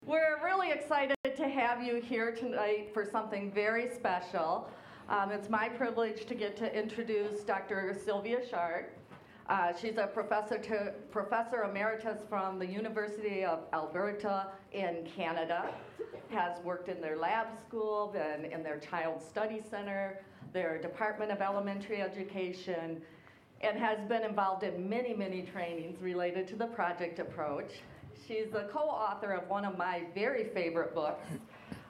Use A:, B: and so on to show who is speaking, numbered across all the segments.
A: We're really excited to have you here tonight for something very special. It's my privilege to get to introduce Dr. Sylvia Chard. She's a professor emeritus from the University of Alberta in Canada, has worked in their lab school, been in their Child Study Center, their Department of Elementary Education, and has been involved in many, many trainings related to the project approach. She's the co-author of one of my very favorite books,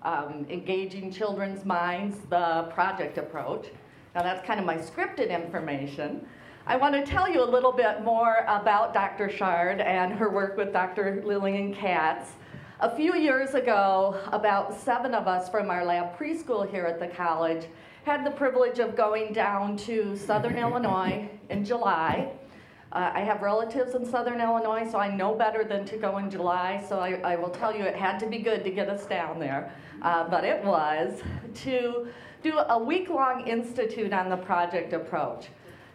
A: Engaging Children's Minds, The Project Approach. Now that's kind of my scripted information. I want to tell you a little bit more about Dr. Chard and her work with Dr. Lillian Katz. A few years ago, about 7 of us from our lab preschool here at the college had the privilege of going down to Southern Illinois in July. I have relatives in Southern Illinois, so I know better than to go in July, so I will tell you it had to be good to get us down there, but it was, to do a week-long institute on the project approach.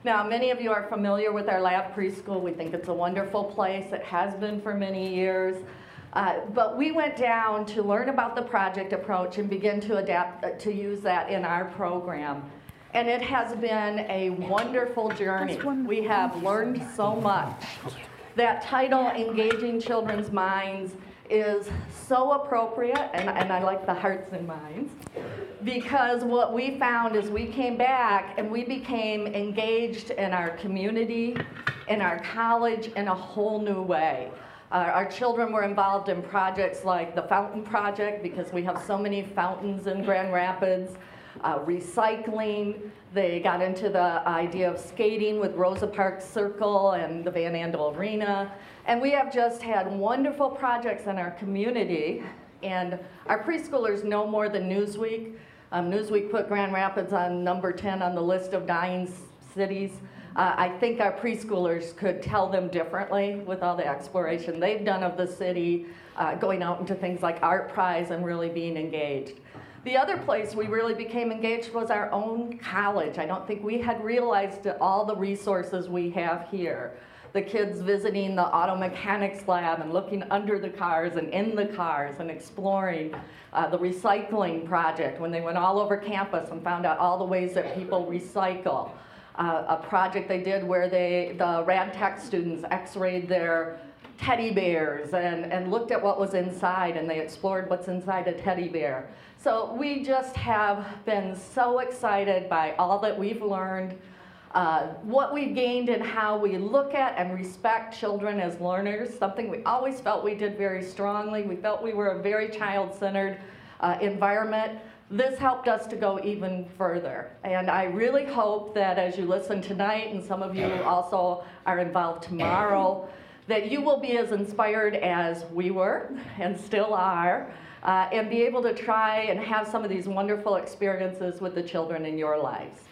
A: Now, many of you are familiar with our lab preschool. We think it's a wonderful place. It has been for many years. But we went down to learn about the project approach and begin to adapt, to use that in our program. And it has been a wonderful journey. We have learned so much. That title, Engaging Children's Minds, is so appropriate, and I like the hearts and minds, because what we found is we came back and we became engaged in our community, in our college, in a whole new way. Our children were involved in projects like the Fountain Project, because we have so many fountains in Grand Rapids. Recycling. They got into the idea of skating with Rosa Parks Circle and the Van Andel Arena. And we have just had wonderful projects in our community. And our preschoolers know more than Newsweek. Newsweek put Grand Rapids on number 10 on the list of dying cities. I think our preschoolers could tell them differently with all the exploration they've done of the city, going out into things like Art Prize and really being engaged. The other place we really became engaged was our own college. I don't think we had realized all the resources we have here. The kids visiting the auto mechanics lab and looking under the cars and in the cars and exploring the recycling project when they went all over campus and found out all the ways that people recycle. A project they did where the Rad Tech students x-rayed their teddy bears and looked at what was inside, and they explored what's inside a teddy bear. So we just have been so excited by all that we've learned, what we've gained in how we look at and respect children as learners, something we always felt we did very strongly. We felt we were a very child-centered environment. This helped us to go even further. And I really hope that as you listen tonight, and some of you also are involved tomorrow, that you will be as inspired as we were and still are, and be able to try and have some of these wonderful experiences with the children in your lives.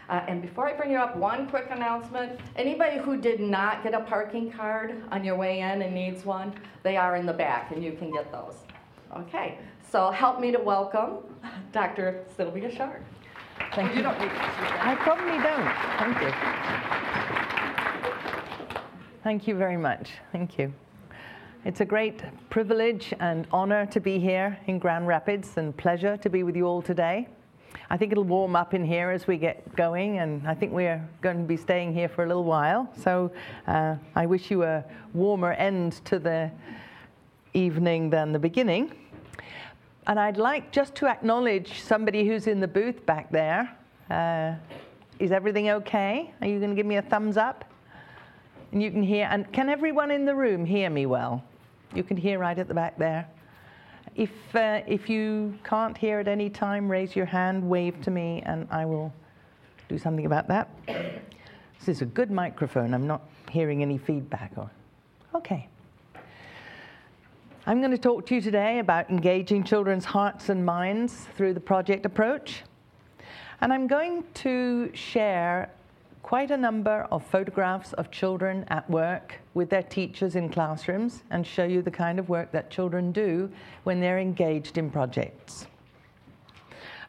A: And before I bring you up, one quick announcement. Anybody who did not get a parking card on your way in and needs one, they are in the back, and you can get those. Okay, so help me to welcome Dr. Sylvia Chard.
B: Thank you.
A: You don't need to.
B: I probably don't. Thank you. Thank you very much. Thank you. It's a great privilege and honor to be here in Grand Rapids, and pleasure to be with you all today. I think it'll warm up in here as we get going, and I think we're going to be staying here for a little while. So I wish you a warmer end to the evening than the beginning. And I'd like just to acknowledge somebody who's in the booth back there. Is everything okay? Are you going to give me a thumbs up? And you can hear, and can everyone in the room hear me well? You can hear right at the back there. If you can't hear at any time, raise your hand, wave to me, and I will do something about that. This is a good microphone. I'm not hearing any feedback. Okay. I'm going to talk to you today about engaging children's hearts and minds through the project approach. And I'm going to share quite a number of photographs of children at work with their teachers in classrooms, and show you the kind of work that children do when they're engaged in projects.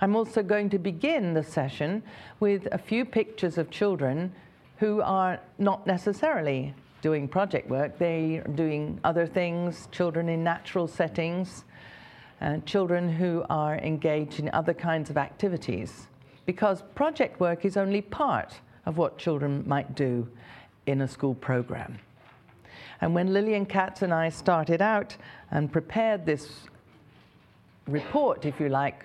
B: I'm also going to begin the session with a few pictures of children who are not necessarily doing project work. They are doing other things, children in natural settings, children who are engaged in other kinds of activities, because project work is only part of what children might do in a school program. And when Lillian Katz and I started out and prepared this report, if you like,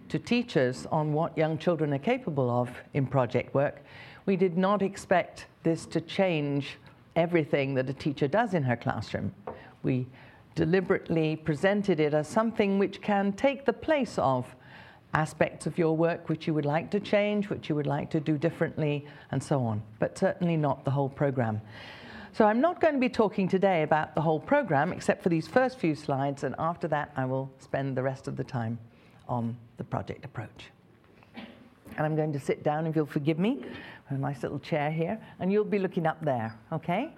B: to teachers on what young children are capable of in project work, we did not expect this to change everything that a teacher does in her classroom. We deliberately presented it as something which can take the place of aspects of your work which you would like to change, which you would like to do differently, and so on, but certainly not the whole program. So I'm not going to be talking today about the whole program, except for these first few slides, and after that I will spend the rest of the time on the project approach. And I'm going to sit down, if you'll forgive me, in a nice little chair here, and you'll be looking up there, okay?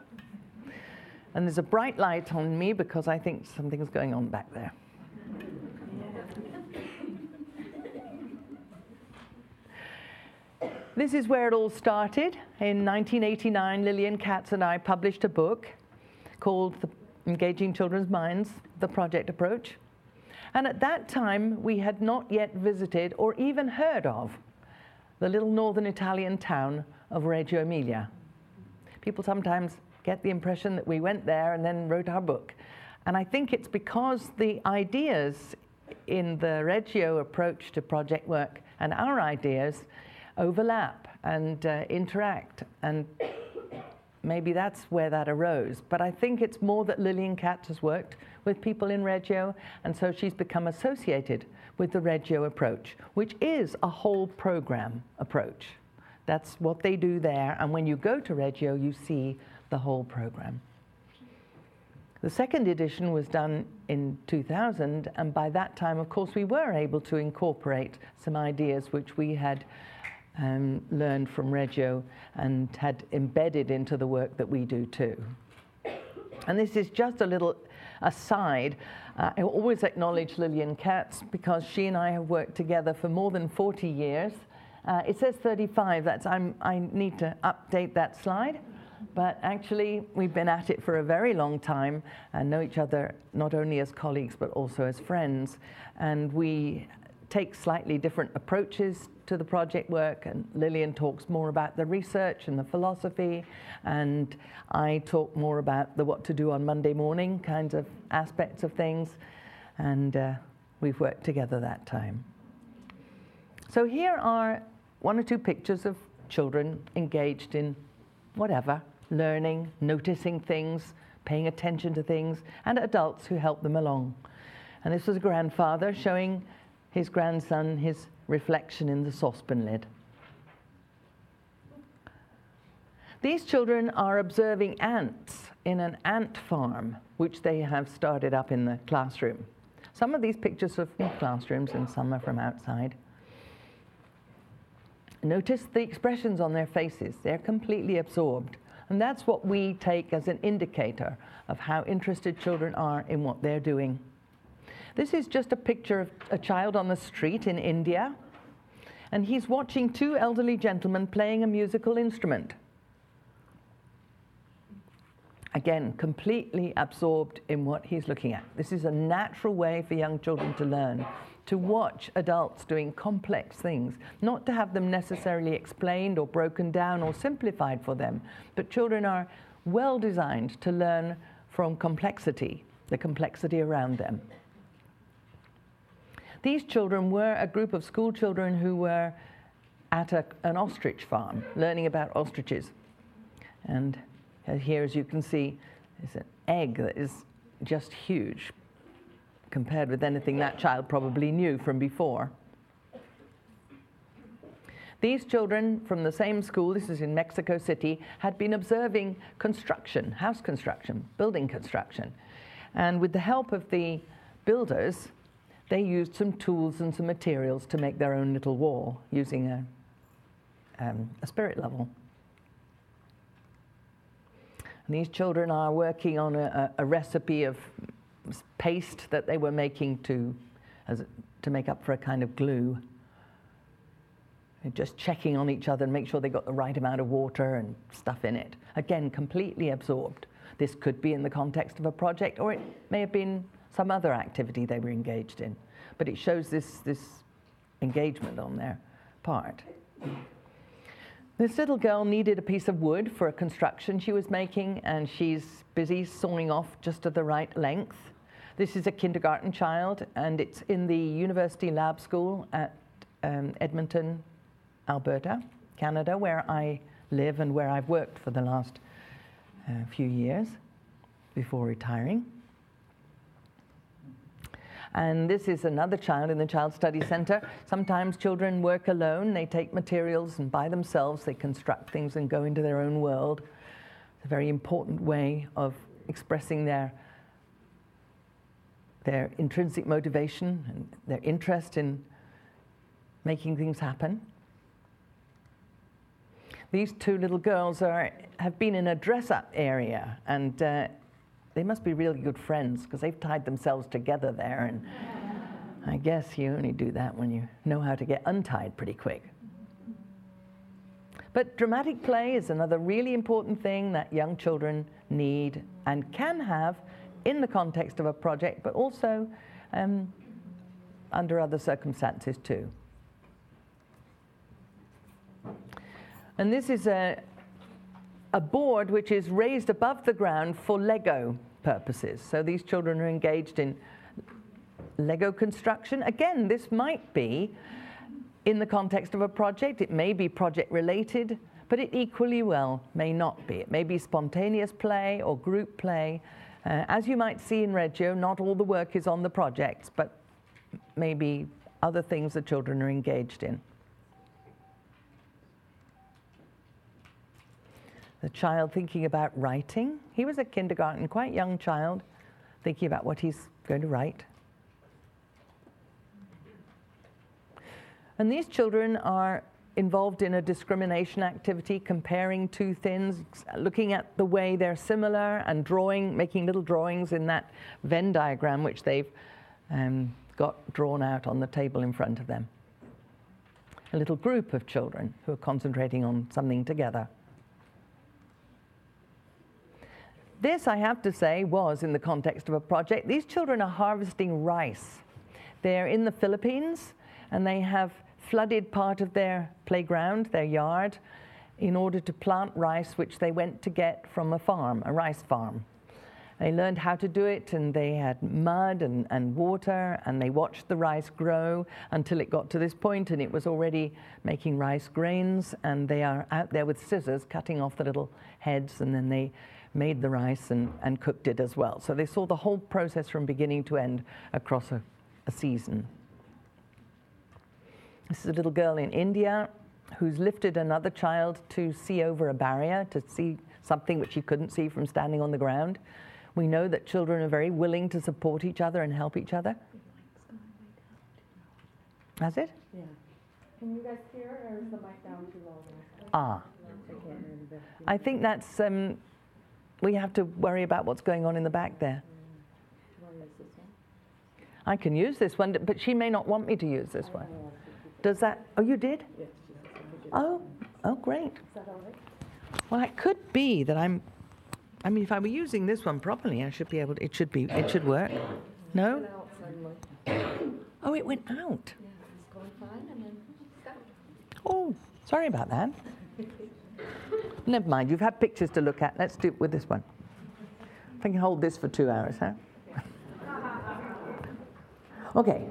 B: And there's a bright light on me because I think something's going on back there. This is where it all started. In 1989, Lillian Katz and I published a book called Engaging Children's Minds, The Project Approach. And at that time, we had not yet visited or even heard of the little northern Italian town of Reggio Emilia. People sometimes get the impression that we went there and then wrote our book. And I think it's because the ideas in the Reggio approach to project work and our ideas overlap and interact, and maybe that's where that arose. But I think it's more that Lillian Katz has worked with people in Reggio, and so she's become associated with the Reggio approach, which is a whole program approach. That's what they do there, and when you go to Reggio, you see the whole program. The second edition was done in 2000, and by that time, of course, we were able to incorporate some ideas which we had learned from Reggio and had embedded into the work that we do too. And this is just a little aside. I always acknowledge Lillian Katz because she and I have worked together for more than 40 years. It says 35, I need to update that slide. But actually, we've been at it for a very long time and know each other not only as colleagues but also as friends. And we take slightly different approaches to the project work, and Lillian talks more about the research and the philosophy, and I talk more about the what to do on Monday morning kinds of aspects of things, and we've worked together that time. So here are one or two pictures of children engaged in whatever, learning, noticing things, paying attention to things, and adults who help them along. And this was a grandfather showing his grandson his reflection in the saucepan lid. These children are observing ants in an ant farm, which they have started up in the classroom. Some of these pictures are from classrooms and some are from outside. Notice the expressions on their faces. They're completely absorbed. And that's what we take as an indicator of how interested children are in what they're doing. This is just a picture of a child on the street in India, and he's watching two elderly gentlemen playing a musical instrument. Again, completely absorbed in what he's looking at. This is a natural way for young children to learn, to watch adults doing complex things, not to have them necessarily explained or broken down or simplified for them, but children are well designed to learn from complexity, the complexity around them. These children were a group of school children who were at an ostrich farm, learning about ostriches. And here, as you can see, is an egg that is just huge compared with anything that child probably knew from before. These children from the same school, this is in Mexico City, had been observing construction, house construction, building construction. And with the help of the builders, they used some tools and some materials to make their own little wall using a spirit level. And these children are working on a recipe of paste that they were making to make up for a kind of glue. They're just checking on each other and make sure they got the right amount of water and stuff in it. again, completely absorbed. This could be in the context of a project, or it may have been some other activity they were engaged in. But it shows this engagement on their part. This little girl needed a piece of wood for a construction she was making, and she's busy sawing off just to the right length. This is a kindergarten child, and it's in the University Lab School at Edmonton, Alberta, Canada, where I live and where I've worked for the last few years before retiring. And this is another child in the Child Study Center. Sometimes children work alone. They take materials and by themselves they construct things and go into their own world. It's a very important way of expressing their intrinsic motivation and their interest in making things happen. These two little girls have been in a dress-up area, and they must be really good friends because they've tied themselves together there, and I guess you only do that when you know how to get untied pretty quick. But dramatic play is another really important thing that young children need and can have in the context of a project, but also under other circumstances too. And this is a board which is raised above the ground for Lego purposes. So these children are engaged in Lego construction. Again, this might be in the context of a project. It may be project related, but it equally well may not be. It may be spontaneous play or group play. As you might see in Reggio, not all the work is on the projects, but maybe other things the children are engaged in. The child thinking about writing. He was at kindergarten, quite young child, thinking about what he's going to write. And these children are involved in a discrimination activity, comparing two things, looking at the way they're similar and drawing, making little drawings in that Venn diagram which they've got drawn out on the table in front of them. A little group of children who are concentrating on something together. This, I have to say, was in the context of a project. These children are harvesting rice. They're in the Philippines, and they have flooded part of their playground, their yard, in order to plant rice, which they went to get from a farm, a rice farm. They learned how to do it, and they had mud and water, and they watched the rice grow until it got to this point, and it was already making rice grains, and they are out there with scissors cutting off the little heads, and then they made the rice and cooked it as well. So they saw the whole process from beginning to end across a season. This is a little girl in India who's lifted another child to see over a barrier, to see something which she couldn't see from standing on the ground. We know that children are very willing to support each other and help each other. Has it?
A: Yeah. Can you guys hear, or is the mic down too low?
B: Ah. I think that's, we have to worry about what's going on in the back there. I can use this one, but she may not want me to use this one. Does that, oh, you did?
A: Yes.
B: Oh, great.
A: Is that all right?
B: Well, it could be that I mean, if I were using this one properly, I should be able to, it should work. No? Oh, it went out.
A: Yeah, it's going fine, and then stop.
B: Oh, sorry about that. Never mind, you've had pictures to look at. Let's do it with this one. I can hold this for 2 hours, huh? Okay.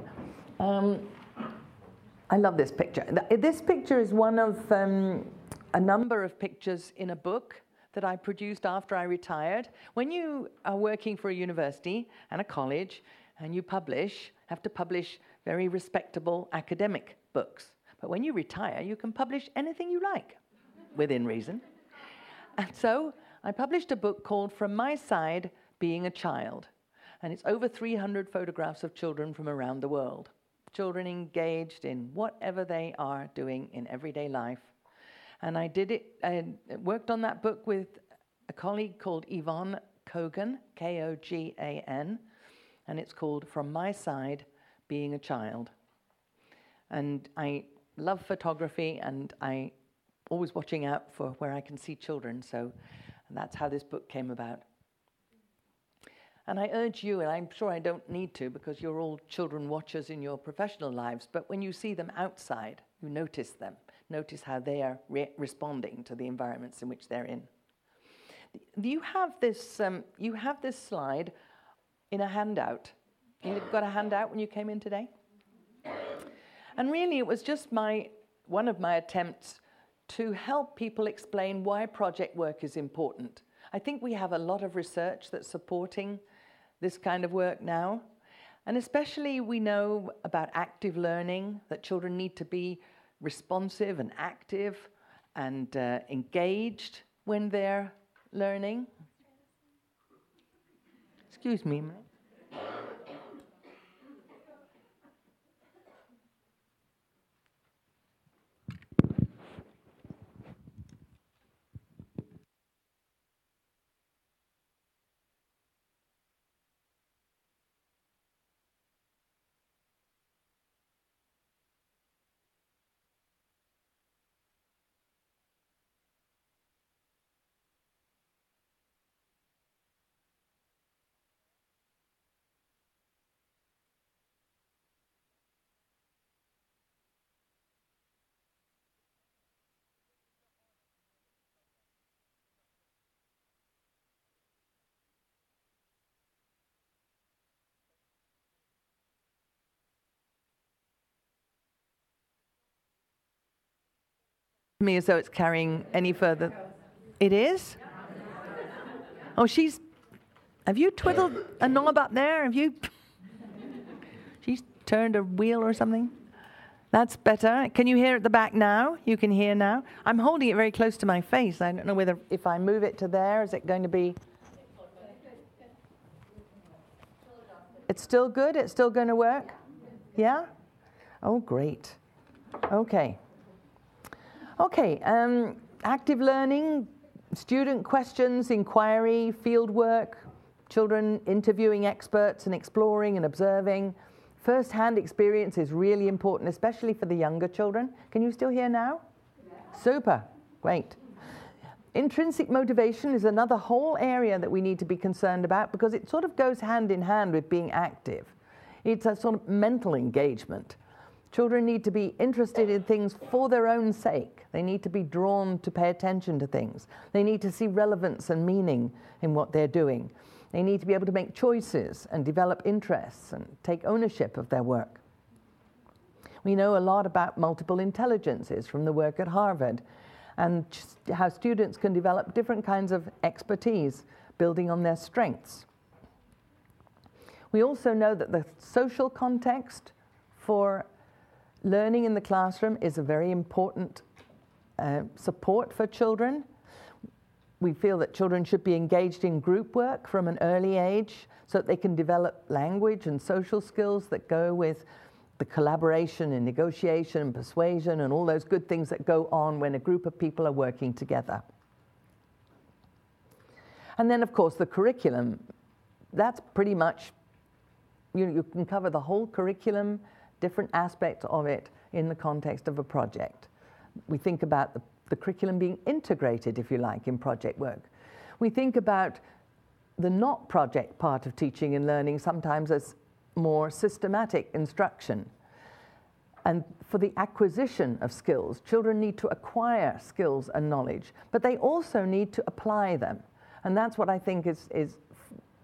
B: I love this picture. This picture is one of a number of pictures in a book that I produced after I retired. When you are working for a university and a college and you have to publish very respectable academic books. But when you retire, you can publish anything you like, within reason. And so I published a book called From My Side, Being a Child. And it's over 300 photographs of children from around the world. Children engaged in whatever they are doing in everyday life. And I worked on that book with a colleague called Yvonne Kogan, Kogan, and it's called From My Side, Being a Child. And I love photography, and I always watching out for where I can see children, so And that's how this book came about. And I urge you, and I'm sure I don't need to because you're all children watchers in your professional lives, but when you see them outside, you notice them. Notice how they are responding to the environments in which they're in. You have this slide in a handout. You got a handout when you came in today? And really it was just one of my attempts to help people explain why project work is important. I think we have a lot of research that's supporting this kind of work now. And especially we know about active learning, that children need to be responsive and active and engaged when they're learning. Excuse me a minute. Me as though it's carrying any further. It is? Oh, have you twiddled a knob up there? She's turned a wheel or something? That's better. Can you hear at the back now? You can hear now. I'm holding it very close to my face. I don't know whether if I move it to there, is it going to be... It's still good? It's still going to work? Yeah? Oh, great. Okay. Okay, active learning, student questions, inquiry, field work, children interviewing experts and exploring and observing. First-hand experience is really important, especially for the younger children. Can you still hear now? Yeah. Super, great. Intrinsic motivation is another whole area that we need to be concerned about because it sort of goes hand in hand with being active. It's a sort of mental engagement. Children need to be interested in things for their own sake. They need to be drawn to pay attention to things. They need to see relevance and meaning in what they're doing. They need to be able to make choices and develop interests and take ownership of their work. We know a lot about multiple intelligences from the work at Harvard and how students can develop different kinds of expertise building on their strengths. We also know that the social context for learning in the classroom is a very important support for children. We feel that children should be engaged in group work from an early age so that they can develop language and social skills that go with the collaboration and negotiation and persuasion and all those good things that go on when a group of people are working together. And then, of course, the curriculum. That's pretty much, you can cover the whole curriculum, different aspects of it in the context of a project. We think about the curriculum being integrated, if you like, in project work. We think about the not project part of teaching and learning sometimes as more systematic instruction. And for the acquisition of skills, children need to acquire skills and knowledge, but they also need to apply them. And that's what I think is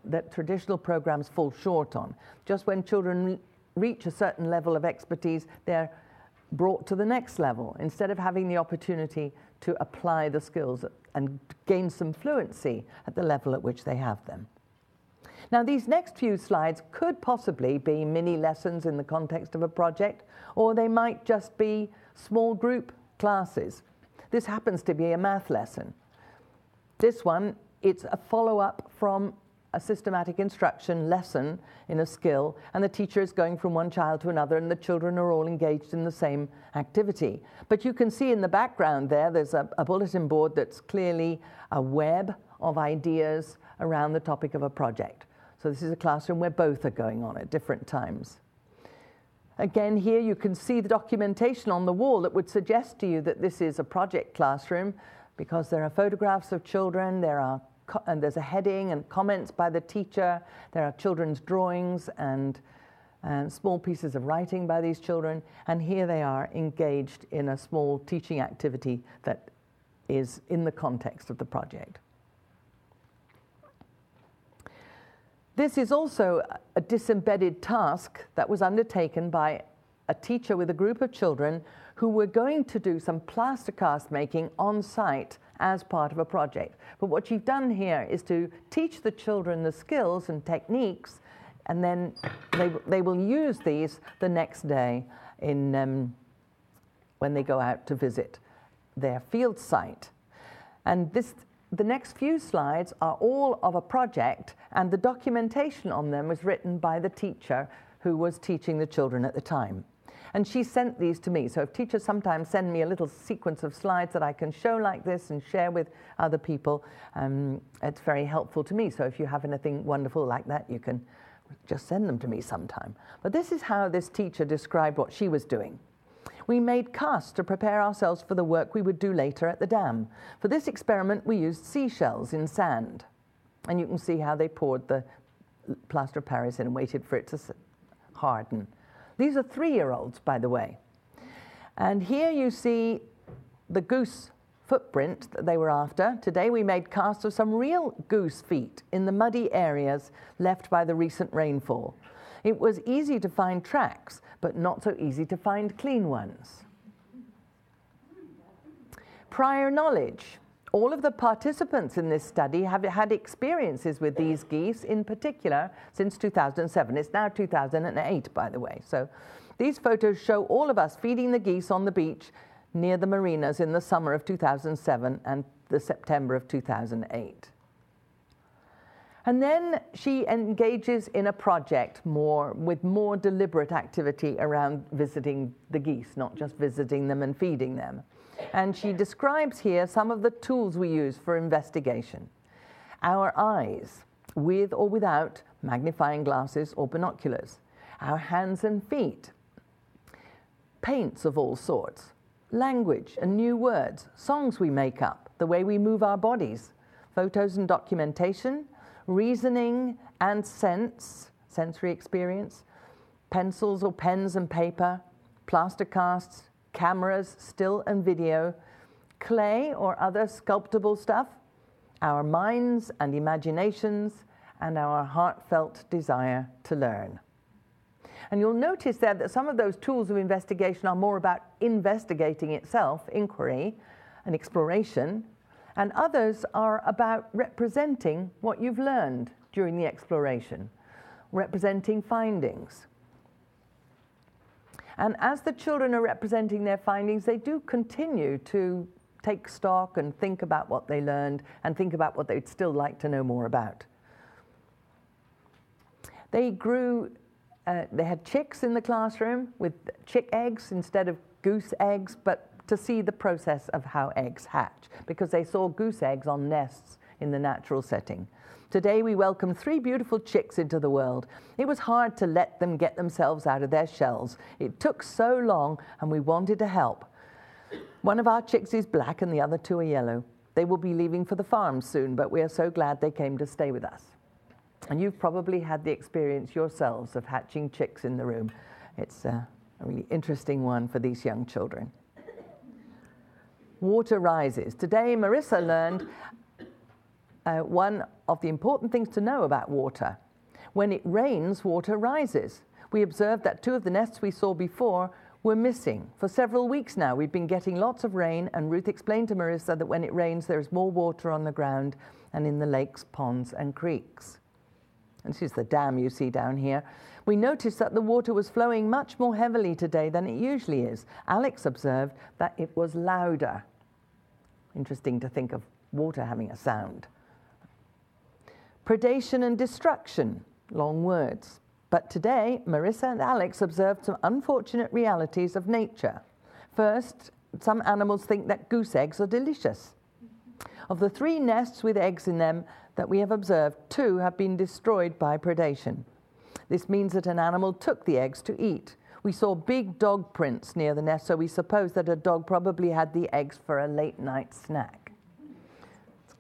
B: that traditional programs fall short on. Just when children reach a certain level of expertise, they're brought to the next level instead of having the opportunity to apply the skills and gain some fluency at the level at which they have them. Now, these next few slides could possibly be mini lessons in the context of a project, or they might just be small group classes. This happens to be a math lesson. This one, it's a follow-up from a systematic instruction lesson in a skill, and the teacher is going from one child to another, and the children are all engaged in the same activity. But you can see in the background there's a bulletin board that's clearly a web of ideas around the topic of a project. So this is a classroom where both are going on at different times. Again, here you can see the documentation on the wall that would suggest to you that this is a project classroom, because there are photographs of children, and there's a heading and comments by the teacher, there are children's drawings and small pieces of writing by these children, and here they are engaged in a small teaching activity that is in the context of the project. This is also a disembedded task that was undertaken by a teacher with a group of children who were going to do some plaster cast making on site as part of a project. But what she's done here is to teach the children the skills and techniques, and then they will use these the next day when they go out to visit their field site. And the next few slides are all of a project, and the documentation on them was written by the teacher who was teaching the children at the time. And she sent these to me. So if teachers sometimes send me a little sequence of slides that I can show like this and share with other people, it's very helpful to me. So if you have anything wonderful like that, you can just send them to me sometime. But this is how this teacher described what she was doing. We made casts to prepare ourselves for the work we would do later at the dam. For this experiment, we used seashells in sand. And you can see how they poured the plaster of Paris in and waited for it to harden. These are 3-year-olds, by the way. And here you see the goose footprint that they were after. Today we made casts of some real goose feet in the muddy areas left by the recent rainfall. It was easy to find tracks, but not so easy to find clean ones. Prior knowledge. All of the participants in this study have had experiences with these geese, in particular, since 2007. It's now 2008, by the way. So these photos show all of us feeding the geese on the beach near the marinas in the summer of 2007 and the September of 2008. And then she engages in a project with more deliberate activity around visiting the geese, not just visiting them and feeding them. And she describes here some of the tools we use for investigation. Our eyes, with or without magnifying glasses or binoculars. Our hands and feet. Paints of all sorts. Language and new words. Songs we make up. The way we move our bodies. Photos and documentation. Reasoning and sensory experience. Pencils or pens and paper. Plaster casts. Cameras, still and video, clay or other sculptable stuff, our minds and imaginations, and our heartfelt desire to learn. And you'll notice there that some of those tools of investigation are more about investigating itself, inquiry and exploration, and others are about representing what you've learned during the exploration, representing findings. And as the children are representing their findings, they do continue to take stock and think about what they learned and think about what they'd still like to know more about. They had chicks in the classroom with chick eggs instead of goose eggs, but to see the process of how eggs hatch, because they saw goose eggs on nests in the natural setting. Today we welcomed 3 beautiful chicks into the world. It was hard to let them get themselves out of their shells. It took so long, and we wanted to help. One of our chicks is black and the other 2 are yellow. They will be leaving for the farm soon, but we are so glad they came to stay with us. And you've probably had the experience yourselves of hatching chicks in the room. It's a really interesting one for these young children. Water rises. Today Marissa learned one of the important things to know about water. When it rains, water rises. We observed that 2 of the nests we saw before were missing. For several weeks now, we've been getting lots of rain, and Ruth explained to Marissa that when it rains, there is more water on the ground and in the lakes, ponds, and creeks. And this is the dam you see down here. We noticed that the water was flowing much more heavily today than it usually is. Alex observed that it was louder. Interesting to think of water having a sound. Predation and destruction, long words. But today, Marissa and Alex observed some unfortunate realities of nature. First, some animals think that goose eggs are delicious. Of the 3 nests with eggs in them that we have observed, 2 have been destroyed by predation. This means that an animal took the eggs to eat. We saw big dog prints near the nest, so we suppose that a dog probably had the eggs for a late night snack.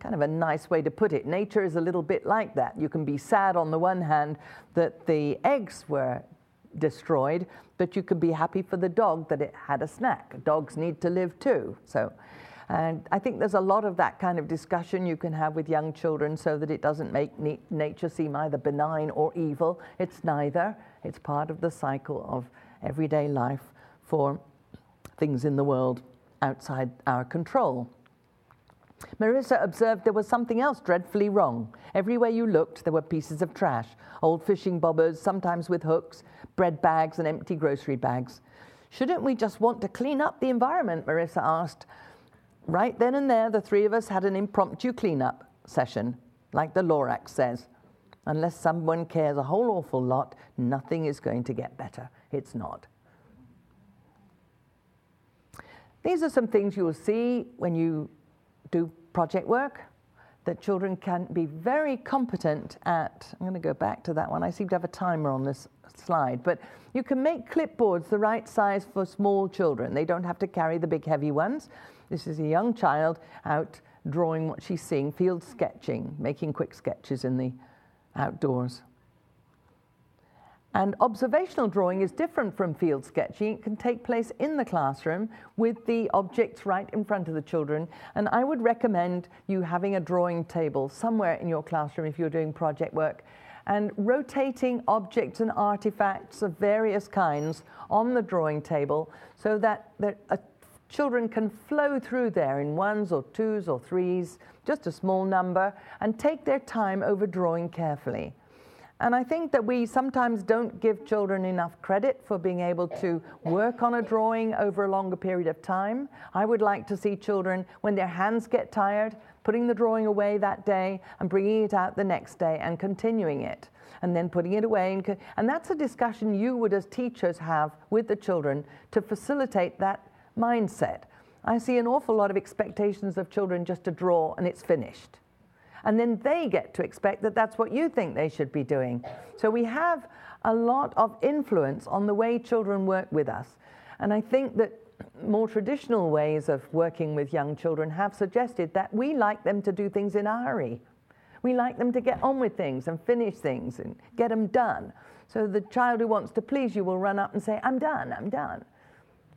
B: kind of a nice way to put it. Nature is a little bit like that. You can be sad on the one hand that the eggs were destroyed, but you can be happy for the dog that it had a snack. Dogs need to live too. And I think there's a lot of that kind of discussion you can have with young children so that it doesn't make nature seem either benign or evil. It's neither. It's part of the cycle of everyday life for things in the world outside our control. Marissa observed there was something else dreadfully wrong. Everywhere you looked, there were pieces of trash, old fishing bobbers, sometimes with hooks, bread bags and empty grocery bags. Shouldn't we just want to clean up the environment, Marissa asked. Right then and there, the three of us had an impromptu cleanup session, like the Lorax says. Unless someone cares a whole awful lot, nothing is going to get better. It's not. These are some things you will see when you do project work that children can be very competent at. I'm going to go back to that one. I seem to have a timer on this slide, but you can make clipboards the right size for small children. They don't have to carry the big heavy ones. This is a young child out drawing what she's seeing, field sketching, making quick sketches in the outdoors. And observational drawing is different from field sketching. It can take place in the classroom with the objects right in front of the children. And I would recommend you having a drawing table somewhere in your classroom if you're doing project work, and rotating objects and artifacts of various kinds on the drawing table so that children can flow through there in ones or twos or threes, just a small number, and take their time over drawing carefully. And I think that we sometimes don't give children enough credit for being able to work on a drawing over a longer period of time. I would like to see children, when their hands get tired, putting the drawing away that day and bringing it out the next day and continuing it, and then putting it away. And that's a discussion you would, as teachers, have with the children to facilitate that mindset. I see an awful lot of expectations of children just to draw and it's finished. And then they get to expect that that's what you think they should be doing. So we have a lot of influence on the way children work with us. And I think that more traditional ways of working with young children have suggested that we like them to do things in a hurry. We like them to get on with things and finish things and get them done. So the child who wants to please you will run up and say, I'm done, I'm done.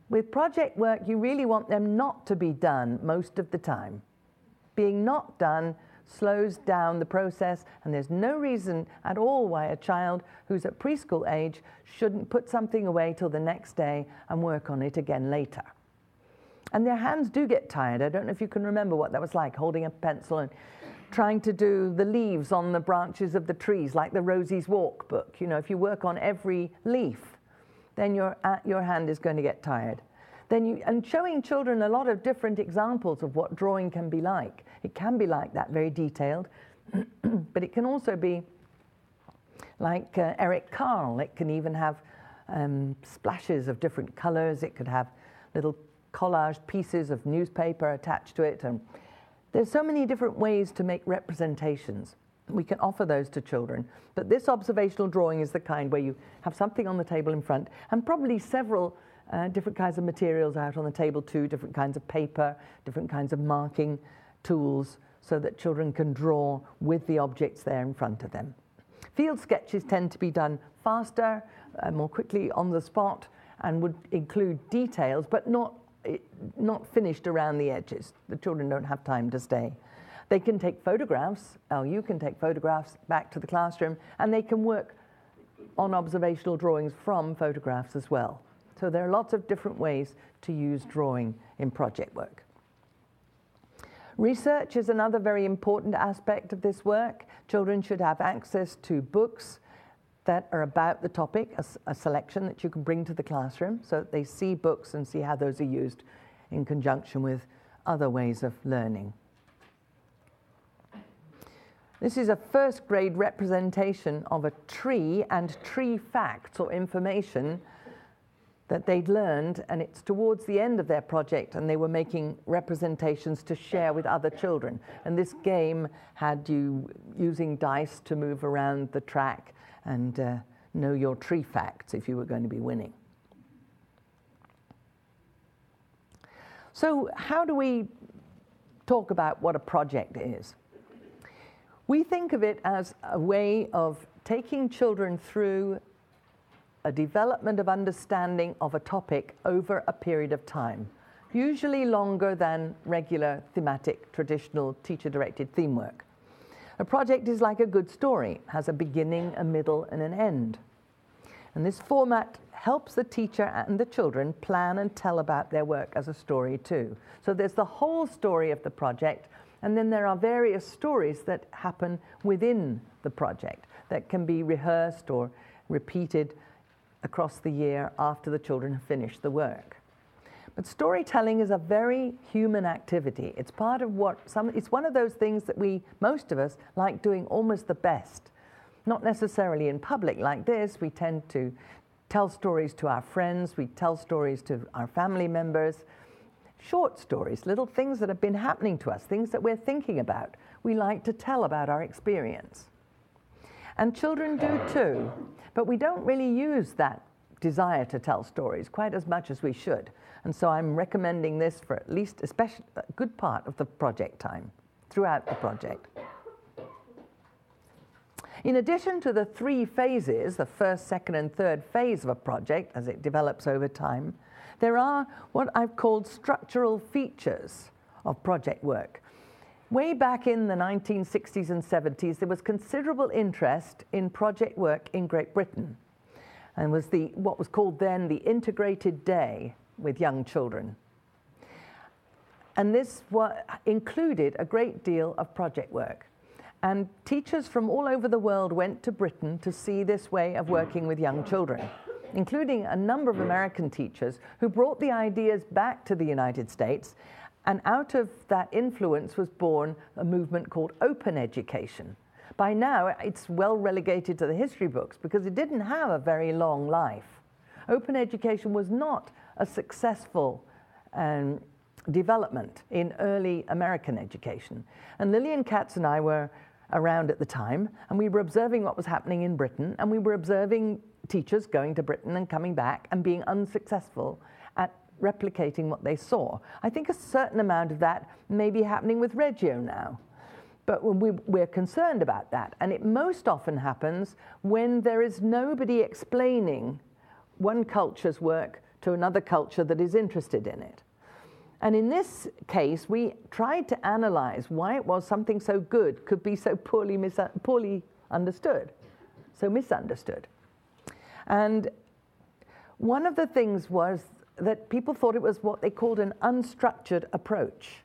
B: With project work, you really want them not to be done most of the time. Being not done slows down the process, and there's no reason at all why a child who's at preschool age shouldn't put something away till the next day and work on it again later. And their hands do get tired. I don't know if you can remember what that was like, holding a pencil and trying to do the leaves on the branches of the trees, like the Rosie's Walk book. You know, if you work on every leaf, then your hand is going to get tired. And showing children a lot of different examples of what drawing can be like. It can be like that, very detailed, but it can also be like Eric Carle. It can even have splashes of different colors. It could have little collage pieces of newspaper attached to it. And there's so many different ways to make representations. We can offer those to children. But this observational drawing is the kind where you have something on the table in front and probably several different kinds of materials out on the table too, different kinds of paper, different kinds of marking tools, so that children can draw with the objects there in front of them. Field sketches tend to be done faster, more quickly on the spot, and would include details, but not finished around the edges. The children don't have time to stay. They can take photographs, you can take photographs back to the classroom, and they can work on observational drawings from photographs as well. So there are lots of different ways to use drawing in project work. Research is another very important aspect of this work. Children should have access to books that are about the topic, a selection that you can bring to the classroom so that they see books and see how those are used in conjunction with other ways of learning. This is a first grade representation of a tree and tree facts or information that they'd learned, and it's towards the end of their project, and they were making representations to share with other children. And this game had you using dice to move around the track and know your tree facts if you were going to be winning. So how do we talk about what a project is. We think of it as a way of taking children through a development of understanding of a topic over a period of time, usually longer than regular thematic, traditional teacher-directed theme work. A project is like a good story, has a beginning, a middle, and an end. And this format helps the teacher and the children plan and tell about their work as a story too. So there's the whole story of the project, and then there are various stories that happen within the project that can be rehearsed or repeated across the year after the children have finished the work. But storytelling is a very human activity. It's part of it's one of those things that most of us like doing almost the best. Not necessarily in public like this. We tend to tell stories to our friends, we tell stories to our family members, short stories, little things that have been happening to us, things that we're thinking about. We like to tell about our experience. And children do too, but we don't really use that desire to tell stories quite as much as we should. And so I'm recommending this for at least especially a good part of the project time, throughout the project. In addition to the 3 phases, the first, second, and third phase of a project as it develops over time, there are what I've called structural features of project work. Way back in the 1960s and 70s, there was considerable interest in project work in Great Britain, and was what was called then the Integrated Day with young children. And this included a great deal of project work. And teachers from all over the world went to Britain to see this way of working with young children, including a number of American teachers who brought the ideas back to the United States. And out of that influence was born a movement called open education. By now, it's well relegated to the history books because it didn't have a very long life. Open education was not a successful development in early American education. And Lillian Katz and I were around at the time, and we were observing what was happening in Britain, and we were observing teachers going to Britain and coming back and being unsuccessful at replicating what they saw. I think a certain amount of that may be happening with Reggio now, but we're concerned about that. And it most often happens when there is nobody explaining one culture's work to another culture that is interested in it. And in this case, we tried to analyze why it was something so good could be so poorly understood, so misunderstood. And one of the things was that people thought it was what they called an unstructured approach.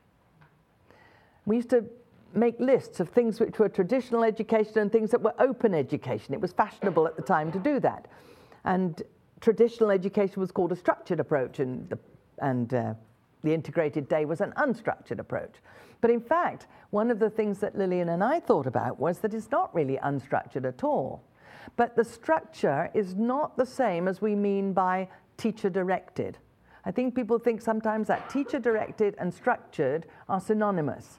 B: We used to make lists of things which were traditional education and things that were open education. It was fashionable at the time to do that. And traditional education was called a structured approach, and the Integrated Day was an unstructured approach. But in fact, one of the things that Lillian and I thought about was that it's not really unstructured at all. But the structure is not the same as we mean by teacher-directed. I think people think sometimes that teacher-directed and structured are synonymous.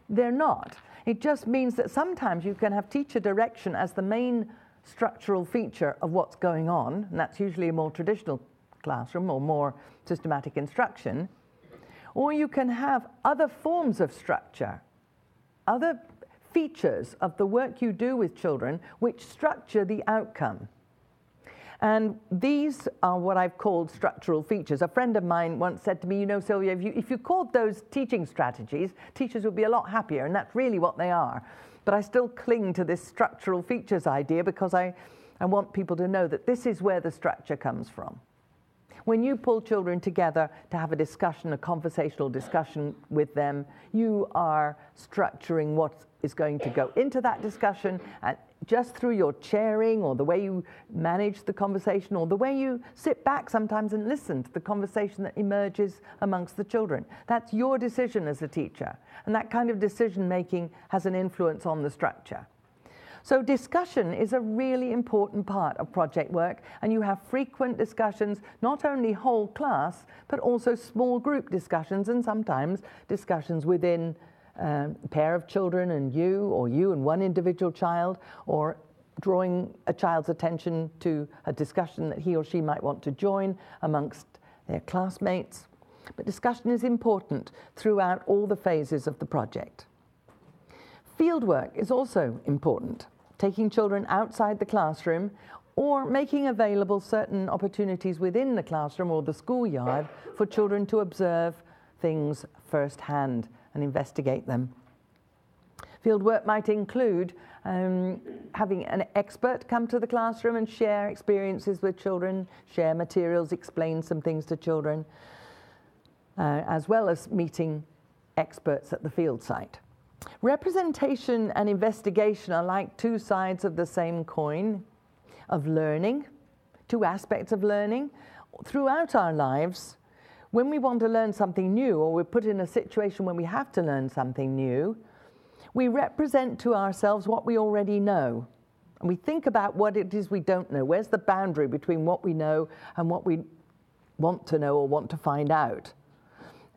B: They're not. It just means that sometimes you can have teacher direction as the main structural feature of what's going on, and that's usually a more traditional classroom or more systematic instruction, or you can have other forms of structure, other features of the work you do with children which structure the outcome. And these are what I've called structural features. A friend of mine once said to me, you know, Sylvia, if you called those teaching strategies, teachers would be a lot happier, and that's really what they are. But I still cling to this structural features idea because I want people to know that this is where the structure comes from. When you pull children together to have a discussion, a conversational discussion with them, you are structuring what is going to go into that discussion, and just through your chairing or the way you manage the conversation or the way you sit back sometimes and listen to the conversation that emerges amongst the children. That's your decision as a teacher, and that kind of decision making has an influence on the structure. So discussion is a really important part of project work, and you have frequent discussions, not only whole class, but also small group discussions, and sometimes discussions within a pair of children and you, or you and one individual child, or drawing a child's attention to a discussion that he or she might want to join amongst their classmates. But discussion is important throughout all the phases of the project. Fieldwork is also important, taking children outside the classroom or making available certain opportunities within the classroom or the schoolyard for children to observe things firsthand and investigate them. Fieldwork might include having an expert come to the classroom and share experiences with children, share materials, explain some things to children, as well as meeting experts at the field site. Representation and investigation are like two sides of the same coin of learning, two aspects of learning. Throughout our lives, when we want to learn something new, or we're put in a situation when we have to learn something new, we represent to ourselves what we already know. And we think about what it is we don't know. Where's the boundary between what we know and what we want to know or want to find out?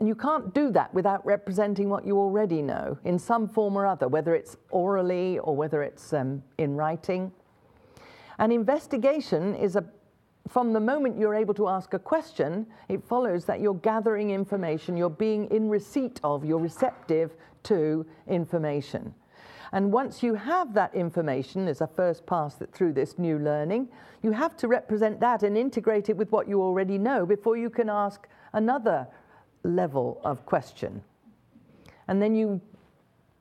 B: And you can't do that without representing what you already know in some form or other, whether it's orally or whether it's in writing. And investigation is from the moment you're able to ask a question, it follows that you're gathering information, you're being in receipt of, you're receptive to information. And once you have that information as a first pass through this new learning, you have to represent that and integrate it with what you already know before you can ask another level of question. And then you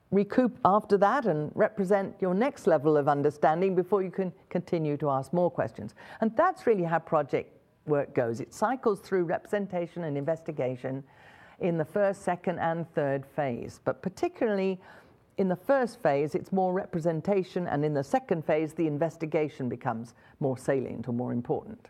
B: recoup after that and represent your next level of understanding before you can continue to ask more questions. And that's really how project work goes. It cycles through representation and investigation in the first, second, and third phase. But particularly in the first phase, it's more representation, and in the second phase, the investigation becomes more salient or more important.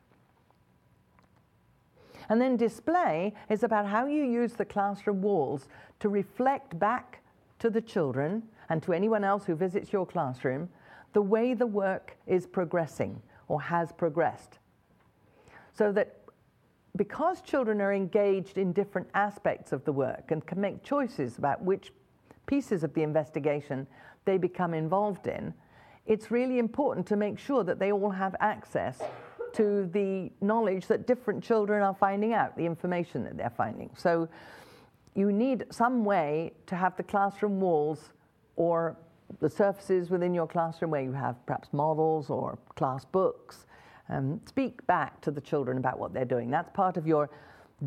B: And then display is about how you use the classroom walls to reflect back to the children and to anyone else who visits your classroom the way the work is progressing or has progressed. So that because children are engaged in different aspects of the work and can make choices about which pieces of the investigation they become involved in, it's really important to make sure that they all have access to the knowledge that different children are finding out, the information that they're finding. So you need some way to have the classroom walls or the surfaces within your classroom where you have perhaps models or class books, speak back to the children about what they're doing. That's part of your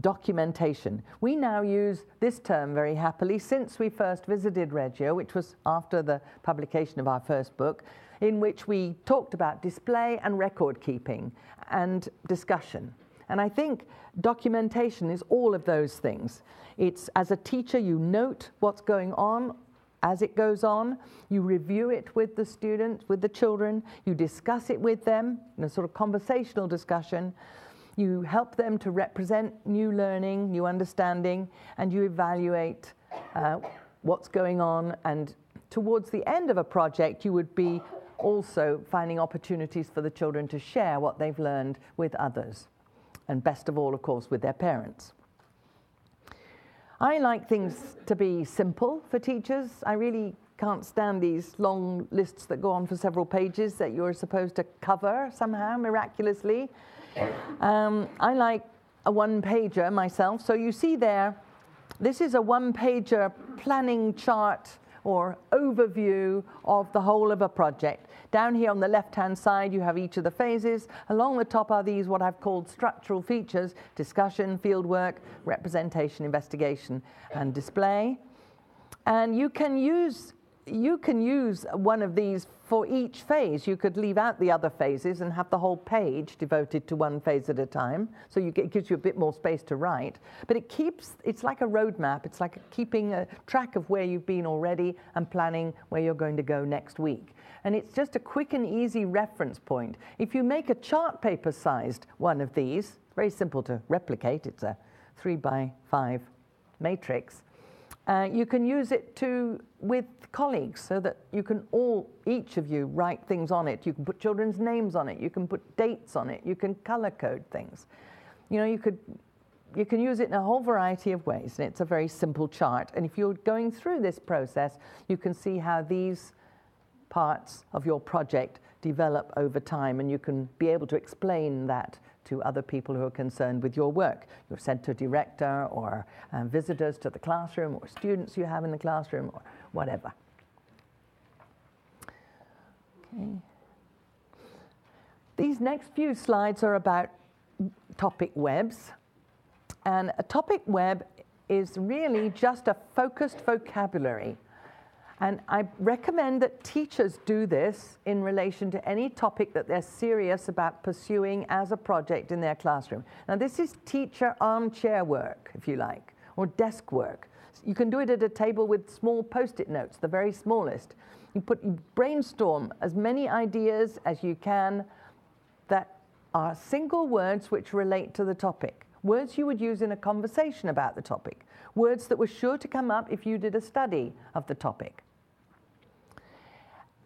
B: documentation. We now use this term very happily since we first visited Reggio, which was after the publication of our first book, in which we talked about display and record keeping and discussion. And I think documentation is all of those things. It's, as a teacher, you note what's going on as it goes on. You review it with the students, with the children. You discuss it with them in a sort of conversational discussion. You help them to represent new learning, new understanding, and you evaluate what's going on. And towards the end of a project, you would be also finding opportunities for the children to share what they've learned with others. And best of all, of course, with their parents. I like things to be simple for teachers. I really can't stand these long lists that go on for several pages that you're supposed to cover somehow, miraculously. I like a one-pager myself. So you see there, this is a one-pager planning chart or overview of the whole of a project. Down here on the left-hand side, you have each of the phases. Along the top are these, what I've called structural features: discussion, fieldwork, representation, investigation, and display. And you can use one of these for each phase. You could leave out the other phases and have the whole page devoted to one phase at a time. So it gives you a bit more space to write. But it's like a roadmap. It's like keeping a track of where you've been already and planning where you're going to go next week. And it's just a quick and easy reference point. If you make a chart paper sized one of these, very simple to replicate. It's a 3x5 matrix. You can use it with colleagues so that you can each of you write things on it. You can put children's names on it. You can put dates on it. You can color code things. You can use it in a whole variety of ways, and it's a very simple chart. And if you're going through this process, you can see how these parts of your project develop over time, and you can be able to explain that to other people who are concerned with your work, your center director or visitors to the classroom or students you have in the classroom or whatever. Okay. These next few slides are about topic webs. And a topic web is really just a focused vocabulary. And I recommend that teachers do this in relation to any topic that they're serious about pursuing as a project in their classroom. Now, this is teacher armchair work, if you like, or desk work. You can do it at a table with small Post-it notes, the very smallest. You brainstorm as many ideas as you can that are single words which relate to the topic. Words you would use in a conversation about the topic. Words that were sure to come up if you did a study of the topic.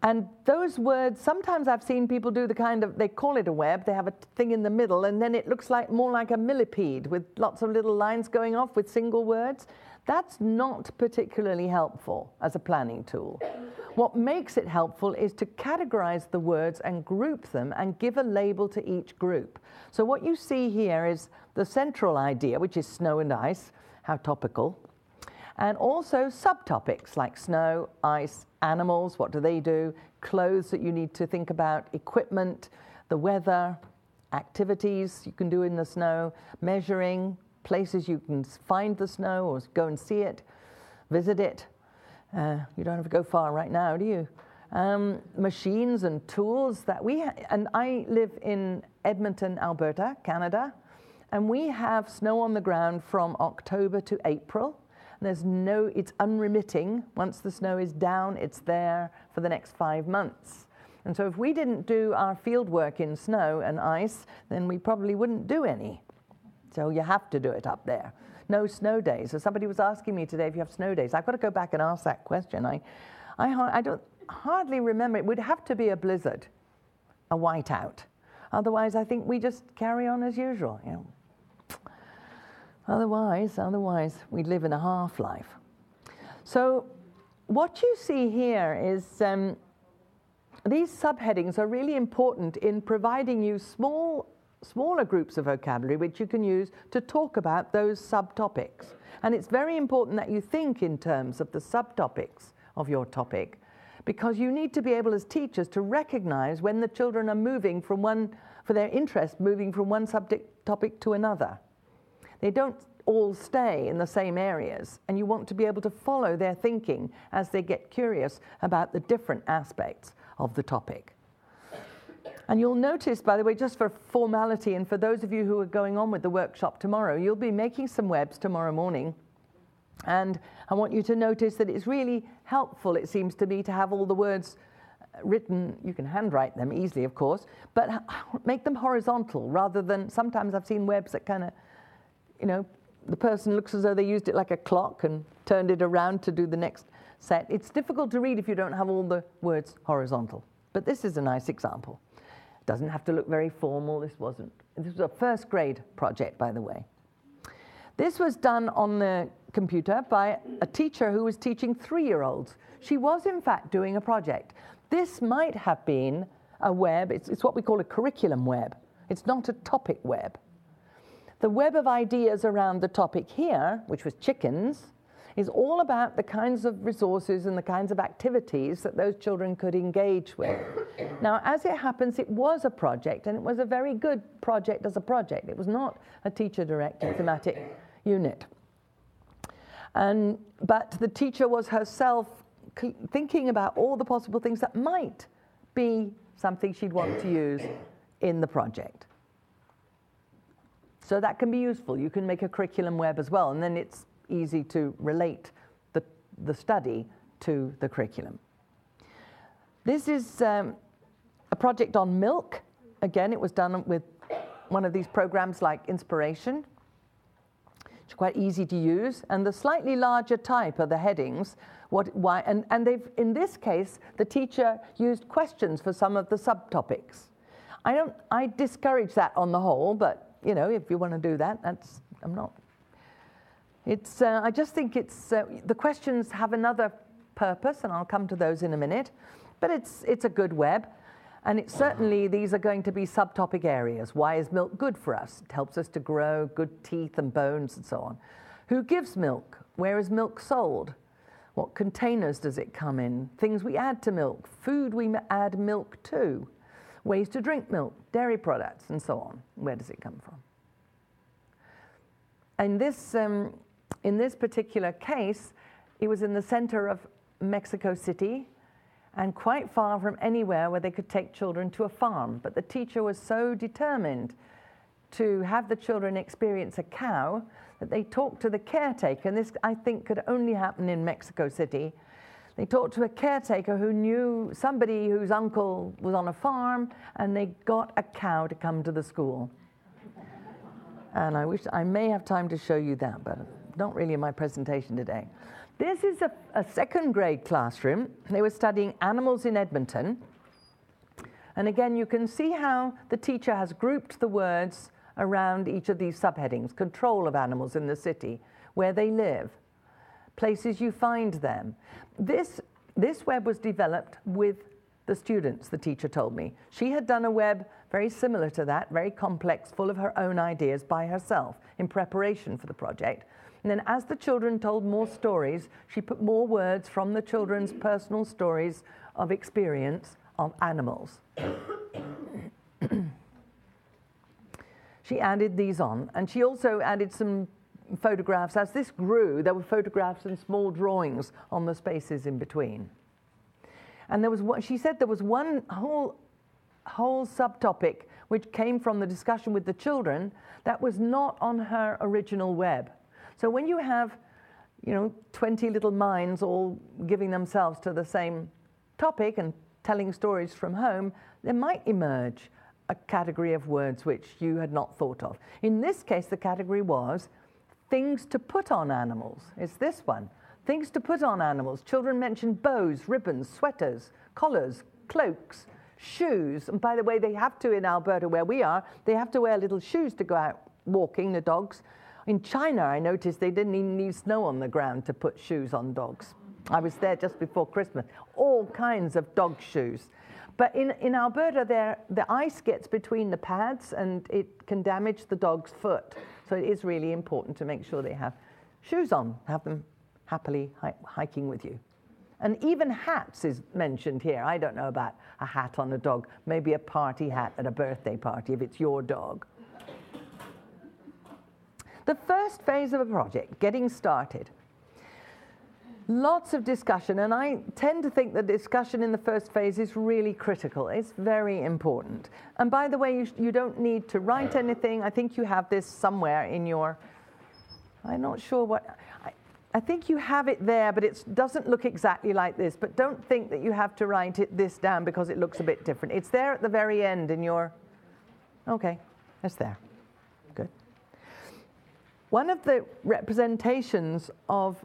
B: And those words, sometimes I've seen people do the kind of, they call it a web, they have a thing in the middle, and then it looks like more like a millipede with lots of little lines going off with single words. That's not particularly helpful as a planning tool. What makes it helpful is to categorize the words and group them and give a label to each group. So what you see here is the central idea, which is snow and ice, how topical, and also subtopics like snow, ice, animals, what do they do, clothes that you need to think about, equipment, the weather, activities you can do in the snow, measuring, places you can find the snow or go and see it, visit it. You don't have to go far right now, do you? Machines and tools that and I live in Edmonton, Alberta, Canada, and we have snow on the ground from October to April. And it's unremitting. Once the snow is down, it's there for the next 5 months. And so if we didn't do our field work in snow and ice, then we probably wouldn't do any. So you have to do it up there. No snow days. So somebody was asking me today if you have snow days. I've got to go back and ask that question. I don't hardly remember. It would have to be a blizzard, a whiteout. Otherwise, I think we just carry on as usual. You know. Otherwise, we live in a half-life. So what you see here is these subheadings are really important in providing you smaller groups of vocabulary which you can use to talk about those subtopics. And it's very important that you think in terms of the subtopics of your topic, because you need to be able as teachers to recognize when the children are moving from one subject topic to another. They don't all stay in the same areas, and you want to be able to follow their thinking as they get curious about the different aspects of the topic. And you'll notice, by the way, just for formality, and for those of you who are going on with the workshop tomorrow, you'll be making some webs tomorrow morning. And I want you to notice that it's really helpful, it seems to me, to have all the words written. You can handwrite them easily, of course, but make them horizontal rather than, sometimes I've seen webs that kind of, the person looks as though they used it like a clock and turned it around to do the next set. It's difficult to read if you don't have all the words horizontal. But this is a nice example. It doesn't have to look very formal. This was a first grade project, by the way. This was done on the computer by a teacher who was teaching 3-year-olds. She was, in fact, doing a project. This might have been a web. It's what we call a curriculum web. It's not a topic web. The web of ideas around the topic here, which was chickens, is all about the kinds of resources and the kinds of activities that those children could engage with. Now, as it happens, it was a project, and it was a very good project as a project. It was not a teacher-directed thematic unit. But the teacher was herself thinking about all the possible things that might be something she'd want to use in the project. So that can be useful. You can make a curriculum web as well, and then it's easy to relate the study to the curriculum. This is a project on milk. Again, it was done with one of these programs like Inspiration. It's quite easy to use, and the slightly larger type are the headings. And they've, in this case, the teacher used questions for some of the subtopics. I discourage that on the whole, but if you want to do that, I just think the questions have another purpose, and I'll come to those in a minute, but it's a good web. And it's certainly, these are going to be subtopic areas. Why is milk good for us? It helps us to grow good teeth and bones and so on. Who gives milk? Where is milk sold? What containers does it come in? Things we add to milk, food we add milk to, ways to drink milk, dairy products, and so on. Where does it come from? And in this particular case, it was in the center of Mexico City and quite far from anywhere where they could take children to a farm. But the teacher was so determined to have the children experience a cow that they talked to the caretaker, and this, I think, could only happen in Mexico City. They talked to a caretaker who knew somebody whose uncle was on a farm, and they got a cow to come to the school. And I wish I may have time to show you that, but not really in my presentation today. This is a second grade classroom. They were studying animals in Edmonton. And again, you can see how the teacher has grouped the words around each of these subheadings: control of animals in the city, where they live, places you find them. This web was developed with the students, the teacher told me. She had done a web very similar to that, very complex, full of her own ideas by herself in preparation for the project. And then as the children told more stories, she put more words from the children's personal stories of experience of animals. She added these on, and she also added some photographs. As this grew, there were photographs and small drawings on the spaces in between. And there was what she said there was one whole subtopic which came from the discussion with the children that was not on her original web. So when you have, 20 little minds all giving themselves to the same topic and telling stories from home, there might emerge a category of words which you had not thought of. In this case, the category was things to put on animals. It's this one. Things to put on animals. Children mentioned bows, ribbons, sweaters, collars, cloaks, shoes. And by the way, they have to, in Alberta where we are, they have to wear little shoes to go out walking, the dogs. In China, I noticed they didn't even need snow on the ground to put shoes on dogs. I was there just before Christmas. All kinds of dog shoes. But in Alberta, the ice gets between the pads and it can damage the dog's foot. So it is really important to make sure they have shoes on, have them happily hiking with you. And even hats is mentioned here. I don't know about a hat on a dog, maybe a party hat at a birthday party if it's your dog. The first phase of a project, getting started. Lots of discussion, and I tend to think that discussion in the first phase is really critical. It's very important. And by the way, you don't need to write anything. I think you have this somewhere in your, I'm not sure what, I think you have it there, but it doesn't look exactly like this. But don't think that you have to write this down because it looks a bit different. It's there at the very end in your, okay, it's there. Good. One of the representations of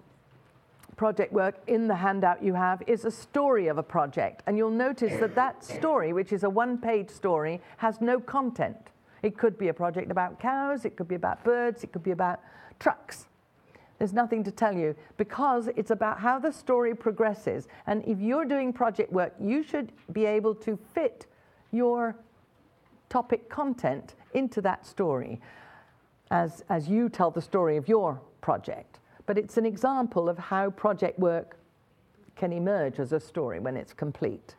B: project work in the handout you have is a story of a project, and you'll notice that story, which is a one-page story, has no content. It could be a project about cows, it could be about birds, it could be about trucks. There's nothing to tell you because it's about how the story progresses, and if you're doing project work, you should be able to fit your topic content into that story as you tell the story of your project. But it's an example of how project work can emerge as a story when it's complete.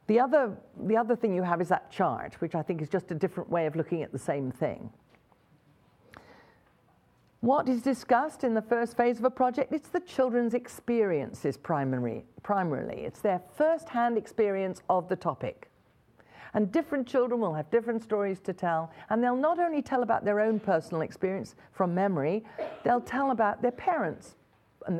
B: The other thing you have is that chart, which I think is just a different way of looking at the same thing. What is discussed in the first phase of a project? It's the children's experiences primarily. It's their first-hand experience of the topic. And different children will have different stories to tell, and they'll not only tell about their own personal experience from memory, they'll tell about their parents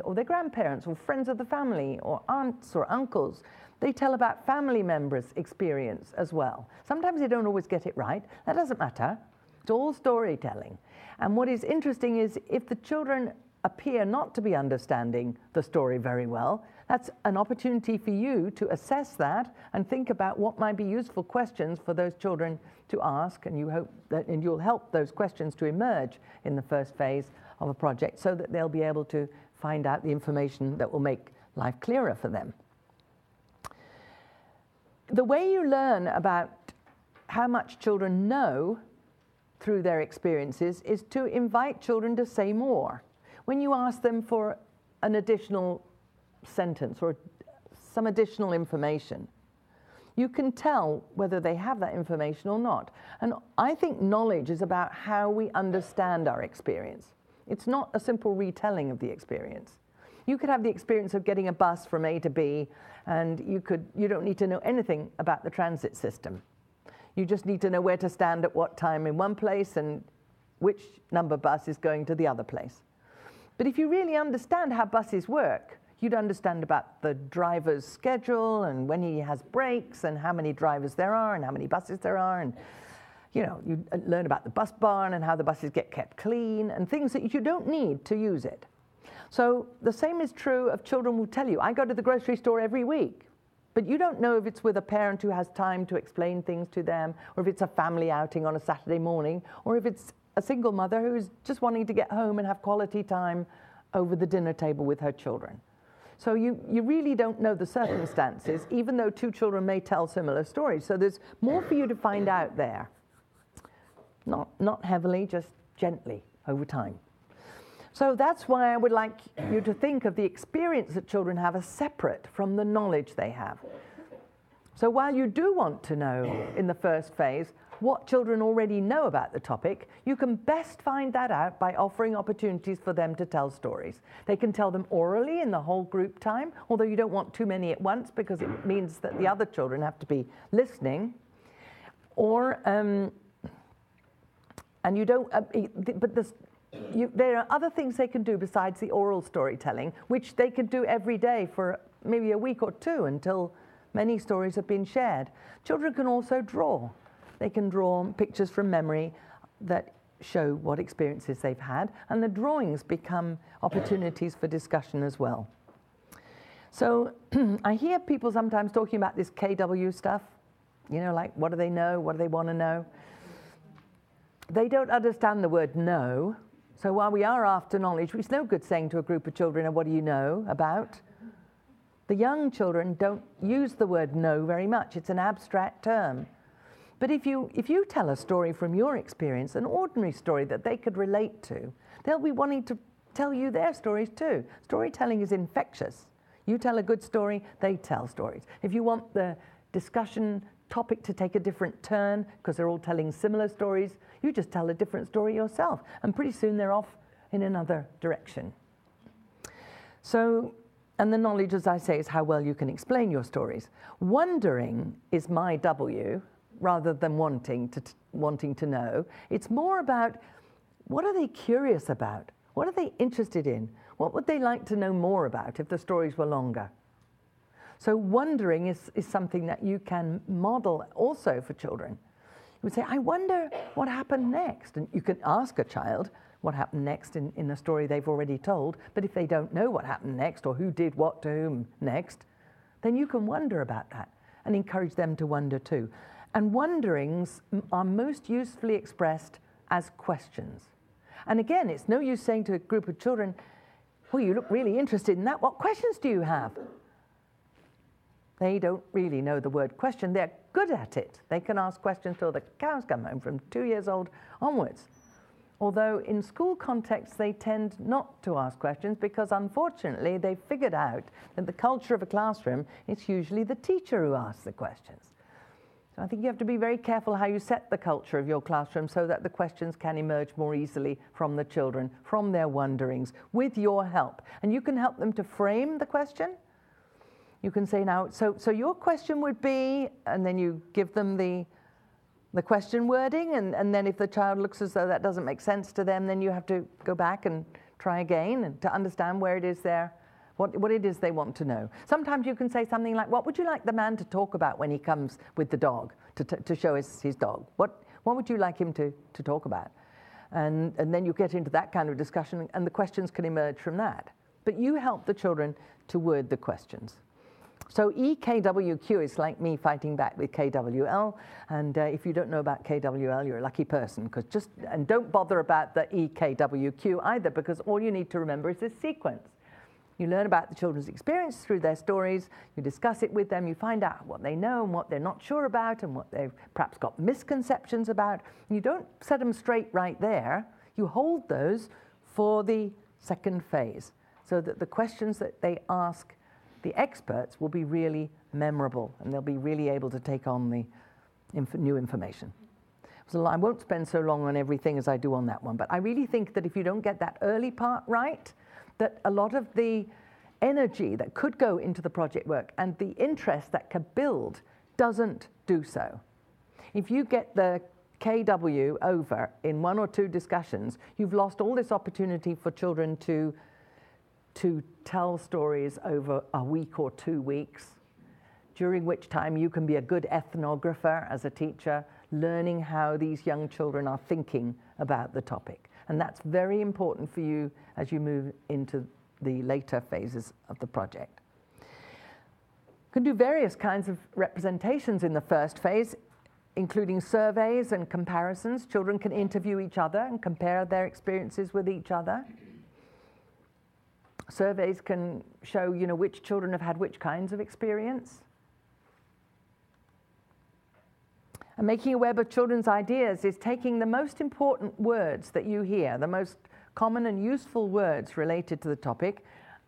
B: or their grandparents or friends of the family or aunts or uncles. They tell about family members' experience as well. Sometimes they don't always get it right. That doesn't matter. It's all storytelling. And what is interesting is if the children appear not to be understanding the story very well, that's an opportunity for you to assess that and think about what might be useful questions for those children to ask, and you'll help those questions to emerge in the first phase of a project so that they'll be able to find out the information that will make life clearer for them. the way you learn about how much children know through their experiences is to invite children to say more. When you ask them for an additional sentence or some additional information, you can tell whether they have that information or not. And I think knowledge is about how we understand our experience. It's not a simple retelling of the experience. You could have the experience of getting a bus from A to B, and you don't need to know anything about the transit system. You just need to know where to stand at what time in one place and which number bus is going to the other place. But if you really understand how buses work, you'd understand about the driver's schedule and when he has breaks and how many drivers there are and how many buses there are. And you learn about the bus barn and how the buses get kept clean and things that you don't need to use it. So the same is true of children will tell you, I go to the grocery store every week. But you don't know if it's with a parent who has time to explain things to them, or if it's a family outing on a Saturday morning, or if it's a single mother who's just wanting to get home and have quality time over the dinner table with her children. So you really don't know the circumstances, even though two children may tell similar stories. So there's more for you to find out there. Not heavily, just gently over time. So that's why I would like you to think of the experience that children have as separate from the knowledge they have. So while you do want to know in the first phase what children already know about the topic, you can best find that out by offering opportunities for them to tell stories. They can tell them orally in the whole group time, although you don't want too many at once because it means that the other children have to be listening. Or, and you don't, but there are other things they can do besides the oral storytelling, which they can do every day for maybe a week or two until many stories have been shared. Children can also draw. They can draw pictures from memory that show what experiences they've had, and the drawings become opportunities for discussion as well. So I hear people sometimes talking about this KW stuff, like what do they know, what do they want to know? They don't understand the word know. So while we are after knowledge, it's no good saying to a group of children, what do you know about? The young children don't use the word know very much. It's an abstract term. But if you tell a story from your experience, an ordinary story that they could relate to, they'll be wanting to tell you their stories too. Storytelling is infectious. You tell a good story, they tell stories. If you want the discussion topic to take a different turn because they're all telling similar stories, you just tell a different story yourself, and pretty soon they're off in another direction. So, and the knowledge, as I say, is how well you can explain your stories. Wondering is my W rather than wanting to know. It's more about what are they curious about? What are they interested in? What would they like to know more about if the stories were longer? So wondering is something that you can model also for children. You would say, I wonder what happened next. And you can ask a child what happened next in a story they've already told. But if they don't know what happened next or who did what to whom next, then you can wonder about that and encourage them to wonder too. And wonderings are most usefully expressed as questions. And again, it's no use saying to a group of children, well, you look really interested in that. What questions do you have? They don't really know the word question. They're good at it. They can ask questions till the cows come home from 2 years old onwards. Although in school contexts, they tend not to ask questions because unfortunately, they've figured out that the culture of a classroom, it's usually the teacher who asks the questions. So I think you have to be very careful how you set the culture of your classroom so that the questions can emerge more easily from the children, from their wonderings, with your help. And you can help them to frame the question. You can say now, so your question would be, and then you give them the question wording, and then if the child looks as though that doesn't make sense to them, then you have to go back and try again and to understand where it is what it is they want to know. Sometimes you can say something like, what would you like the man to talk about when he comes with the dog, to show us his dog? What would you like him to talk about? And then you get into that kind of discussion, and the questions can emerge from that. But you help the children to word the questions. So EKWQ is like me fighting back with KWL, and if you don't know about KWL, you're a lucky person, and don't bother about the EKWQ either, because all you need to remember is this sequence. You learn about the children's experience through their stories, you discuss it with them, you find out what they know and what they're not sure about and what they've perhaps got misconceptions about. And you don't set them straight right there, you hold those for the second phase, so that the questions that they ask the experts will be really memorable and they'll be really able to take on the new information. So I won't spend so long on everything as I do on that one, but I really think that if you don't get that early part right, that a lot of the energy that could go into the project work and the interest that could build doesn't do so. If you get the KW over in 1 or 2 discussions, you've lost all this opportunity for children to tell stories over a week or 2 weeks, during which time you can be a good ethnographer as a teacher, learning how these young children are thinking about the topic. And that's very important for you as you move into the later phases of the project. You can do various kinds of representations in the first phase, including surveys and comparisons. Children can interview each other and compare their experiences with each other. Surveys can show, which children have had which kinds of experience. And making a web of children's ideas is taking the most important words that you hear, the most common and useful words related to the topic,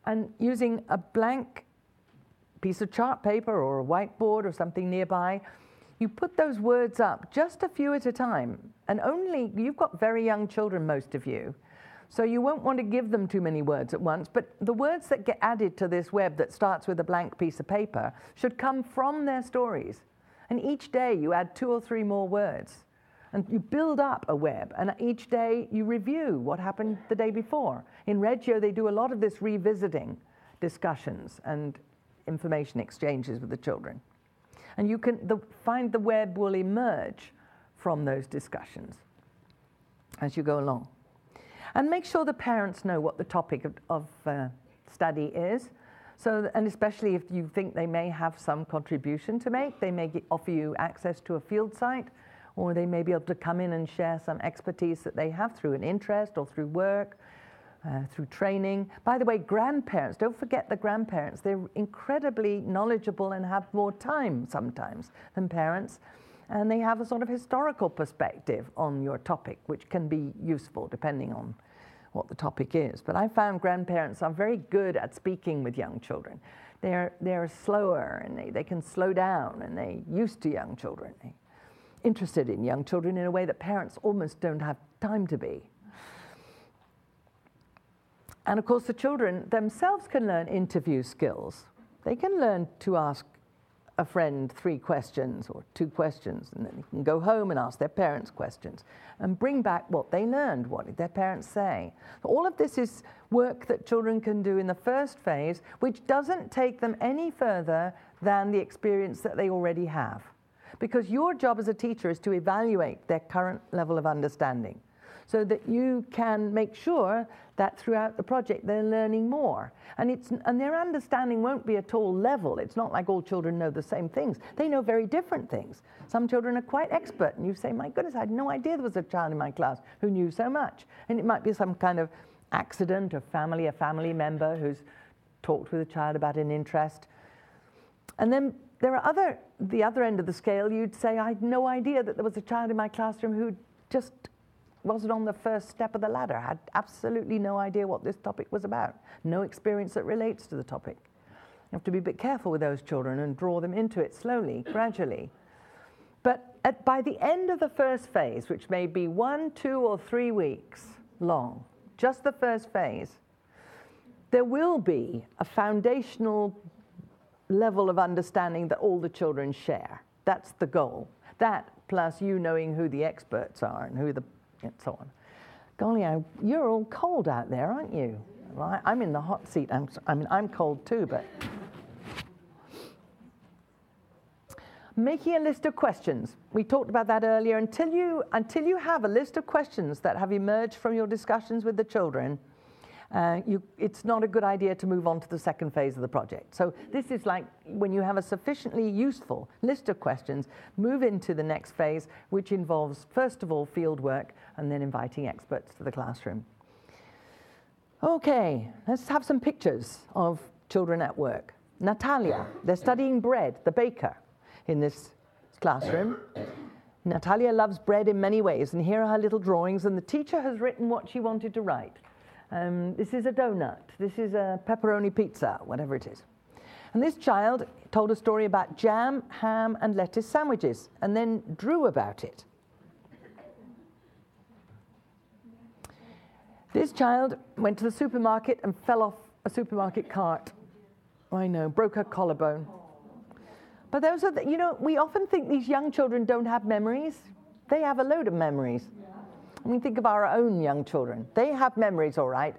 B: and using a blank piece of chart paper or a whiteboard or something nearby, you put those words up just a few at a time. And you've got very young children, most of you, so you won't want to give them too many words at once, but the words that get added to this web that starts with a blank piece of paper should come from their stories. And each day you add 2 or 3 more words. And you build up a web. And each day you review what happened the day before. In Reggio, they do a lot of this revisiting discussions and information exchanges with the children. And you can find the web will emerge from those discussions as you go along. And make sure the parents know what the topic of study is. And especially if you think they may have some contribution to make, they may offer you access to a field site, or they may be able to come in and share some expertise that they have through an interest or through work, through training. By the way, grandparents, don't forget the grandparents. They're incredibly knowledgeable and have more time sometimes than parents. And they have a sort of historical perspective on your topic, which can be useful depending on what the topic is. But I found grandparents are very good at speaking with young children. They're slower and they can slow down, and they're used to young children. They're interested in young children in a way that parents almost don't have time to be. And of course the children themselves can learn interview skills. They can learn to ask a friend 3 questions or 2 questions, and then they can go home and ask their parents questions and bring back what they learned, what did their parents say. All of this is work that children can do in the first phase, which doesn't take them any further than the experience that they already have. Because your job as a teacher is to evaluate their current level of understanding, so that you can make sure that throughout the project they're learning more. And their understanding won't be at all level. It's not like all children know the same things. They know very different things. Some children are quite expert, and you say, my goodness, I had no idea there was a child in my class who knew so much. And it might be some kind of accident or a family member who's talked with a child about an interest. And then there are the other end of the scale, you'd say, I had no idea that there was a child in my classroom who just wasn't on the first step of the ladder, had absolutely no idea what this topic was about, no experience that relates to the topic. You have to be a bit careful with those children and draw them into it slowly, gradually. But by the end of the first phase, which may be 1, 2, or 3 weeks long, just the first phase, there will be a foundational level of understanding that all the children share. That's the goal. That plus you knowing who the experts are and and so on. Golly, you're all cold out there, aren't you? Well, I'm in the hot seat. I'm cold too, but. Making a list of questions. We talked about that earlier. Until you have a list of questions that have emerged from your discussions with the children, it's not a good idea to move on to the second phase of the project. So this is like when you have a sufficiently useful list of questions, move into the next phase, which involves, first of all, field work, and then inviting experts to the classroom. Okay, let's have some pictures of children at work. Natalia, they're studying bread, the baker, in this classroom. Natalia loves bread in many ways, and here are her little drawings, and the teacher has written what she wanted to write. This is a donut, this is a pepperoni pizza, whatever it is. And this child told a story about jam, ham, and lettuce sandwiches, and then drew about it. This child went to the supermarket and fell off a supermarket cart. I know, broke her collarbone. But those are, we often think these young children don't have memories. They have a load of memories. I mean, think of our own young children. They have memories, all right,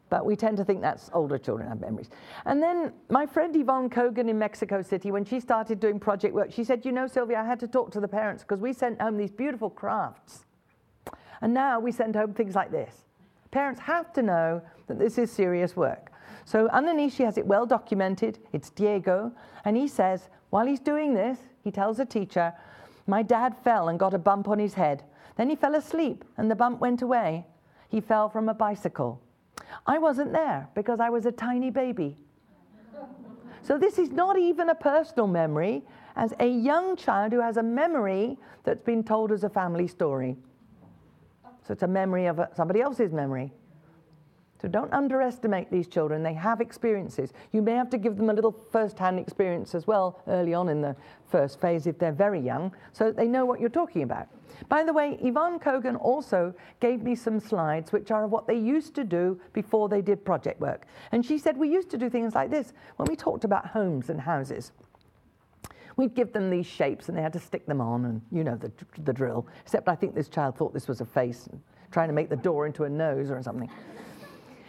B: but we tend to think that's older children have memories. And then my friend Yvonne Kogan in Mexico City, when she started doing project work, she said, Sylvia, I had to talk to the parents because we sent home these beautiful crafts. And now we send home things like this. Parents have to know that this is serious work. So underneath she has it well documented. It's Diego. And he says, while he's doing this, he tells the teacher, my dad fell and got a bump on his head. Then he fell asleep and the bump went away. He fell from a bicycle. I wasn't there because I was a tiny baby. So this is not even a personal memory, as a young child who has a memory that's been told as a family story. So it's a memory of somebody else's memory. So don't underestimate these children. They have experiences. You may have to give them a little first-hand experience as well early on in the first phase if they're very young, so that they know what you're talking about. By the way, Yvonne Kogan also gave me some slides which are what they used to do before they did project work. And she said we used to do things like this when we talked about homes and houses. We'd give them these shapes and they had to stick them on, and you know the drill. Except I think this child thought this was a face, and trying to make the door into a nose or something.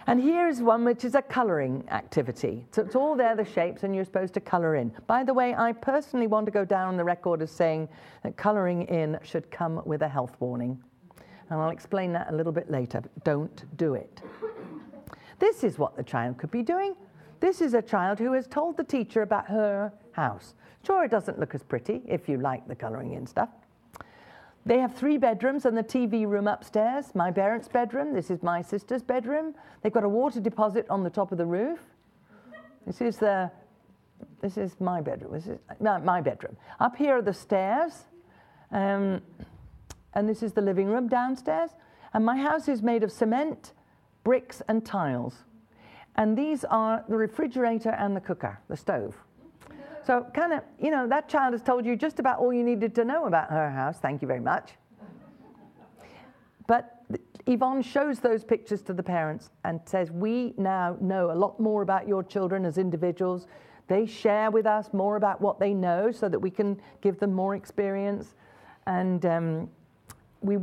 B: And here is one which is a colouring activity. So it's all there, the shapes, and you're supposed to colour in. By the way, I personally want to go down on the record as saying that colouring in should come with a health warning. And I'll explain that a little bit later, but don't do it. This is what the child could be doing. This is a child who has told the teacher about her house. Sure, it doesn't look as pretty if you like the colouring in stuff. They have 3 bedrooms and the TV room upstairs. My parents' bedroom. This is my sister's bedroom. They've got a water deposit on the top of the roof. This is my bedroom. This is my bedroom. Up here are the stairs, and this is the living room downstairs. And my house is made of cement, bricks, and tiles. And these are the refrigerator and the cooker, the stove. So kind of, that child has told you just about all you needed to know about her house. Thank you very much. But Yvonne shows those pictures to the parents and says, we now know a lot more about your children as individuals. They share with us more about what they know so that we can give them more experience. And we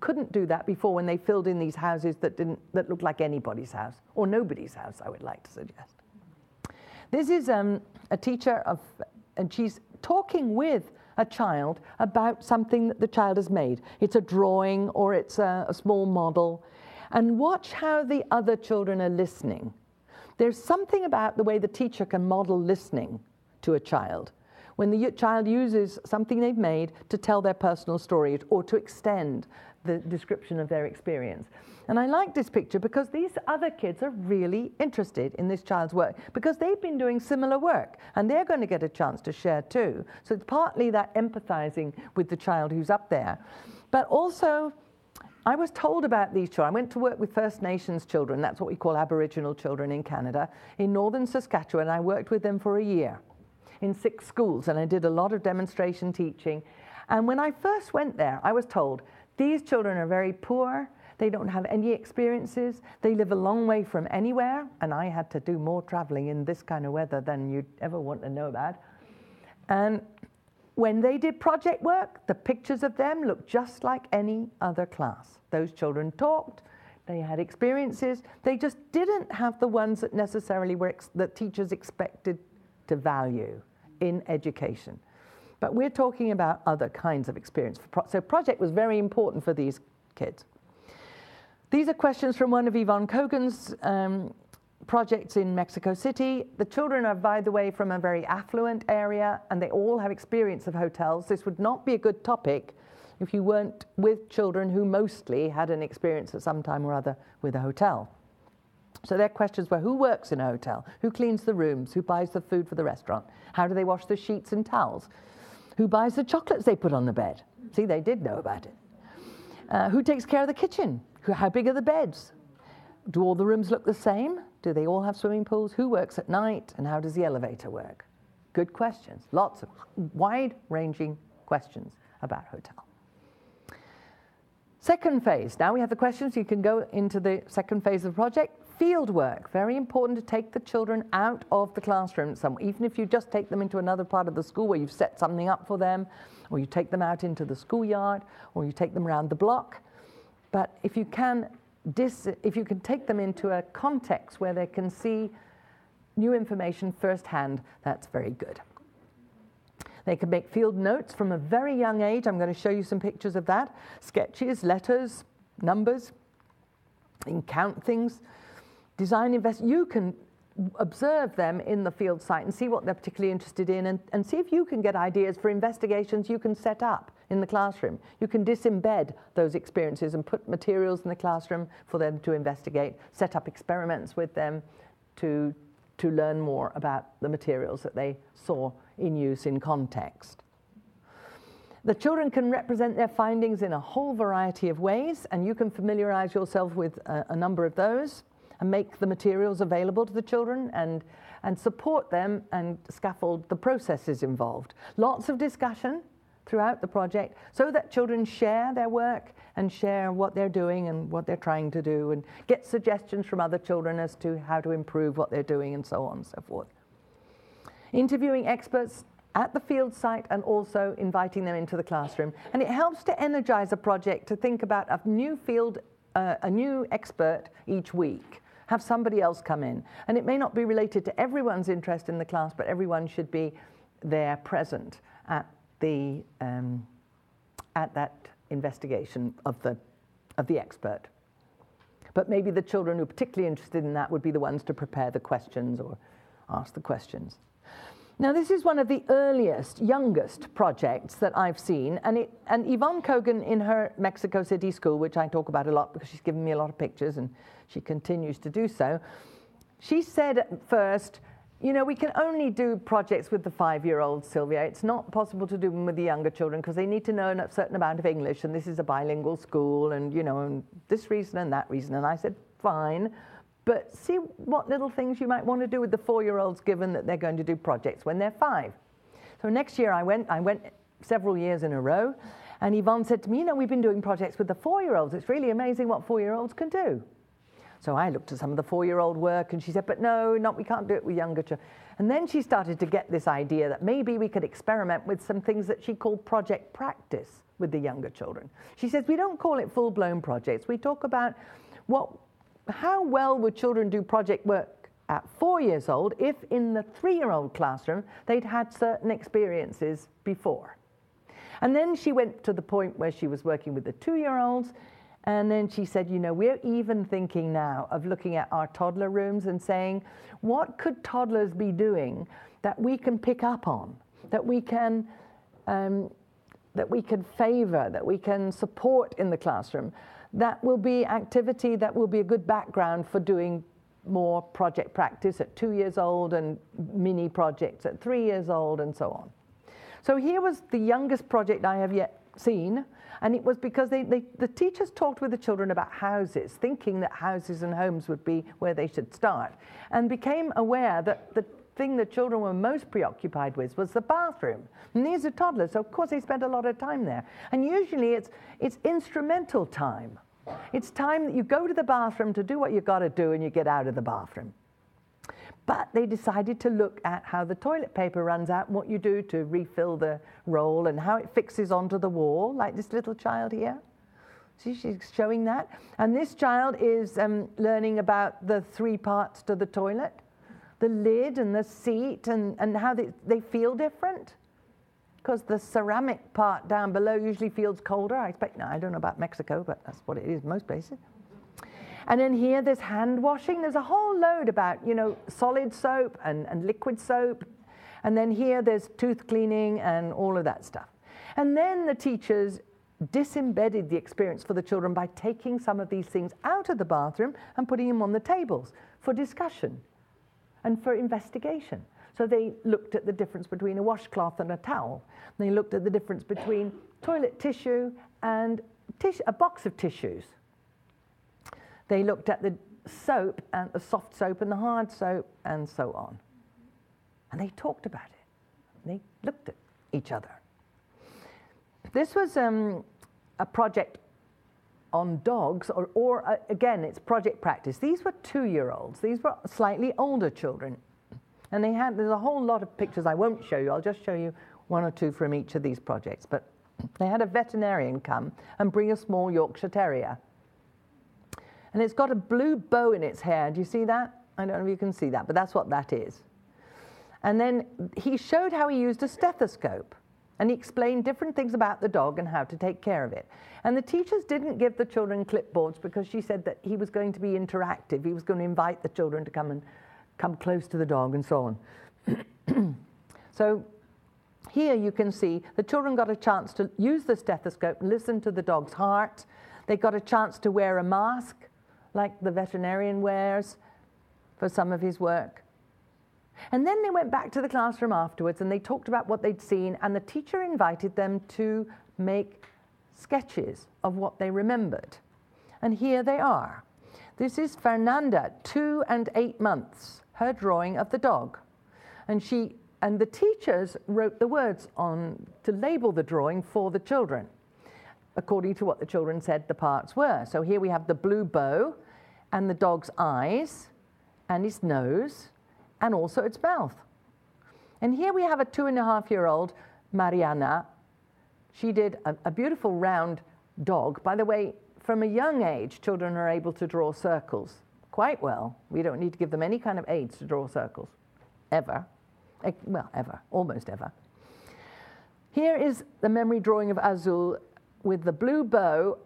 B: couldn't do that before when they filled in these houses that looked like anybody's house, or nobody's house, I would like to suggest. This is a teacher and she's talking with a child about something that the child has made. It's a drawing or it's a small model. And watch how the other children are listening. There's something about the way the teacher can model listening to a child. When the child uses something they've made to tell their personal story or to extend the description of their experience. And I like this picture because these other kids are really interested in this child's work because they've been doing similar work and they're going to get a chance to share too. So it's partly that empathizing with the child who's up there. But also, I was told about these children. I went to work with First Nations children, that's what we call Aboriginal children in Canada, in northern Saskatchewan. I worked with them for a year in 6 schools and I did a lot of demonstration teaching. And when I first went there, I was told, these children are very poor. They don't have any experiences. They live a long way from anywhere. And I had to do more traveling in this kind of weather than you'd ever want to know about. And when they did project work, the pictures of them looked just like any other class. Those children talked. They had experiences. They just didn't have the ones that necessarily that teachers expected to value in education. But we're talking about other kinds of experience. So project was very important for these kids. These are questions from one of Yvonne Kogan's projects in Mexico City. The children are, by the way, from a very affluent area, and they all have experience of hotels. This would not be a good topic if you weren't with children who mostly had an experience at some time or other with a hotel. So their questions were, who works in a hotel? Who cleans the rooms? Who buys the food for the restaurant? How do they wash the sheets and towels? Who buys the chocolates they put on the bed? See, they did know about it. Who takes care of the kitchen? How big are the beds? Do all the rooms look the same? Do they all have swimming pools? Who works at night? And how does the elevator work? Good questions. Lots of wide-ranging questions about hotel. Second phase. Now we have the questions. You can go into the second phase of the project. Field work. Very important to take the children out of the classroom. Even if you just take them into another part of the school where you've set something up for them, or you take them out into the schoolyard, or you take them around the block. But if you can take them into a context where they can see new information firsthand, that's very good. They can make field notes from a very young age. I'm going to show you some pictures of that. Sketches, letters, numbers. You can count things. You can observe them in the field site and see what they're particularly interested in, and see if you can get ideas for investigations you can set up in the classroom. You can disembed those experiences and put materials in the classroom for them to investigate, set up experiments with them to learn more about the materials that they saw in use in context. The children can represent their findings in a whole variety of ways, and you can familiarize yourself with a number of those and make the materials available to the children and support them and scaffold the processes involved. Lots of discussion throughout the project so that children share their work and share what they're doing and what they're trying to do, and get suggestions from other children as to how to improve what they're doing, and so on and so forth. Interviewing experts at the field site and also inviting them into the classroom. And it helps to energize a project to think about a new field, a new expert each week. Have somebody else come in. And it may not be related to everyone's interest in the class, but everyone should be there present at that investigation of the expert. But maybe the children who are particularly interested in that would be the ones to prepare the questions or ask the questions. Now, this is one of the earliest, youngest projects that I've seen, and Yvonne Kogan in her Mexico City school, which I talk about a lot because she's given me a lot of pictures and she continues to do so, she said at first, you know, we can only do projects with the 5-year-olds, Sylvia. It's not possible to do them with the younger children because they need to know a certain amount of English, and this is a bilingual school, and, you know, and this reason and that reason. And I said, fine, but see what little things you might want to do with the 4-year-olds, given that they're going to do projects when they're 5. So next year I went several years in a row, and Yvonne said to me, you know, we've been doing projects with the 4-year-olds. It's really amazing what 4-year-olds can do. So I looked at some of the 4-year-old work, and she said, but no, we can't do it with younger children. And then she started to get this idea that maybe we could experiment with some things that she called project practice with the younger children. She says, we don't call it full-blown projects. We talk about how well would children do project work at 4 years old if in the 3-year-old classroom they'd had certain experiences before. And then she went to the point where she was working with the 2-year-olds, and then she said, you know, we're even thinking now of looking at our toddler rooms and saying, what could toddlers be doing that we can pick up on, that we can favor, that we can support in the classroom? That will be activity that will be a good background for doing more project practice at 2 years old and mini projects at 3 years old and so on. So here was the youngest project I have yet seen, and it was because the teachers talked with the children about houses, thinking that houses and homes would be where they should start, and became aware that the thing the children were most preoccupied with was the bathroom. And these are toddlers, so of course they spend a lot of time there. And usually it's instrumental time. It's time that you go to the bathroom to do what you've got to do and you get out of the bathroom. But they decided to look at how the toilet paper runs out and what you do to refill the roll and how it fixes onto the wall, like this little child here. See, she's showing that. And this child is learning about the 3 parts to the toilet, the lid and the seat, and how they feel different. Because the ceramic part down below usually feels colder. I don't know about Mexico, but that's what it is in most places. And then here there's hand washing. There's a whole load about, you know, solid soap and liquid soap. And then here there's tooth cleaning and all of that stuff. And then the teachers disembedded the experience for the children by taking some of these things out of the bathroom and putting them on the tables for discussion and for investigation. So they looked at the difference between a washcloth and a towel. They looked at the difference between toilet tissue and a box of tissues. They looked at the soap and the soft soap and the hard soap and so on. And they talked about it. They looked at each other. This was a project on dogs, or again, it's project practice. These were 2-year-olds. These were slightly older children. And there's a whole lot of pictures I won't show you. I'll just show you 1 or 2 from each of these projects. But they had a veterinarian come and bring a small Yorkshire Terrier. And it's got a blue bow in its hair. Do you see that? I don't know if you can see that, but that's what that is. And then he showed how he used a stethoscope. And he explained different things about the dog and how to take care of it. And the teachers didn't give the children clipboards because she said that he was going to be interactive. He was going to invite the children to come close to the dog and so on. So here you can see the children got a chance to use the stethoscope, listen to the dog's heart. They got a chance to wear a mask like the veterinarian wears for some of his work. And then they went back to the classroom afterwards and they talked about what they'd seen, and the teacher invited them to make sketches of what they remembered. And here they are. This is Fernanda, 2 and 8 months, her drawing of the dog. And the teachers wrote the words on to label the drawing for the children, according to what the children said the parts were. So here we have the blue bow and the dog's eyes and his nose, and also its mouth. And here we have a 2.5-year-old, Mariana. She did a beautiful round dog. By the way, from a young age, children are able to draw circles quite well. We don't need to give them any kind of aids to draw circles, ever. Well, ever, almost ever. Here is the memory drawing of Azul with the blue bow.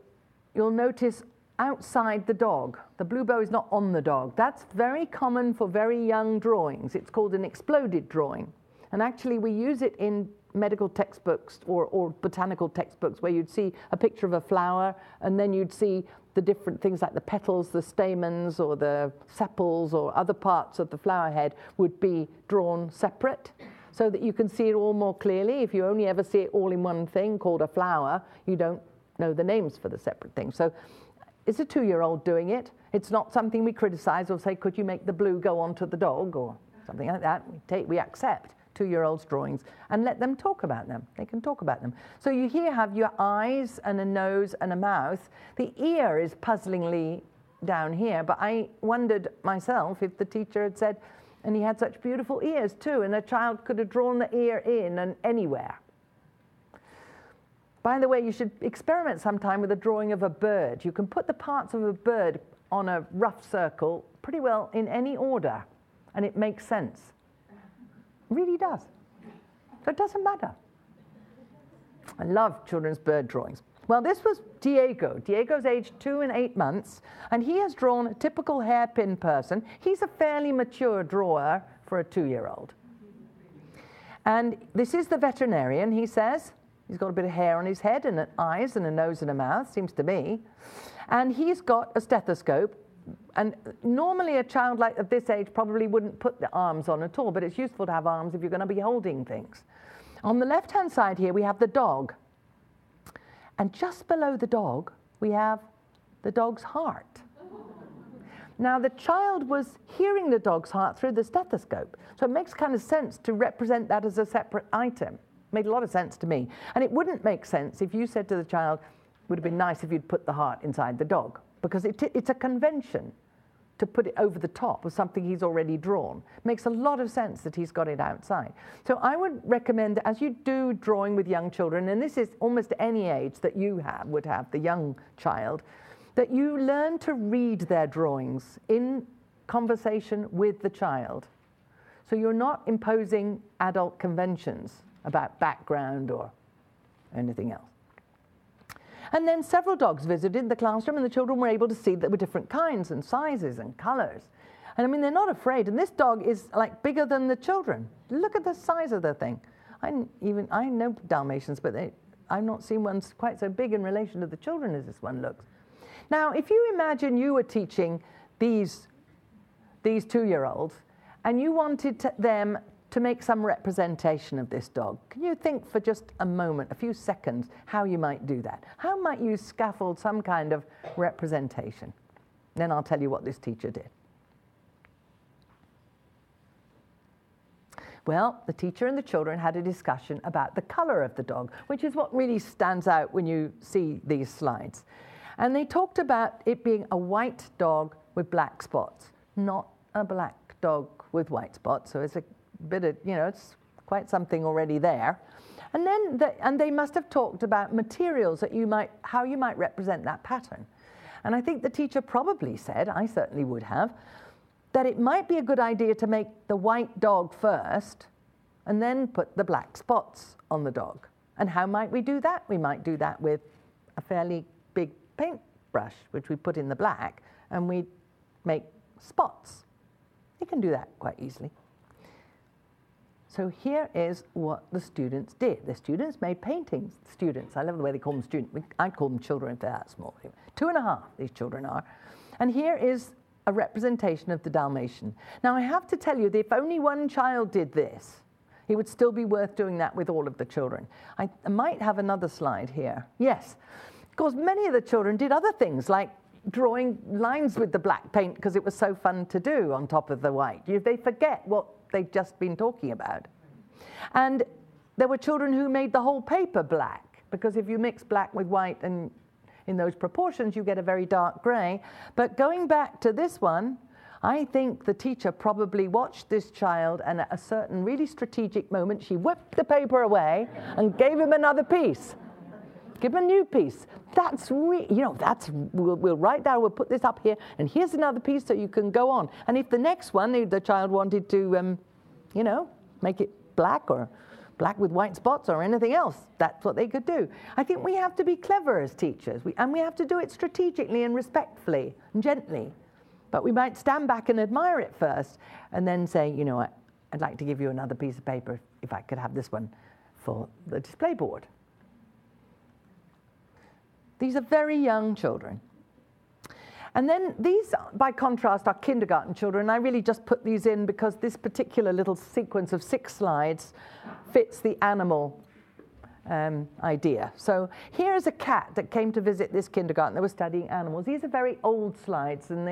B: You'll notice outside the dog. The blue bow is not on the dog. That's very common for very young drawings. It's called an exploded drawing. And actually we use it in medical textbooks or botanical textbooks where you'd see a picture of a flower and then you'd see the different things like the petals, the stamens or the sepals or other parts of the flower head would be drawn separate so that you can see it all more clearly. If you only ever see it all in one thing called a flower, you don't know the names for the separate things. So it's a 2-year-old doing it. It's not something we criticize or say, could you make the blue go onto the dog or something like that. We accept 2-year-olds' drawings and let them talk about them. They can talk about them. So you here have your eyes and a nose and a mouth. The ear is puzzlingly down here, but I wondered myself if the teacher had said, and he had such beautiful ears too, and a child could have drawn the ear in and anywhere. By the way, you should experiment sometime with a drawing of a bird. You can put the parts of a bird on a rough circle pretty well in any order, and it makes sense. It really does. So it doesn't matter. I love children's bird drawings. Well, this was Diego. Diego's aged 2 and 8 months, and he has drawn a typical hairpin person. He's a fairly mature drawer for a 2-year-old. And this is the veterinarian, he says. He's got a bit of hair on his head and eyes and a nose and a mouth, seems to me. And he's got a stethoscope. And normally a child like of this age probably wouldn't put the arms on at all, but it's useful to have arms if you're going to be holding things. On the left-hand side here, we have the dog. And just below the dog, we have the dog's heart. Now, the child was hearing the dog's heart through the stethoscope, so it makes kind of sense to represent that as a separate item. Made a lot of sense to me. And it wouldn't make sense if you said to the child, it would have been nice if you'd put the heart inside the dog, because it's a convention to put it over the top of something he's already drawn. It makes a lot of sense that he's got it outside. So I would recommend that as you do drawing with young children, and this is almost any age that you would have, the young child, that you learn to read their drawings in conversation with the child. So you're not imposing adult conventions about background or anything else. And then several dogs visited the classroom, and the children were able to see that there were different kinds and sizes and colors. And I mean, they're not afraid. And this dog is like bigger than the children. Look at the size of the thing. I know Dalmatians, but I've not seen one quite so big in relation to the children as this one looks. Now, if you imagine you were teaching these 2-year-olds and you wanted them to make some representation of this dog, can you think for just a moment, a few seconds, how you might do that? How might you scaffold some kind of representation? Then I'll tell you what this teacher did. Well, the teacher and the children had a discussion about the color of the dog, which is what really stands out when you see these slides. And they talked about it being a white dog with black spots, not a black dog with white spots. So it's a bit of, it's quite something already there. And then they must have talked about materials that how you might represent that pattern. And I think the teacher probably said, I certainly would have, that it might be a good idea to make the white dog first and then put the black spots on the dog. And how might we do that? We might do that with a fairly big paintbrush, which we put in the black, and we make spots. You can do that quite easily. So here is what the students did. The students made paintings. Students, I love the way they call them students. I'd call them children if they're that small. 2.5, these children are. And here is a representation of the Dalmatian. Now, I have to tell you that if only one child did this, it would still be worth doing that with all of the children. I might have another slide here. Yes, because many of the children did other things, like drawing lines with the black paint because it was so fun to do on top of the white. They forget what they've just been talking about. And there were children who made the whole paper black, because if you mix black with white and in those proportions, you get a very dark gray. But going back to this one, I think the teacher probably watched this child, and at a certain really strategic moment, she whipped the paper away and gave him another piece. Give him a new piece. We'll write down, we'll put this up here, and here's another piece so you can go on. And if the next one, the child wanted to, make it black or black with white spots or anything else, that's what they could do. I think we have to be clever as teachers, and we have to do it strategically and respectfully and gently. But we might stand back and admire it first and then say, what, I'd like to give you another piece of paper if I could have this one for the display board. These are very young children. And then these, by contrast, are kindergarten children. I really just put these in because this particular little sequence of 6 slides fits the animal idea. So here is a cat that came to visit this kindergarten. They were studying animals. These are very old slides, and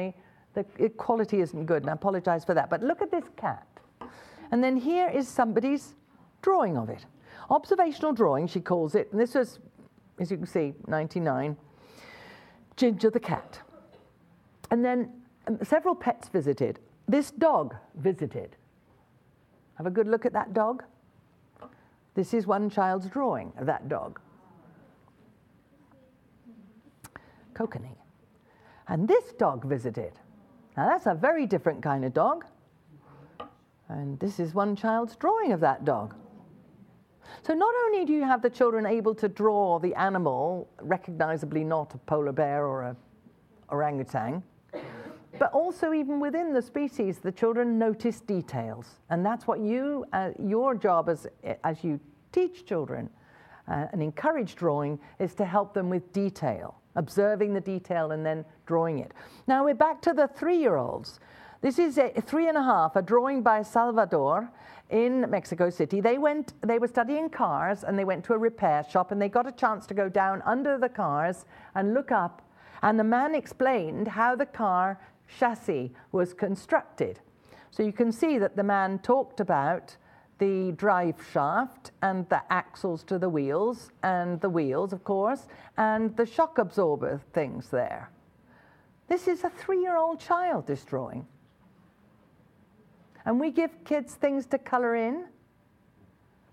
B: the quality isn't good, and I apologize for that. But look at this cat. And then here is somebody's drawing of it. Observational drawing, she calls it. And this was, as you can see, 99. Ginger the cat. And then several pets visited. This dog visited. Have a good look at that dog. This is one child's drawing of that dog. Kokanee. And this dog visited. Now that's a very different kind of dog. And this is one child's drawing of that dog. So not only do you have the children able to draw the animal, recognizably not a polar bear or a orangutan, but also even within the species, the children notice details. And that's what your job as you teach children and encourage drawing is to help them with detail, observing the detail and then drawing it. Now we're back to the 3-year-olds. This is a 3.5, a drawing by Salvador in Mexico City. They were studying cars, and they went to a repair shop, and they got a chance to go down under the cars and look up, and the man explained how the car chassis was constructed. So you can see that the man talked about the drive shaft and the axles to the wheels, and the wheels, of course, and the shock absorber things there. This is a 3-year-old child, this drawing. And we give kids things to color in.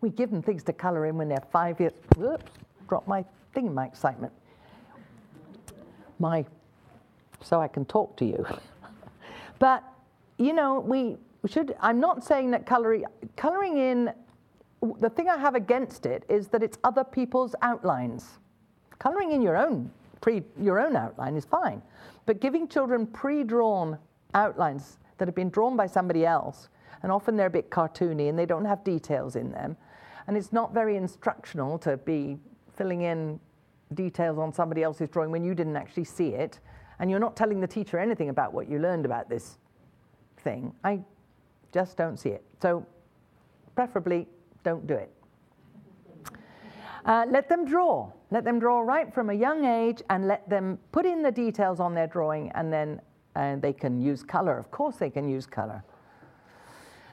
B: We give them things to color in when they're 5 years. Whoops, dropped my thing in my excitement. So I can talk to you. But, we should, I'm not saying that coloring in, the thing I have against it is that it's other people's outlines. Coloring in your own outline is fine. But giving children pre-drawn outlines that have been drawn by somebody else, and often they're a bit cartoony and they don't have details in them, and it's not very instructional to be filling in details on somebody else's drawing when you didn't actually see it, and you're not telling the teacher anything about what you learned about this thing, I just don't see it. So preferably don't do it. Let them draw. Let them draw right from a young age, and let them put in the details on their drawing, and then they can use color. Of course they can use color.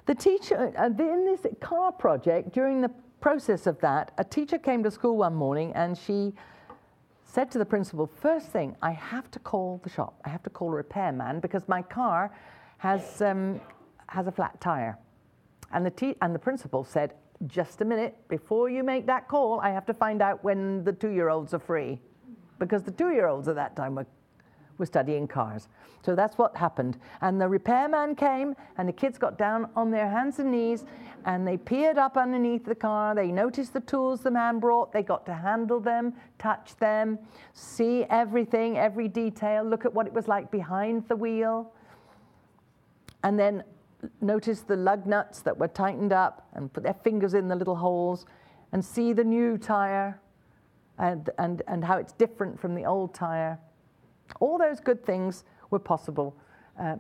B: The teacher, in this car project, during the process of that, a teacher came to school one morning and she said to the principal, first thing, I have to call the shop. I have to call a repairman because my car has a flat tire. And the principal said, just a minute, before you make that call, I have to find out when the 2-year-olds are free, because the 2-year-olds at that time were studying cars. So that's what happened. And the repairman came, and the kids got down on their hands and knees, and they peered up underneath the car. They noticed the tools the man brought. They got to handle them, touch them, see everything, every detail, look at what it was like behind the wheel, and then notice the lug nuts that were tightened up, and put their fingers in the little holes, and see the new tire and how it's different from the old tire. All those good things were possible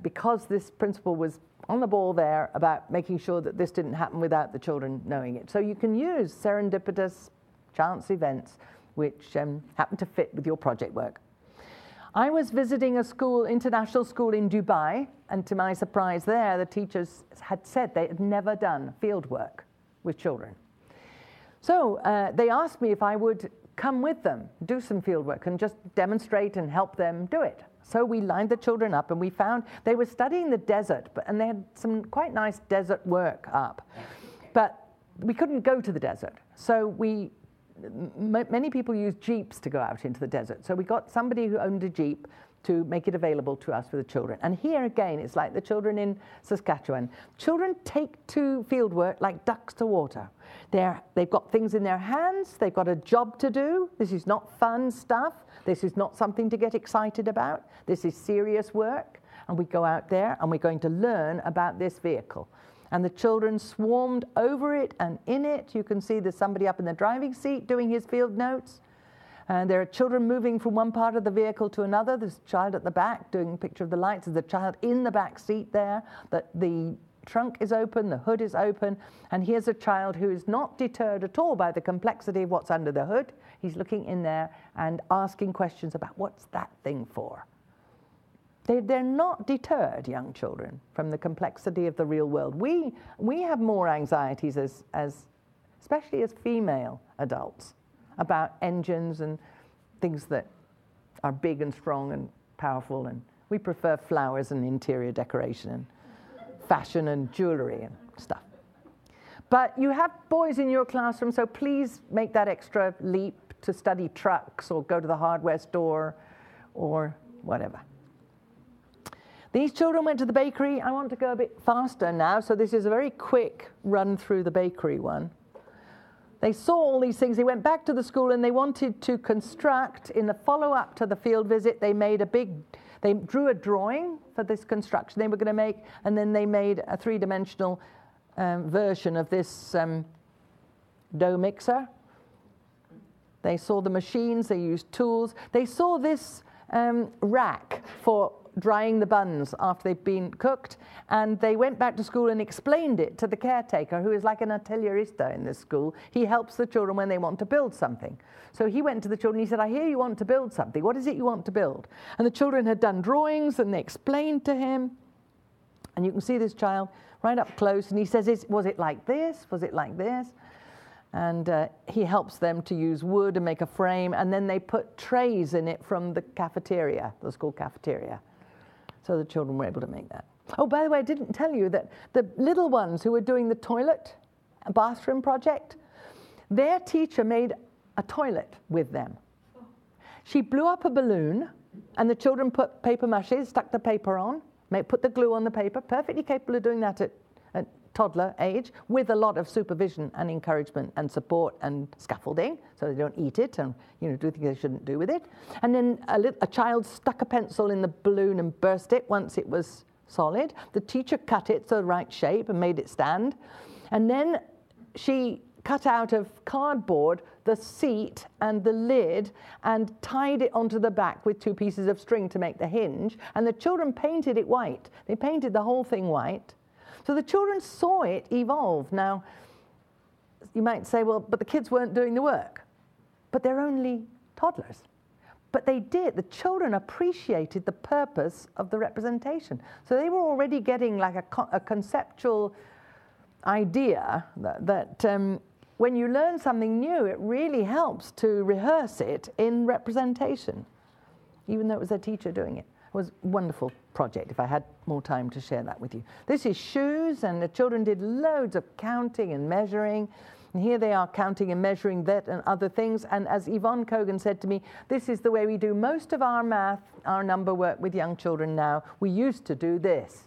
B: because this principal was on the ball there about making sure that this didn't happen without the children knowing it. So you can use serendipitous chance events which happen to fit with your project work. I was visiting a school, international school in Dubai, and to my surprise there, the teachers had said they had never done field work with children. So they asked me if I would come with them, do some field work, and just demonstrate and help them do it. So we lined the children up, and we found they were studying the desert, and they had some quite nice desert work up. But we couldn't go to the desert, so many people use jeeps to go out into the desert. So we got somebody who owned a jeep to make it available to us for the children. And here again, it's like the children in Saskatchewan. Children take to field work like ducks to water. They've got things in their hands. They've got a job to do. This is not fun stuff. This is not something to get excited about. This is serious work. And we go out there and we're going to learn about this vehicle. And the children swarmed over it and in it. You can see there's somebody up in the driving seat doing his field notes. And there are children moving from one part of the vehicle to another. There's a child at the back doing a picture of the lights. There's a child in the back seat there. The trunk is open, the hood is open. And here's a child who is not deterred at all by the complexity of what's under the hood. He's looking in there and asking questions about what's that thing for. They're not deterred, young children, from the complexity of the real world. We have more anxieties, especially as female adults, about engines and things that are big and strong and powerful, and we prefer flowers and interior decoration and fashion and jewelry and stuff. But you have boys in your classroom, so please make that extra leap to study trucks or go to the hardware store or whatever. These children went to the bakery. I want to go a bit faster now, so this is a very quick run through the bakery one. They saw all these things. They went back to the school and they wanted to construct, in the follow-up to the field visit, they drew a drawing for this construction they were going to make, and then they made a three-dimensional version of this dough mixer. They saw the machines, they used tools. They saw this rack for drying the buns after they've been cooked, and they went back to school and explained it to the caretaker, who is like an atelierista in this school. He helps the children when they want to build something. So he went to the children, he said, I hear you want to build something. What is it you want to build? And the children had done drawings, and they explained to him. And you can see this child right up close, and he says, was it like this? Was it like this? And he helps them to use wood and make a frame, and then they put trays in it from the cafeteria, the school cafeteria. So the children were able to make that. Oh, by the way, I didn't tell you that the little ones who were doing the toilet bathroom project, their teacher made a toilet with them. She blew up a balloon, and the children put paper mache, stuck the paper on, put the glue on the paper, perfectly capable of doing that at toddler age, with a lot of supervision and encouragement and support and scaffolding, so they don't eat it and do things they shouldn't do with it. And then a child stuck a pencil in the balloon and burst it once it was solid. The teacher cut it to the right shape and made it stand. And then she cut out of cardboard the seat and the lid and tied it onto the back with 2 pieces of string to make the hinge, and the children painted it white. They painted the whole thing white. So the children saw it evolve. Now, you might say, well, but the kids weren't doing the work. But they're only toddlers. But they did. The children appreciated the purpose of the representation. So they were already getting like a conceptual idea that when you learn something new, it really helps to rehearse it in representation, even though it was a teacher doing it. It was a wonderful project, if I had more time to share that with you. This is shoes, and the children did loads of counting and measuring. And here they are counting and measuring that and other things. And as Yvonne Kogan said to me, this is the way we do most of our math, our number work with young children now. We used to do this,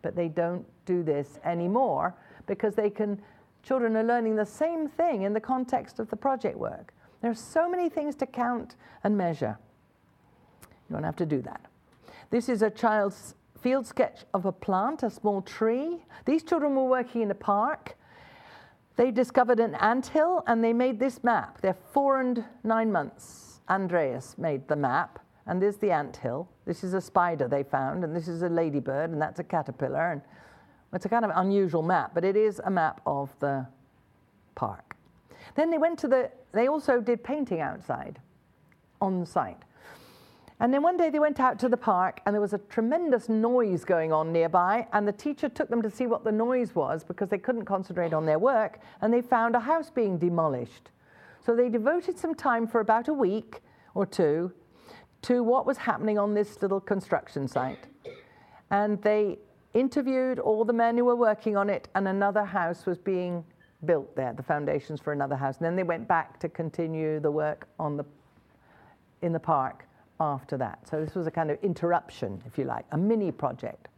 B: but they don't do this anymore because children are learning the same thing in the context of the project work. There are so many things to count and measure. You don't have to do that. This is a child's field sketch of a plant, a small tree. These children were working in a park. They discovered an anthill and they made this map. They're 4 and 9 months. Andreas made the map, and there's the anthill. This is a spider they found, and this is a ladybird, and that's a caterpillar. And it's a kind of unusual map, but it is a map of the park. Then they also did painting outside on the site. And then one day they went out to the park and there was a tremendous noise going on nearby, and the teacher took them to see what the noise was because they couldn't concentrate on their work, and they found a house being demolished. So they devoted some time for about a week or 2 to what was happening on this little construction site. And they interviewed all the men who were working on it, and another house was being built there, the foundations for another house. And then they went back to continue the work in the park after that. So this was a kind of interruption, if you like, a mini project.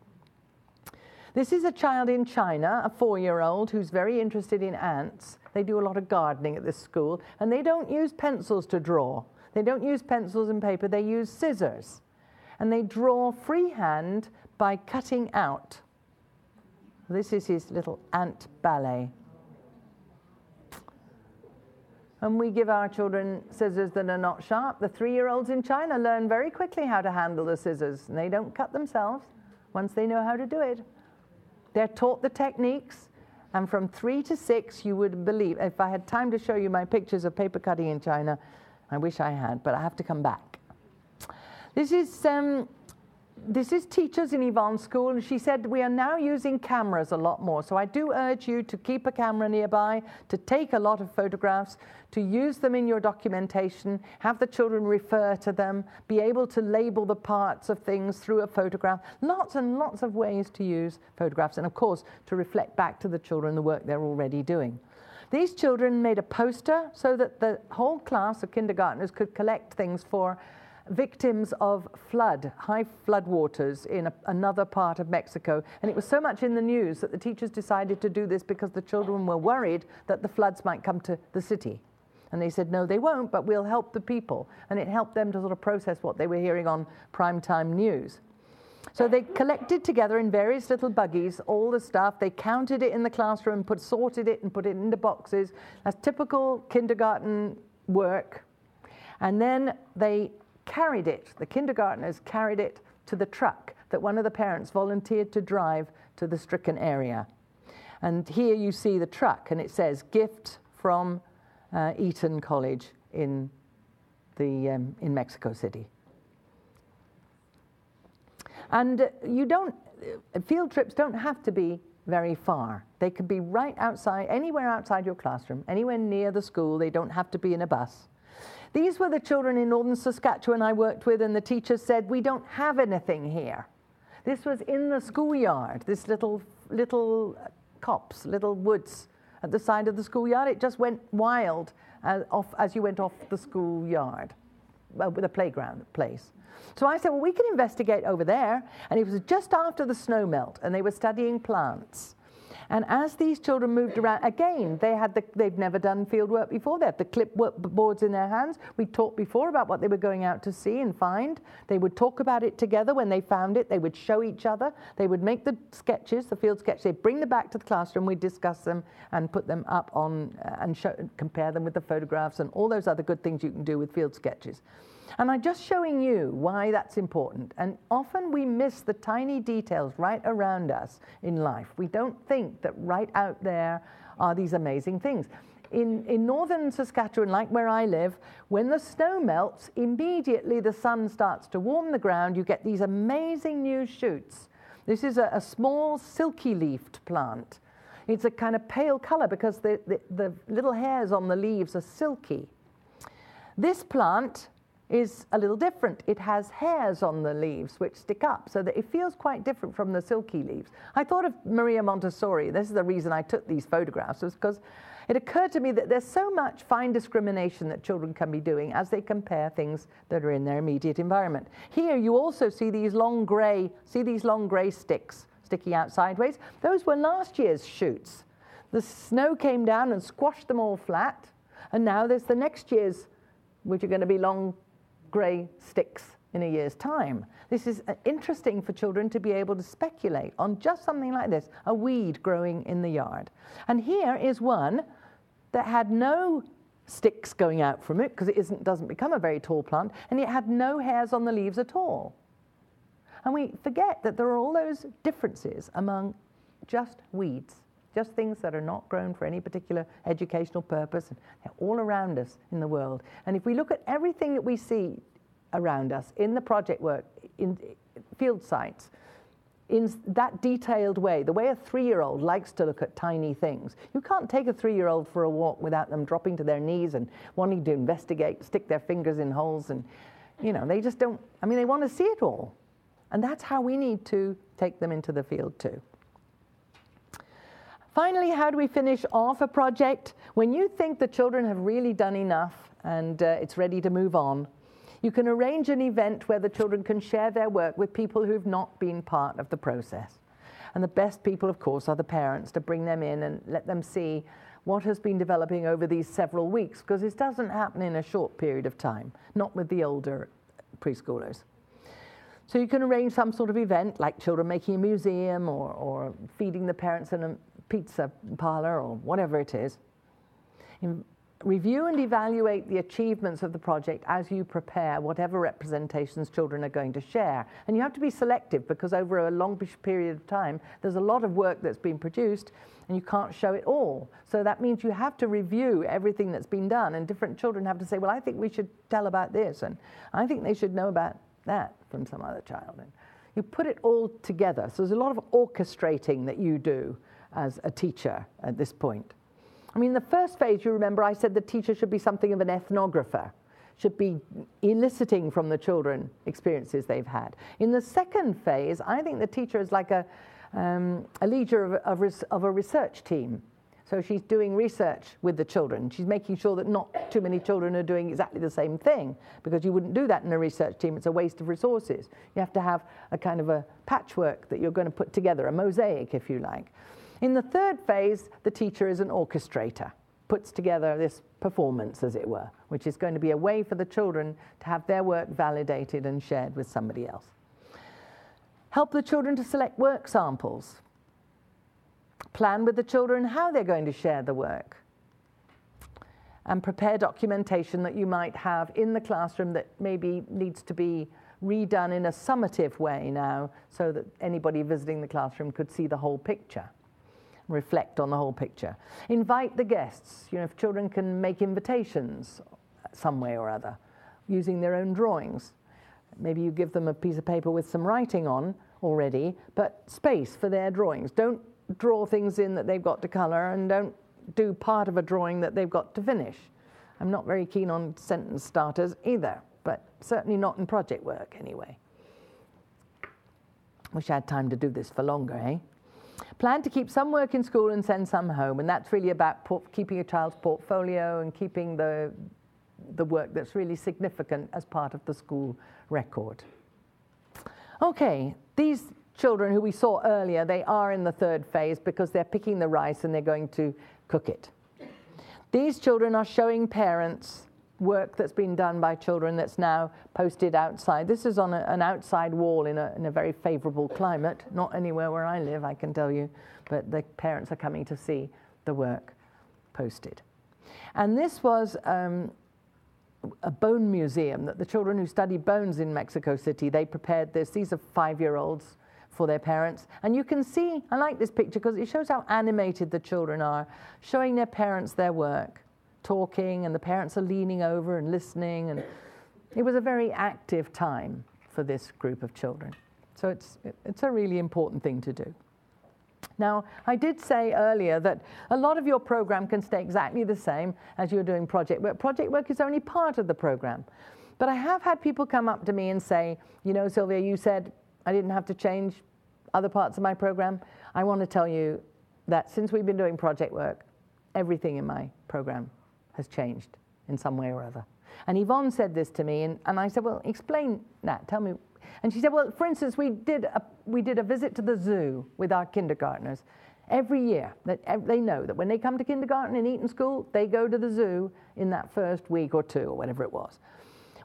B: This is a child in China, a 4-year-old, who's very interested in ants. They do a lot of gardening at this school, and they don't use pencils to draw. They don't use pencils and paper, they use scissors. And they draw freehand by cutting out. This is his little ant ballet. And we give our children scissors that are not sharp. The 3-year-olds in China learn very quickly how to handle the scissors, and they don't cut themselves once they know how to do it. They're taught the techniques, and from 3 to 6, you would believe, if I had time to show you my pictures of paper cutting in China, I wish I had, but I have to come back. This is teachers in Yvonne's school, and she said we are now using cameras a lot more. So I do urge you to keep a camera nearby, to take a lot of photographs, to use them in your documentation, have the children refer to them, be able to label the parts of things through a photograph. Lots and lots of ways to use photographs, and of course to reflect back to the children the work they're already doing. These children made a poster so that the whole class of kindergartners could collect things for victims of high flood waters in another part of Mexico. And it was so much in the news that the teachers decided to do this because the children were worried that the floods might come to the city. And they said, no, they won't, but we'll help the people. And it helped them to sort of process what they were hearing on primetime news. So they collected together in various little buggies all the stuff. They counted it in the classroom, sorted it and put it into boxes. That's typical kindergarten work. And then they carried it, the kindergartners carried it to the truck that one of the parents volunteered to drive to the stricken area. And here you see the truck, and it says, gift from Eton College in Mexico City. And field trips don't have to be very far. They could be right outside, anywhere outside your classroom, anywhere near the school. They don't have to be in a bus. These were the children in northern Saskatchewan I worked with, and the teachers said, we don't have anything here. This was in the schoolyard, this little copse, little woods at the side of the schoolyard. It just went wild as you went off the schoolyard, with a playground place. So I said, well, we can investigate over there. And it was just after the snow melt, and they were studying plants. And as these children moved around, again, they've never done field work before. They had the clipboards in their hands. We talked before about what they were going out to see and find. They would talk about it together when they found it. They would show each other. They would make the sketches, the field sketch. They'd bring them back to the classroom. We'd discuss them and put them up on and compare them with the photographs and all those other good things you can do with field sketches. And I'm just showing you why that's important. And often we miss the tiny details right around us in life. We don't think that right out there are these amazing things. In northern Saskatchewan, like where I live, when the snow melts, immediately the sun starts to warm the ground. You get these amazing new shoots. This is a small silky-leafed plant. It's a kind of pale color because the little hairs on the leaves are silky. This plant is a little different. It has hairs on the leaves which stick up so that it feels quite different from the silky leaves. I thought of Maria Montessori. This is the reason I took these photographs, was because it occurred to me that there's so much fine discrimination that children can be doing as they compare things that are in their immediate environment. Here you also see these long gray sticks sticking out sideways. Those were last year's shoots. The snow came down and squashed them all flat, and now there's the next year's, which are going to be long grey sticks in a year's time. This is interesting for children to be able to speculate on just something like this, a weed growing in the yard. And here is one that had no sticks going out from it because it doesn't become a very tall plant, and it had no hairs on the leaves at all. And we forget that there are all those differences among just weeds, just things that are not grown for any particular educational purpose. They're all around us in the world. And if we look at everything that we see around us in the project work, in field sites, in that detailed way, the way a 3-year-old likes to look at tiny things. You can't take a 3-year-old for a walk without them dropping to their knees and wanting to investigate, stick their fingers in holes, and they just don't, they want to see it all. And that's how we need to take them into the field too. Finally, how do we finish off a project? When you think the children have really done enough and it's ready to move on, you can arrange an event where the children can share their work with people who've not been part of the process. And the best people, of course, are the parents, to bring them in and let them see what has been developing over these several weeks, because this doesn't happen in a short period of time, not with the older preschoolers. So you can arrange some sort of event, like children making a museum or feeding the parents in a pizza parlor or whatever it is. Review and evaluate the achievements of the project as you prepare whatever representations children are going to share. And you have to be selective, because over a long period of time, there's a lot of work that's been produced and you can't show it all. So that means you have to review everything that's been done, and different children have to say, well, I think we should tell about this, and I think they should know about that from some other child. And you put it all together. So there's a lot of orchestrating that you do as a teacher at this point. The first phase, you remember, I said the teacher should be something of an ethnographer, should be eliciting from the children experiences they've had. In the second phase, I think the teacher is like a leader of a research team. So she's doing research with the children. She's making sure that not too many children are doing exactly the same thing, because you wouldn't do that in a research team. It's a waste of resources. You have to have a kind of a patchwork that you're going to put together, a mosaic, if you like. In the third phase, the teacher is an orchestrator, puts together this performance, as it were, which is going to be a way for the children to have their work validated and shared with somebody else. Help the children to select work samples. Plan with the children how they're going to share the work. And prepare documentation that you might have in the classroom that maybe needs to be redone in a summative way now, so that anybody visiting the classroom could see the whole picture, reflect on the whole picture. Invite the guests. If children can make invitations some way or other, using their own drawings. Maybe you give them a piece of paper with some writing on already, but space for their drawings. Don't draw things in that they've got to colour, and don't do part of a drawing that they've got to finish. I'm not very keen on sentence starters either, but certainly not in project work anyway. Wish I had time to do this for longer, eh? Plan to keep some work in school and send some home, and that's really about keeping a child's portfolio and keeping the work that's really significant as part of the school record. Okay, these children who we saw earlier, they are in the third phase because they're picking the rice and they're going to cook it. These children are showing parents work that's been done by children that's now posted outside. This is on an outside wall in a very favorable climate, not anywhere where I live, I can tell you, but the parents are coming to see the work posted. And this was a bone museum that the children who study bones in Mexico City, they prepared this. These are 5-year-olds for their parents. And you can see, I like this picture because it shows how animated the children are, showing their parents their work, talking, and the parents are leaning over and listening. And it was a very active time for this group of children. So it's a really important thing to do. Now, I did say earlier that a lot of your program can stay exactly the same as you're doing project work. Project work is only part of the program. But I have had people come up to me and say, you know, Sylvia, you said I didn't have to change other parts of my program. I want to tell you that since we've been doing project work, everything in my program has changed in some way or other. And Yvonne said this to me, and I said, well, explain that, tell me. And she said, well, for instance, we did a visit to the zoo with our kindergartners. Every year, they know that when they come to kindergarten in Eton School, they go to the zoo in that first week or two, or whatever it was.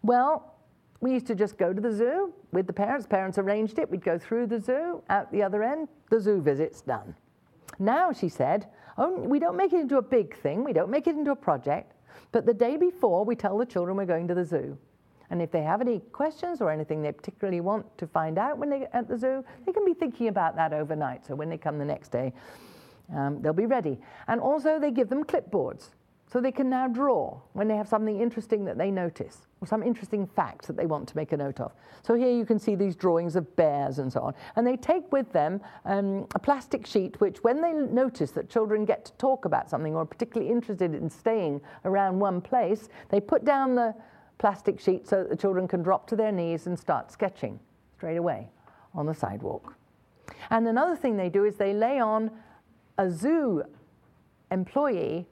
B: Well, we used to just go to the zoo with the parents. Parents arranged it. We'd go through the zoo, out the other end, the zoo visit's done. Now, she said, we don't make it into a big thing. We don't make it into a project. But the day before, we tell the children we're going to the zoo. And if they have any questions or anything they particularly want to find out when they're at the zoo, they can be thinking about that overnight. So when they come the next day, they'll be ready. And also they give them clipboards. So they can now draw when they have something interesting that they notice, or some interesting facts that they want to make a note of. So here you can see these drawings of bears and so on. And they take with them a plastic sheet, which when they notice that children get to talk about something or are particularly interested in staying around one place, they put down the plastic sheet so that the children can drop to their knees and start sketching straight away on the sidewalk. And another thing they do is they lay on a zoo employee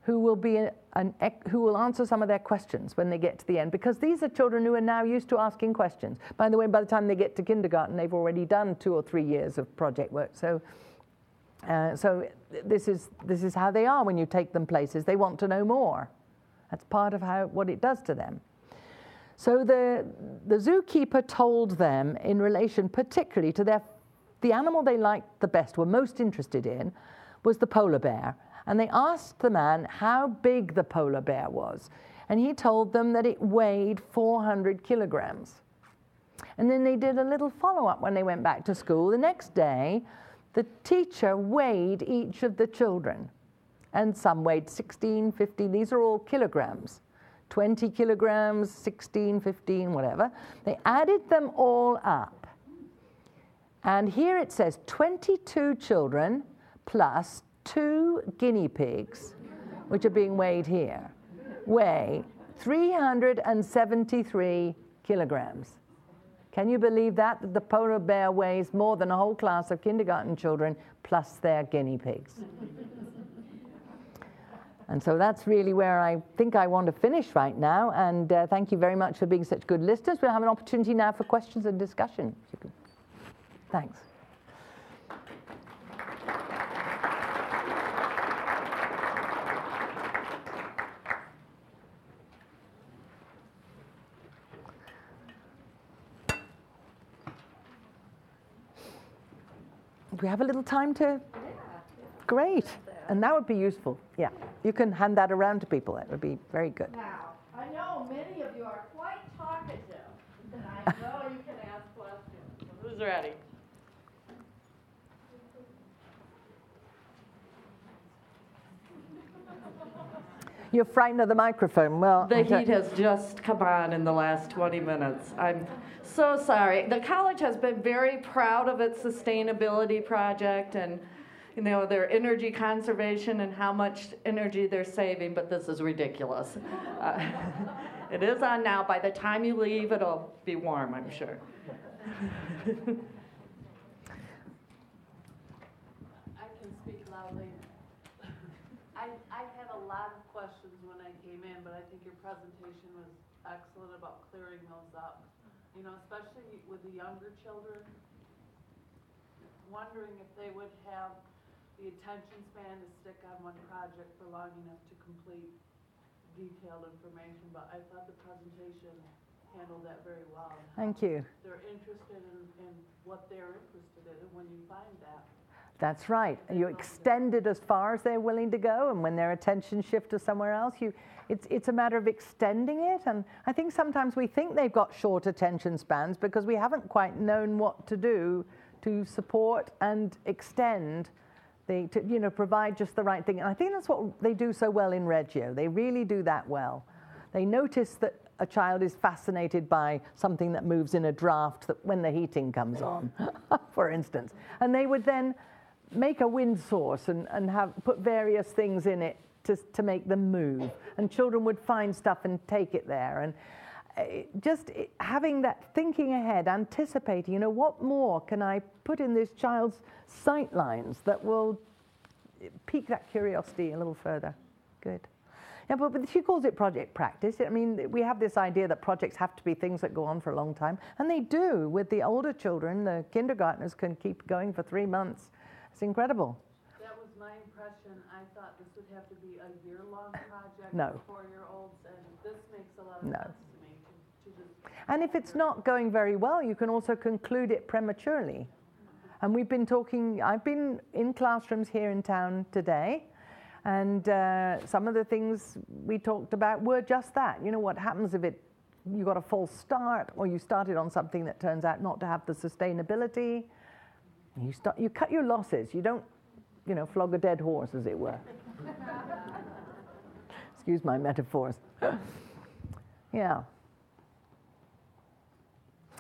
B: who will answer some of their questions when they get to the end, because these are children who are now used to asking questions. By the way, by the time they get to kindergarten, they've already done 2 or 3 years of project work. So this is how they are when you take them places. They want to know more. That's part of what it does to them. So the zookeeper told them, in relation particularly to the animal they liked the best, were most interested in, was the polar bear. And they asked the man how big the polar bear was. And he told them that it weighed 400 kilograms. And then they did a little follow-up when they went back to school. The next day, the teacher weighed each of the children. And some weighed 16, 15, these are all kilograms. 20 kilograms, 16, 15, whatever. They added them all up. And here it says 22 children plus 2 guinea pigs, which are being weighed here, weigh 373 kilograms. Can you believe that the polar bear weighs more than a whole class of kindergarten children plus their guinea pigs? And so that's really where I think I want to finish right now. And thank you very much for being such good listeners. We'll have an opportunity now for questions and discussion. Thanks. Do we have a little time to? Yeah. Great. And that would be useful. Yeah. You can hand that around to people. That would be very good.
A: Now, I know many of you are quite talkative, and I know you can ask questions. So who's ready?
B: You're frightened of the microphone. Well,
A: the heat has just come on in the last 20 minutes. I'm so sorry. The college has been very proud of its sustainability project and their energy conservation and how much energy they're saving, but this is ridiculous. It is on now. By the time you leave, it'll be warm, I'm sure.
C: I can speak loudly. I had a lot of questions when I came in, but I think your presentation was excellent about clearing those up. You know, especially with the younger children, wondering if they would have the attention span to stick on one project for long enough to complete detailed information, but I thought the presentation handled that very well.
B: Thank you.
C: They're interested in what they're interested in, and when you find that.
B: That's right. You extend it as far as they're willing to go, and when their attention shifts to somewhere else, it's a matter of extending it. And I think sometimes we think they've got short attention spans because we haven't quite known what to do to support and extend to provide just the right thing. And I think that's what they do so well in Reggio. They really do that well. They notice that a child is fascinated by something that moves in a draft that when the heating comes on, for instance. And they would then make a wind source and put various things in it to make them move. And children would find stuff and take it there. And having that thinking ahead, anticipating, what more can I put in this child's sight lines that will pique that curiosity a little further. Good. Yeah, but she calls it project practice. I mean, we have this idea that projects have to be things that go on for a long time, and they do. With the older children, the kindergartners can keep going for 3 months. It's incredible.
C: That was my impression. I thought this would have to be a year-long project
B: No.
C: for 4-year-olds, and this makes a lot of
B: No.
C: sense to me. To just
B: And if it's not going very well, you can also conclude it prematurely. And we've been talking, I've been in classrooms here in town today, and some of the things we talked about were just that. What happens if you got a false start, or you started on something that turns out not to have the sustainability? You cut your losses. You don't, flog a dead horse, as it were. Excuse my metaphors. Yeah.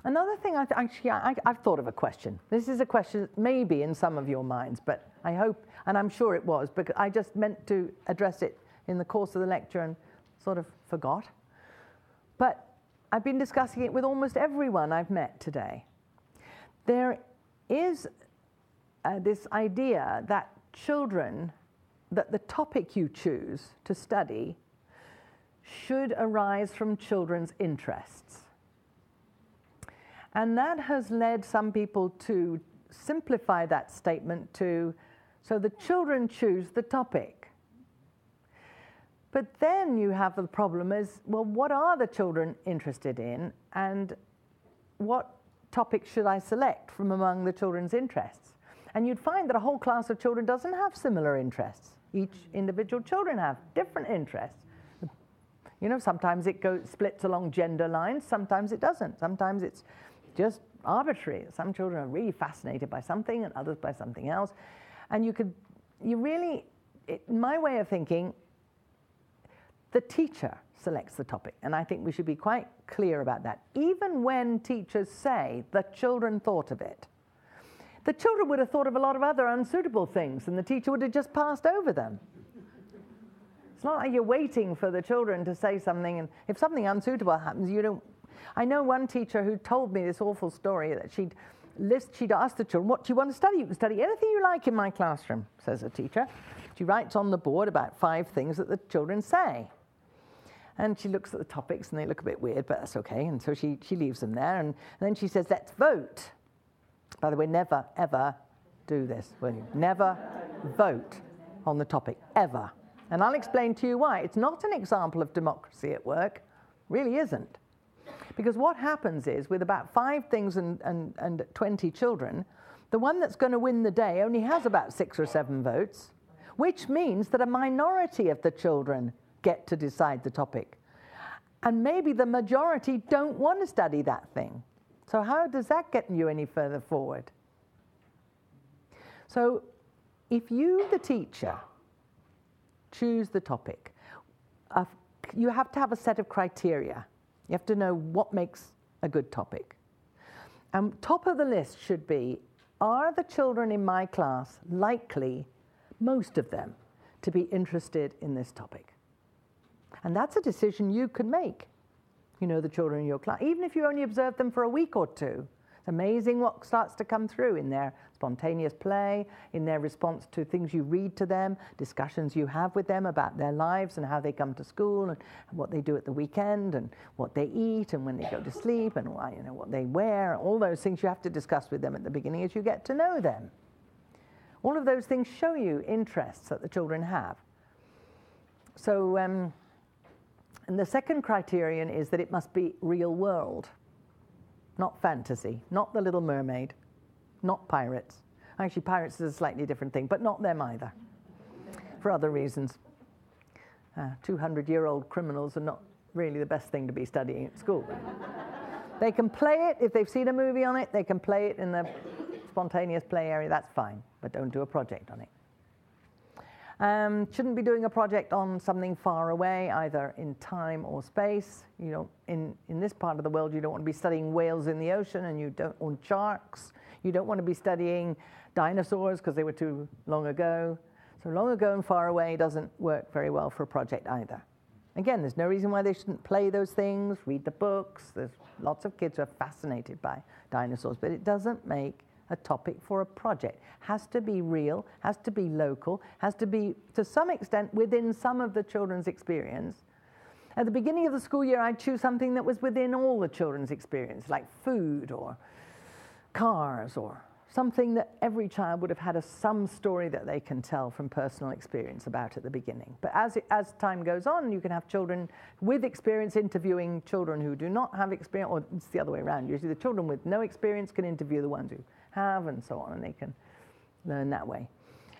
B: Another thing, I've thought of a question. This is a question maybe in some of your minds, but I hope, and I'm sure it was, because I just meant to address it in the course of the lecture and sort of forgot. But I've been discussing it with almost everyone I've met today. There is this idea that that the topic you choose to study should arise from children's interests. And that has led some people to simplify that statement so the children choose the topic. But then you have the problem is, well, what are the children interested in, and what topic should I select from among the children's interests? And you'd find that a whole class of children doesn't have similar interests. Each individual children have different interests. Sometimes it splits along gender lines, sometimes it doesn't. Sometimes it's just arbitrary. Some children are really fascinated by something and others by something else. And in my way of thinking, the teacher selects the topic. And I think we should be quite clear about that. Even when teachers say the children thought of it, the children would have thought of a lot of other unsuitable things, and the teacher would have just passed over them. It's not like you're waiting for the children to say something, and if something unsuitable happens, you don't. I know one teacher who told me this awful story that she'd asked the children, what do you want to study? You can study anything you like in my classroom, says the teacher. She writes on the board about 5 things that the children say. And she looks at the topics, and they look a bit weird, but that's okay. And so she leaves them there, and then she says, let's vote. By the way, never, ever do this, will you? Never vote on the topic, ever. And I'll explain to you why. It's not an example of democracy at work. Really isn't. Because what happens is, with about 5 things and 20 children, the one that's going to win the day only has about 6 or 7 votes, which means that a minority of the children get to decide the topic. And maybe the majority don't want to study that thing. So how does that get you any further forward? So if you, the teacher, choose the topic, you have to have a set of criteria. You have to know what makes a good topic. And top of the list should be, are the children in my class likely, most of them, to be interested in this topic? And that's a decision you can make. The children in your class. Even if you only observe them for a week or 2, It's amazing what starts to come through in their spontaneous play, in their response to things you read to them, discussions you have with them about their lives and how they come to school and what they do at the weekend and what they eat and when they go to sleep and what they wear. All those things you have to discuss with them at the beginning as you get to know them. All of those things show you interests that the children have. So, and the second criterion is that it must be real world. Not fantasy, not The Little Mermaid, not pirates. Actually, pirates is a slightly different thing, but not them either, for other reasons. 200-year-old criminals are not really the best thing to be studying at school. They can play it, if they've seen a movie on it, they can play it in the spontaneous play area, that's fine, but don't do a project on it. Shouldn't be doing a project on something far away, either in time or space. You know, in this part of the world, you don't want to be studying whales in the ocean, and you don't want sharks. You don't want to be studying dinosaurs because they were too long ago. So long ago and far away doesn't work very well for a project either. Again, there's no reason why they shouldn't play those things, read the books. There's lots of kids who are fascinated by dinosaurs, but it doesn't make a topic for a project. Has to be real, has to be local, has to be, to some extent, within some of the children's experience. At the beginning of the school year, I'd choose something that was within all the children's experience, like food or cars or something that every child would have had some story that they can tell from personal experience about at the beginning. But as time goes on, you can have children with experience interviewing children who do not have experience, or it's the other way around. Usually the children with no experience can interview the ones who have, and so on, and they can learn that way.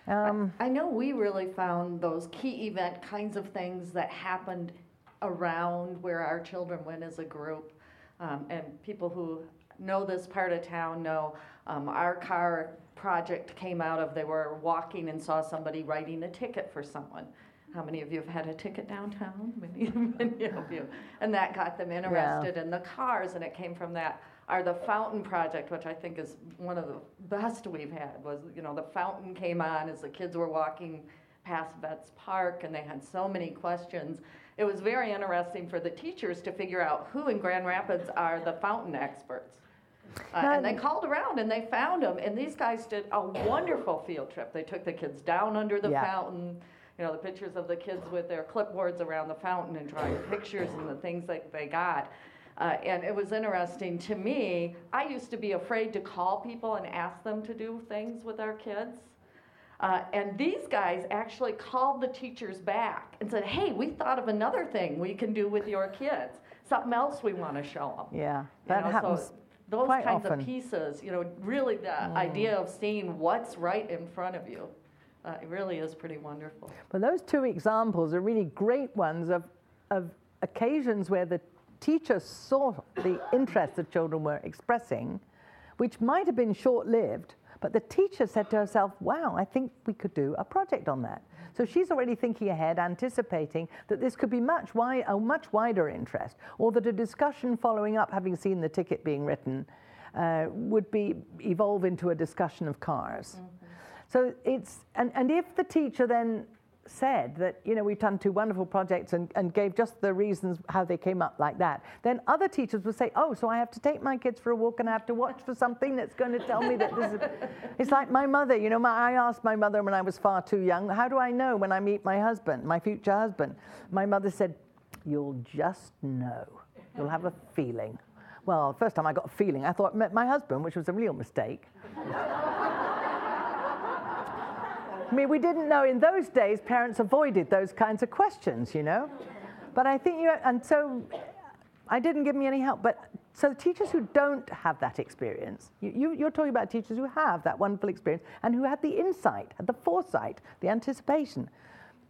A: I know we really found those key event kinds of things that happened around where our children went as a group, and people who know this part of town know our car project came out of, they were walking and saw somebody writing a ticket for someone. How many of you have had a ticket downtown? Many of you. And that got them interested in the cars, and it came from that. The fountain project, which I think is one of the best we've had, was, the fountain came on as the kids were walking past Vets Park, and they had so many questions. It was very interesting for the teachers to figure out who in Grand Rapids are the fountain experts. And they called around and they found them, and these guys did a wonderful field trip. They took the kids down under the fountain, the pictures of the kids with their clipboards around the fountain and drawing pictures and the things that they got. And it was interesting to me. I used to be afraid to call people and ask them to do things with our kids. And these guys actually called the teachers back and said, hey, we thought of another thing we can do with your kids, something else we want to show them.
B: Yeah, that happens.
A: So those
B: quite
A: kinds
B: often.
A: of pieces, really the idea of seeing what's right in front of you, it really is pretty wonderful.
B: But those two examples are really great ones of occasions where the teacher saw the interest the children were expressing, which might have been short-lived, but the teacher said to herself, wow, I think we could do a project on that. So she's already thinking ahead, anticipating that this could be a much wider interest, or that a discussion following up, having seen the ticket being written, would evolve into a discussion of cars. Mm-hmm. So and if the teacher then said that, we've done two wonderful projects and gave just the reasons how they came up like that, then other teachers would say, oh, so I have to take my kids for a walk and I have to watch for something that's going to tell me that this is... It's like my mother, I asked my mother when I was far too young, how do I know when I meet my husband, my future husband? My mother said, you'll just know. You'll have a feeling. Well, the first time I got a feeling, I thought I met my husband, which was a real mistake. I mean, we didn't know in those days, parents avoided those kinds of questions, But I think and so I didn't give me any help. But so teachers who don't have that experience, you're talking about teachers who have that wonderful experience and who had the insight, had the foresight, the anticipation.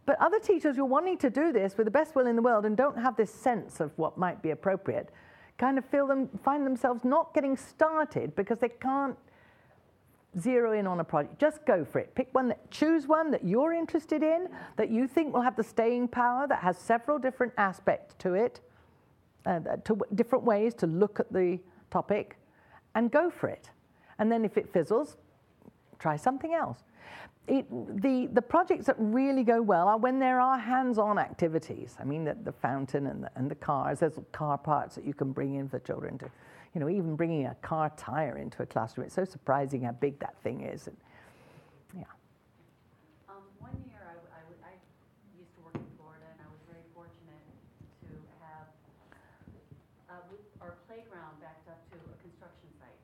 B: But other teachers who are wanting to do this with the best will in the world and don't have this sense of what might be appropriate, kind of find themselves not getting started because they can't zero in on a project. Just go for it. Choose one that you're interested in, that you think will have the staying power, that has several different aspects to it, different ways to look at the topic, and go for it. And then if it fizzles, try something else. The projects that really go well are when there are hands-on activities. I mean, the fountain and the cars. There's car parts that you can bring in for children to you know, even bringing a car tire into a classroom. It's so surprising how big that thing is. And, yeah.
D: One year I used to work in Florida, and I was very fortunate to have our playground backed up to a construction site.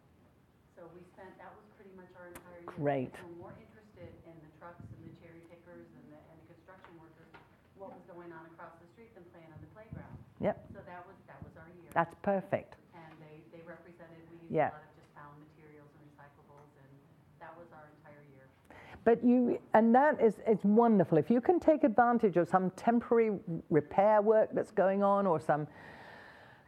D: So that was pretty much our entire year.
B: Great.
D: We were more interested in the trucks and the cherry pickers and the construction workers, what was going on across the street than playing on the playground.
B: Yep.
D: So that was our year.
B: That's perfect.
D: And they represented, we used
B: Yeah.
D: a lot of just found materials and recyclables, and that was our entire year.
B: But it's wonderful. If you can take advantage of some temporary repair work that's going on, or some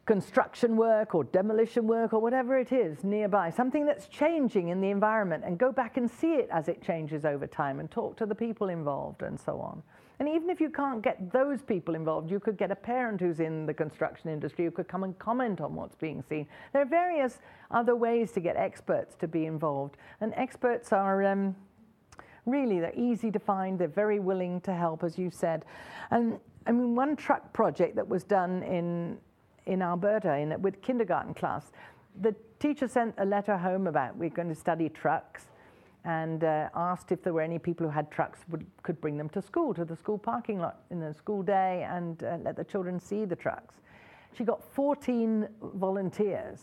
B: construction work or demolition work or whatever it is nearby, something that's changing in the environment, and go back and see it as it changes over time and talk to the people involved and so on. And even if you can't get those people involved, you could get a parent who's in the construction industry who could come and comment on what's being seen. There are various other ways to get experts to be involved, and experts are really, they're easy to find, they're very willing to help, as you said. And I mean, one truck project that was done in Alberta with kindergarten class, the teacher sent a letter home about we're going to study trucks, and asked if there were any people who had trucks could bring them to school, to the school parking lot in the school day, and let the children see the trucks. She got 14 volunteers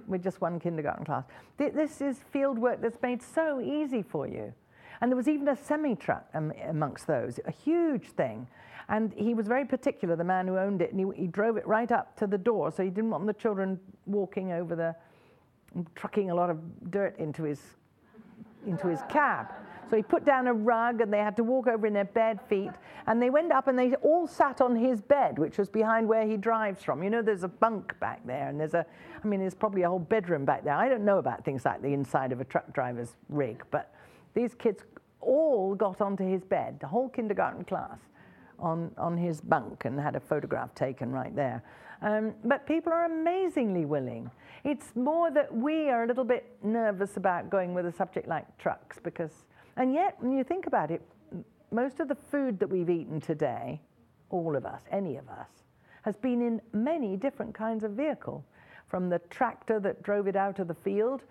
B: with just one kindergarten class. This is field work that's made so easy for you. And there was even a semi-truck amongst those, a huge thing. And he was very particular, the man who owned it, and he drove it right up to the door, so he didn't want the children walking over trucking a lot of dirt into his cab. So he put down a rug, and they had to walk over in their bare feet, and they went up and they all sat on his bed, which was behind where he drives from. You know, there's a bunk back there, and there's probably a whole bedroom back there. I don't know about things like the inside of a truck driver's rig, but these kids all got onto his bed, the whole kindergarten class, on his bunk, and had a photograph taken right there. But people are amazingly willing. It's more that we are a little bit nervous about going with a subject like trucks, and yet when you think about it, most of the food that we've eaten today, all of us, any of us, has been in many different kinds of vehicle, from the tractor that drove it out of the field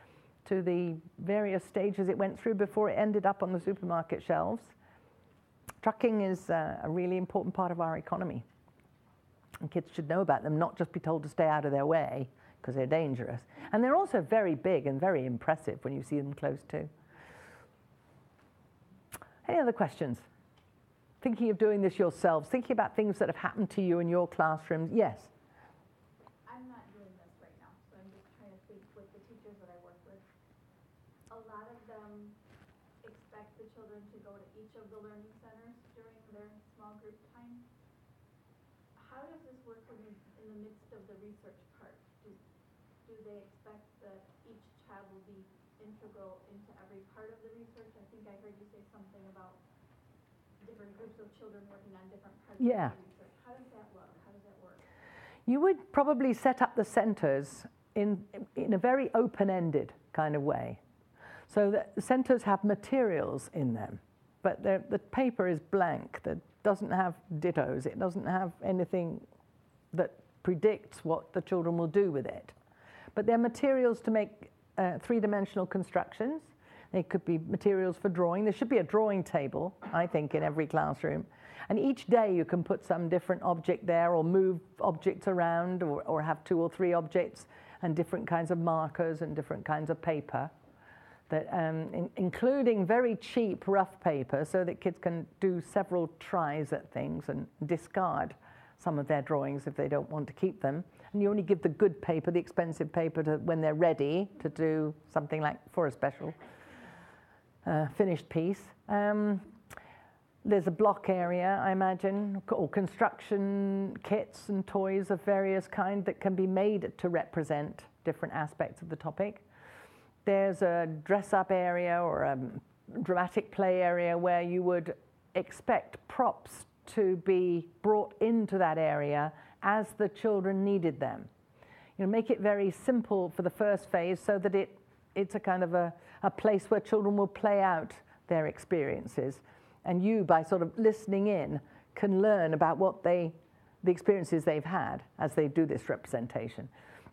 B: to the various stages it went through before it ended up on the supermarket shelves. Trucking is a really important part of our economy. And kids should know about them, not just be told to stay out of their way, because they're dangerous. And they're also very big and very impressive when you see them close too. Any other questions? Thinking of doing this yourselves, thinking about things that have happened to you in your classrooms? Yes?
E: I'm not doing this right now, so I'm just trying to think with the teachers that I work with. A lot of them expect the children to go to each of the learning centers during their small group time. How does this work when you're in the midst of the research part? Do they expect that each child will be integral into every part of the research? I think I heard you say something about different groups of children working on different parts of the research. How does that look? How does that work?
B: You would probably set up the centers in a very open-ended kind of way. So the centers have materials in them, but the paper is blank. That doesn't have dittos. It doesn't have anything that predicts what the children will do with it. But they're materials to make three-dimensional constructions. They could be materials for drawing. There should be a drawing table, I think, in every classroom. And each day you can put some different object there, or move objects around, or have 2 or 3 objects and different kinds of markers and different kinds of paper, that, including very cheap rough paper, so that kids can do several tries at things and discard some of their drawings if they don't want to keep them. And you only give the good paper, the expensive paper, when they're ready to do something like for a special finished piece. There's a block area, I imagine, or construction kits and toys of various kinds that can be made to represent different aspects of the topic. There's a dress-up area or a dramatic play area where you would expect props to be brought into that area as the children needed them. You know, make it very simple for the first phase so that it's a kind of a place where children will play out their experiences. And you, by sort of listening in, can learn about what the experiences they've had as they do this representation.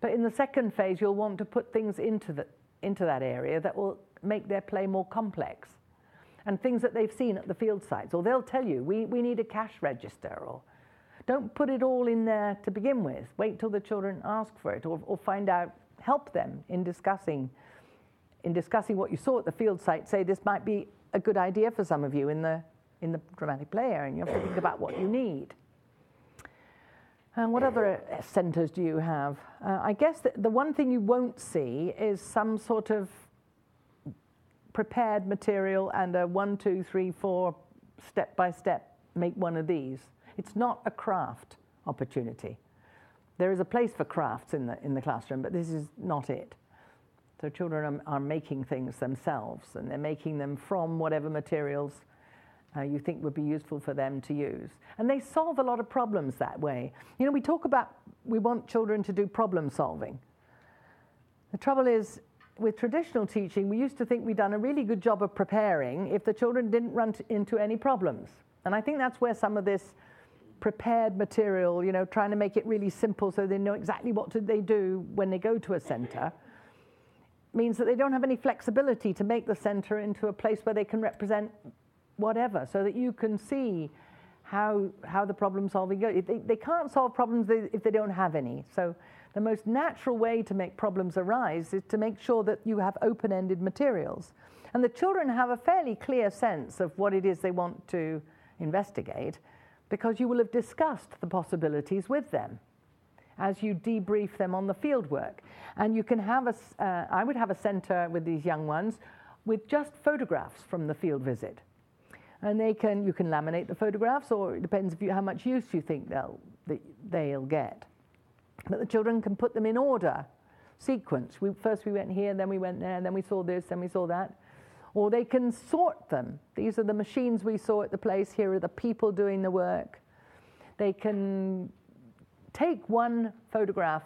B: But in the second phase, you'll want to put things into that area that will make their play more complex. And things that they've seen at the field sites. Or they'll tell you, we need a cash register. Or don't put it all in there to begin with. Wait till the children ask for it, or find out, help them in discussing what you saw at the field site. Say, this might be a good idea for some of you in the dramatic play area, and you have to think about what you need. And what other centres do you have? I guess the one thing you won't see is some sort of prepared material and a 1, 2, 3, 4 step-by-step, make one of these. It's not a craft opportunity. There is a place for crafts in the classroom, but this is not it. So children are making things themselves, and they're making them from whatever materials you think would be useful for them to use. And they solve a lot of problems that way. You know, we talk about, we want children to do problem solving. The trouble is, with traditional teaching, we used to think we'd done a really good job of preparing if the children didn't run into any problems. And I think that's where some of this prepared material, you know, trying to make it really simple so they know exactly what they do when they go to a centre, means that they don't have any flexibility to make the centre into a place where they can represent whatever, so that you can see how the problem solving goes. They can't solve problems if they don't have any. So the most natural way to make problems arise is to make sure that you have open-ended materials. And the children have a fairly clear sense of what it is they want to investigate, because you will have discussed the possibilities with them as you debrief them on the field work. And you can have I would have a centre with these young ones with just photographs from the field visit. And you can laminate the photographs, or it depends how much use you think they'll get. But the children can put them in order, sequence. First we went here, then we went there, then we saw this, then we saw that. Or they can sort them. These are the machines we saw at the place. Here are the people doing the work. They can take one photograph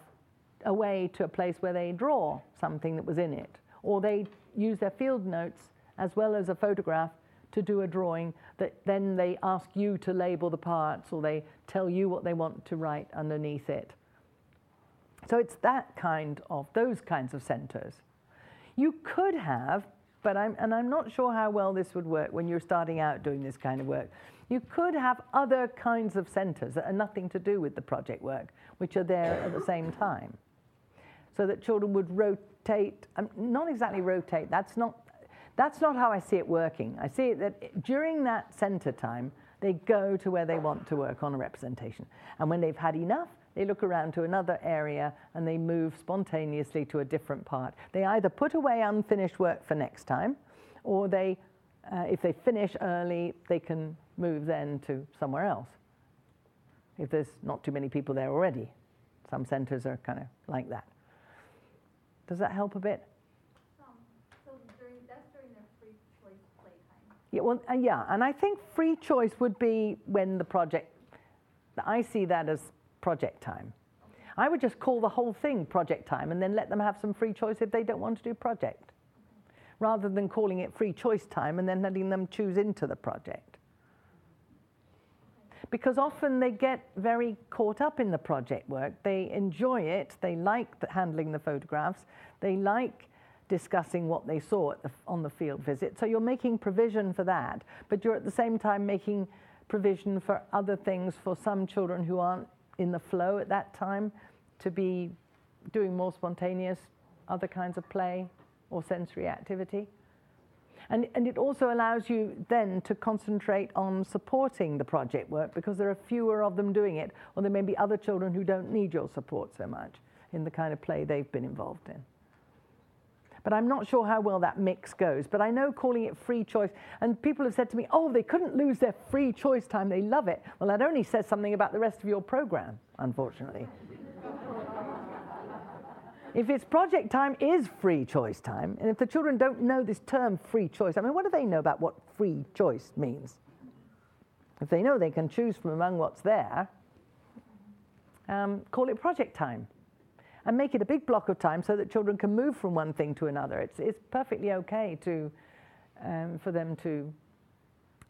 B: away to a place where they draw something that was in it. Or they use their field notes as well as a photograph to do a drawing that then they ask you to label the parts, or they tell you what they want to write underneath it. So it's those kinds of centres. You could have, but I'm not sure how well this would work when you're starting out doing this kind of work. You could have other kinds of centres that are nothing to do with the project work, which are there at the same time. So that children would rotate, not exactly rotate, that's not how I see it working. I see it that during that centre time, they go to where they want to work on a representation. And when they've had enough, they look around to another area and they move spontaneously to a different part. They either put away unfinished work for next time, or if they finish early, they can move then to somewhere else, if there's not too many people there already. Some centres are kind of like that. Does that help a bit?
E: So that's during their free choice playtime.
B: Yeah, well, yeah, and I think free choice would be when I see that as project time. I would just call the whole thing project time and then let them have some free choice if they don't want to do project, rather than calling it free choice time and then letting them choose into the project. Because often they get very caught up in the project work. They enjoy it. They like handling the photographs. They like discussing what they saw on the field visit. So you're making provision for that, but you're at the same time making provision for other things for some children who aren't in the flow at that time to be doing more spontaneous other kinds of play or sensory activity. And it also allows you then to concentrate on supporting the project work, because there are fewer of them doing it, or there may be other children who don't need your support so much in the kind of play they've been involved in. But I'm not sure how well that mix goes. But I know calling it free choice, and people have said to me, oh, they couldn't lose their free choice time, they love it. Well, that only says something about the rest of your program, unfortunately. If it's project time is free choice time, and if the children don't know this term free choice, I mean, what do they know about what free choice means? If they know they can choose from among what's there, call it project time. And make it a big block of time so that children can move from one thing to another. It's perfectly okay for them to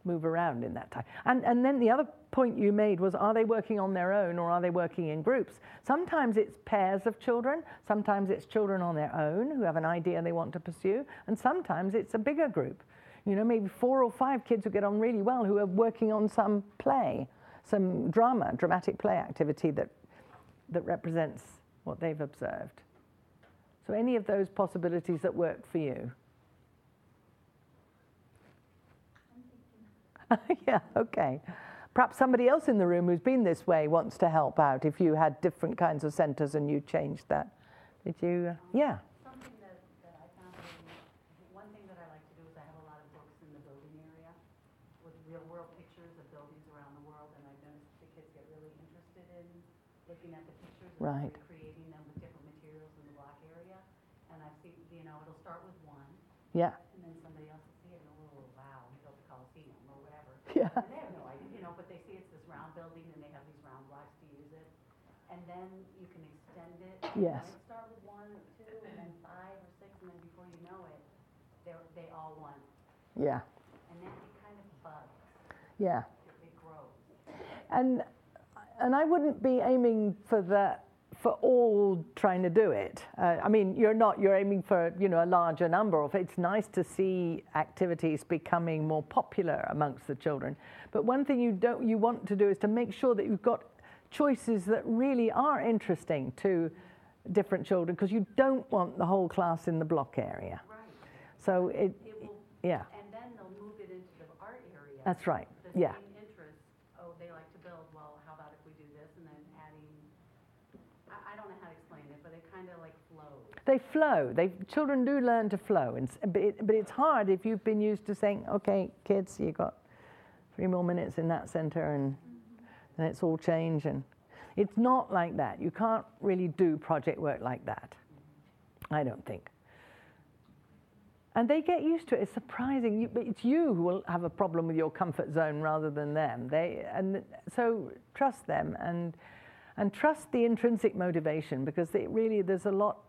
B: move around in that time. And then the other point you made was, are they working on their own or are they working in groups? Sometimes it's pairs of children, sometimes it's children on their own who have an idea they want to pursue, and sometimes it's a bigger group. You know, maybe 4 or 5 kids who get on really well who are working on some play, some dramatic play activity that represents what they've observed. So any of those possibilities that work for you? Yeah, okay. Perhaps somebody else in the room who's been this way wants to help out if you had different kinds of centers and you changed that. Did you? Yeah.
D: Something that I found one thing that I like to do is I have a lot of books in the building area with real world pictures of buildings around the world, and I've noticed the kids get really interested in looking at the pictures and
B: Right.
D: creating them with different materials in the block area. And I've seen, you know, it'll start with one,
B: Yeah.
D: and then somebody else will see it and go, oh, wow, we built the Coliseum or whatever.
B: Yeah.
D: And they have no idea, you know, but they see it's this round building and they have these round blocks to use it. And then you can extend it.
B: Yes.
D: You might start with 1 or 2 and then 5 or 6, and then before you know it, they all want.
B: Yeah.
D: And then it kind of bugs.
B: Yeah.
D: It grows.
B: And I wouldn't be aiming for all trying to do it. I mean, you're aiming for, you know, a larger number of. It's nice to see activities becoming more popular amongst the children. But one thing you want to do is to make sure that you've got choices that really are interesting to different children, because you don't want the whole class in the block area.
D: Right.
B: So
D: it will,
B: yeah.
D: And then they'll move it into the art area.
B: That's right.
D: The
B: Yeah.
D: same interests. Oh, they like to build. Well, how about if we do this, and then adding. I don't know how to explain it, but it kind of like flows.
B: They flow. Children do learn to flow, but it's hard if you've been used to saying, okay, kids, you got 3 more minutes in that center, and then it's all change. And it's not like that. You can't really do project work like that, I don't think. And they get used to it. It's surprising. It's you who will have a problem with your comfort zone rather than them. So trust them and trust the intrinsic motivation, because there's a lot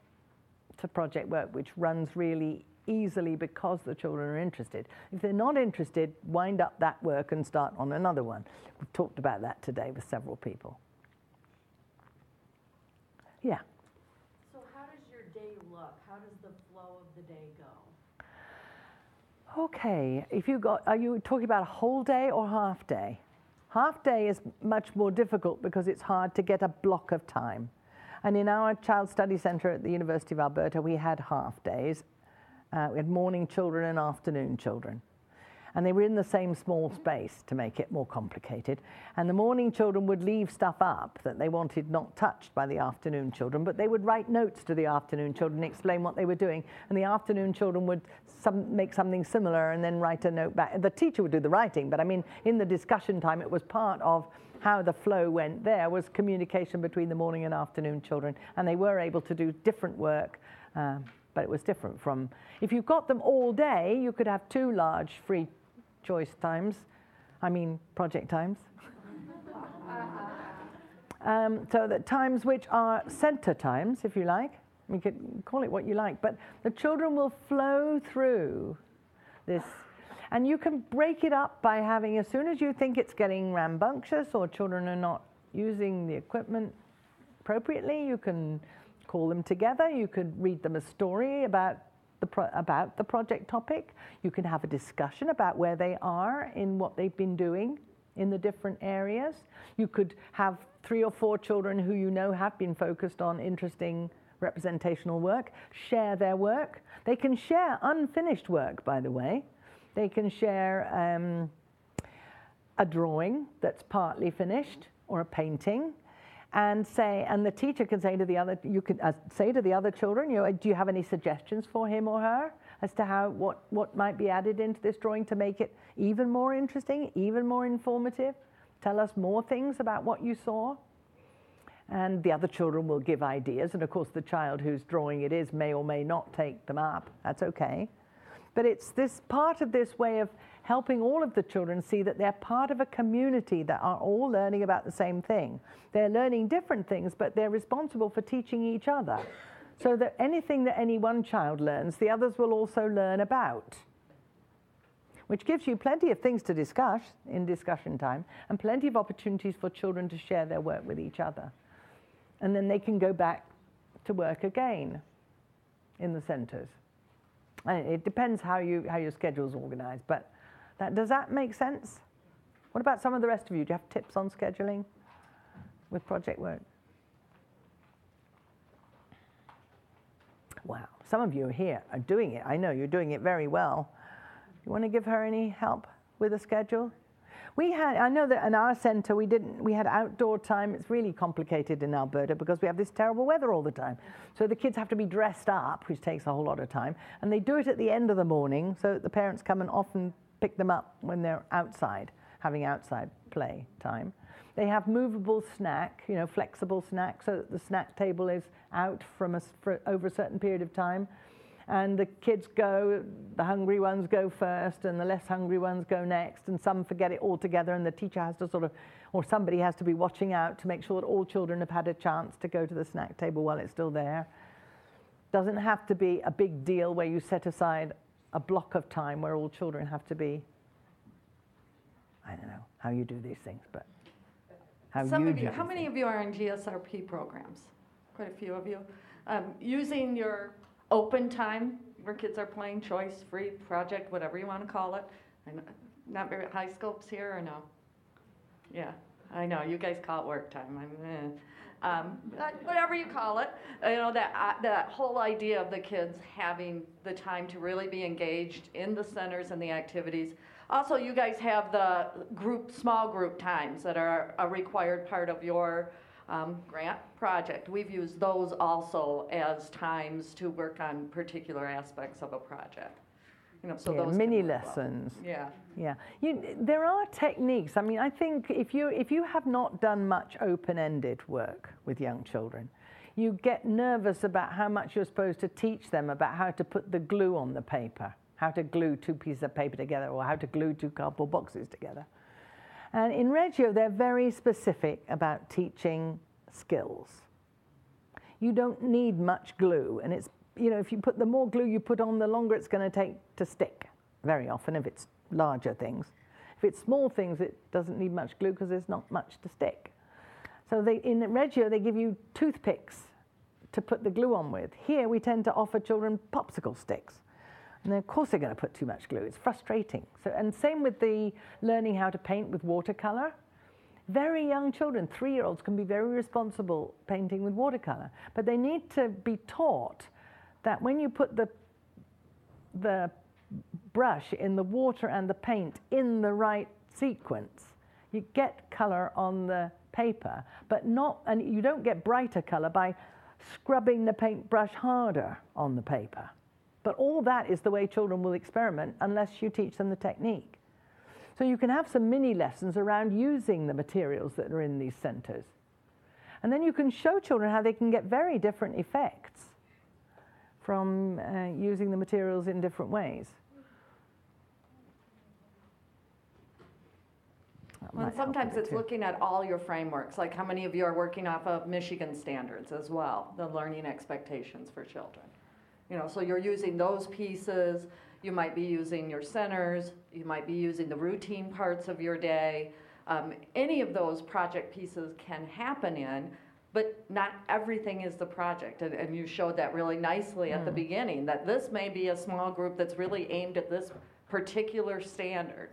B: to project work which runs really easily because the children are interested. If they're not interested, wind up that work and start on another one. We've talked about that today with several people. Yeah.
C: So how does your day look? How does the flow of the day go?
B: Okay, are you talking about a whole day or half day? Half day is much more difficult because it's hard to get a block of time. And in our Child Study Centre at the University of Alberta, we had half days. We had morning children and afternoon children. And they were in the same small space to make it more complicated. And the morning children would leave stuff up that they wanted not touched by the afternoon children, but they would write notes to the afternoon children, explain what they were doing. And the afternoon children would make something similar and then write a note back. The teacher would do the writing, but I mean, in the discussion time, it was part of how the flow went. There was communication between the morning and afternoon children, and they were able to do different work, but it was different from, if you got them all day, you could have 2 large free choice times, project times. So the times which are center times, if you like. You could call it what you like, but the children will flow through this. And you can break it up by having, as soon as you think it's getting rambunctious or children are not using the equipment appropriately, you can call them together. You could read them a story about the project topic. You can have a discussion about where they are in what they've been doing in the different areas. You could have 3 or 4 children who you know have been focused on interesting representational work, share their work. They can share unfinished work, by the way. They can share a drawing that's partly finished or a painting, and the teacher can say to the other, you could say to the other children, do you have any suggestions for him or her as to what might be added into this drawing to make it even more interesting, even more informative? Tell us more things about what you saw. And the other children will give ideas, and of course the child whose drawing it is may or may not take them up. That's okay. But it's this part of this way of helping all of the children see that they're part of a community that are all learning about the same thing. They're learning different things, but they're responsible for teaching each other. So that anything that any one child learns, the others will also learn about. which gives you plenty of things to discuss in discussion time and plenty of opportunities for children to share their work with each other. And then they can go back to work again in the centers. And it depends how your schedule's organized, but does that make sense? What about some of the rest of you? Do you have tips on scheduling with project work? Wow, some of you here are doing it. I know you're doing it very well. You want to give her any help with a schedule? I know that in our center we had outdoor time. It's really complicated in Alberta because we have this terrible weather all the time. So the kids have to be dressed up, which takes a whole lot of time. And they do it at the end of the morning so that the parents come and often pick them up when they're outside, having outside play time. They have movable snack, flexible snack, so that the snack table is out for over a certain period of time. And the kids go, the hungry ones go first, and the less hungry ones go next, and some forget it altogether, and the teacher has to or somebody has to be watching out to make sure that all children have had a chance to go to the snack table while it's still there. Doesn't have to be a big deal where you set aside a block of time where all children have to be. I don't know how you do these things, but how
A: many of you are in GSRP programs? Quite a few of you. Using your open time where kids are playing choice, free, project, whatever you want to call it. And not very high scopes here or no? Yeah, I know, you guys call it work time. Whatever you call it, that whole idea of the kids having the time to really be engaged in the centers and the activities. Also, you guys have the small group times that are a required part of your grant project. We've used those also as times to work on particular aspects of a project. So those
B: mini lessons.
A: Well.
B: Yeah. There are techniques. I mean, I think if you have not done much open-ended work with young children, you get nervous about how much you're supposed to teach them about how to put the glue on the paper, how to glue two pieces of paper together, or how to glue two cardboard boxes together. And in Reggio, they're very specific about teaching skills. You don't need much glue, and it's, the more glue you put on, the longer it's going to take to stick, very often, if it's larger things. If it's small things, it doesn't need much glue because there's not much to stick. So in Reggio, they give you toothpicks to put the glue on with. Here, we tend to offer children popsicle sticks. And then, of course, they're going to put too much glue. It's frustrating. And same with the learning how to paint with watercolor. Very young children, 3-year-olds, can be very responsible painting with watercolor. But they need to be taught that when you put the brush in the water and the paint in the right sequence, you get color on the paper, and you don't get brighter color by scrubbing the paintbrush harder on the paper. But all that is the way children will experiment unless you teach them the technique. So you can have some mini lessons around using the materials that are in these centers. And then you can show children how they can get very different effects from using the materials in different ways.
A: Well, sometimes it's looking at all your frameworks, like how many of you are working off of Michigan standards as well, the learning expectations for children. So you're using those pieces, you might be using your centers, you might be using the routine parts of your day. Any of those project pieces can happen in, but not everything is the project. And you showed that really nicely at the beginning, that this may be a small group that's really aimed at this particular standard,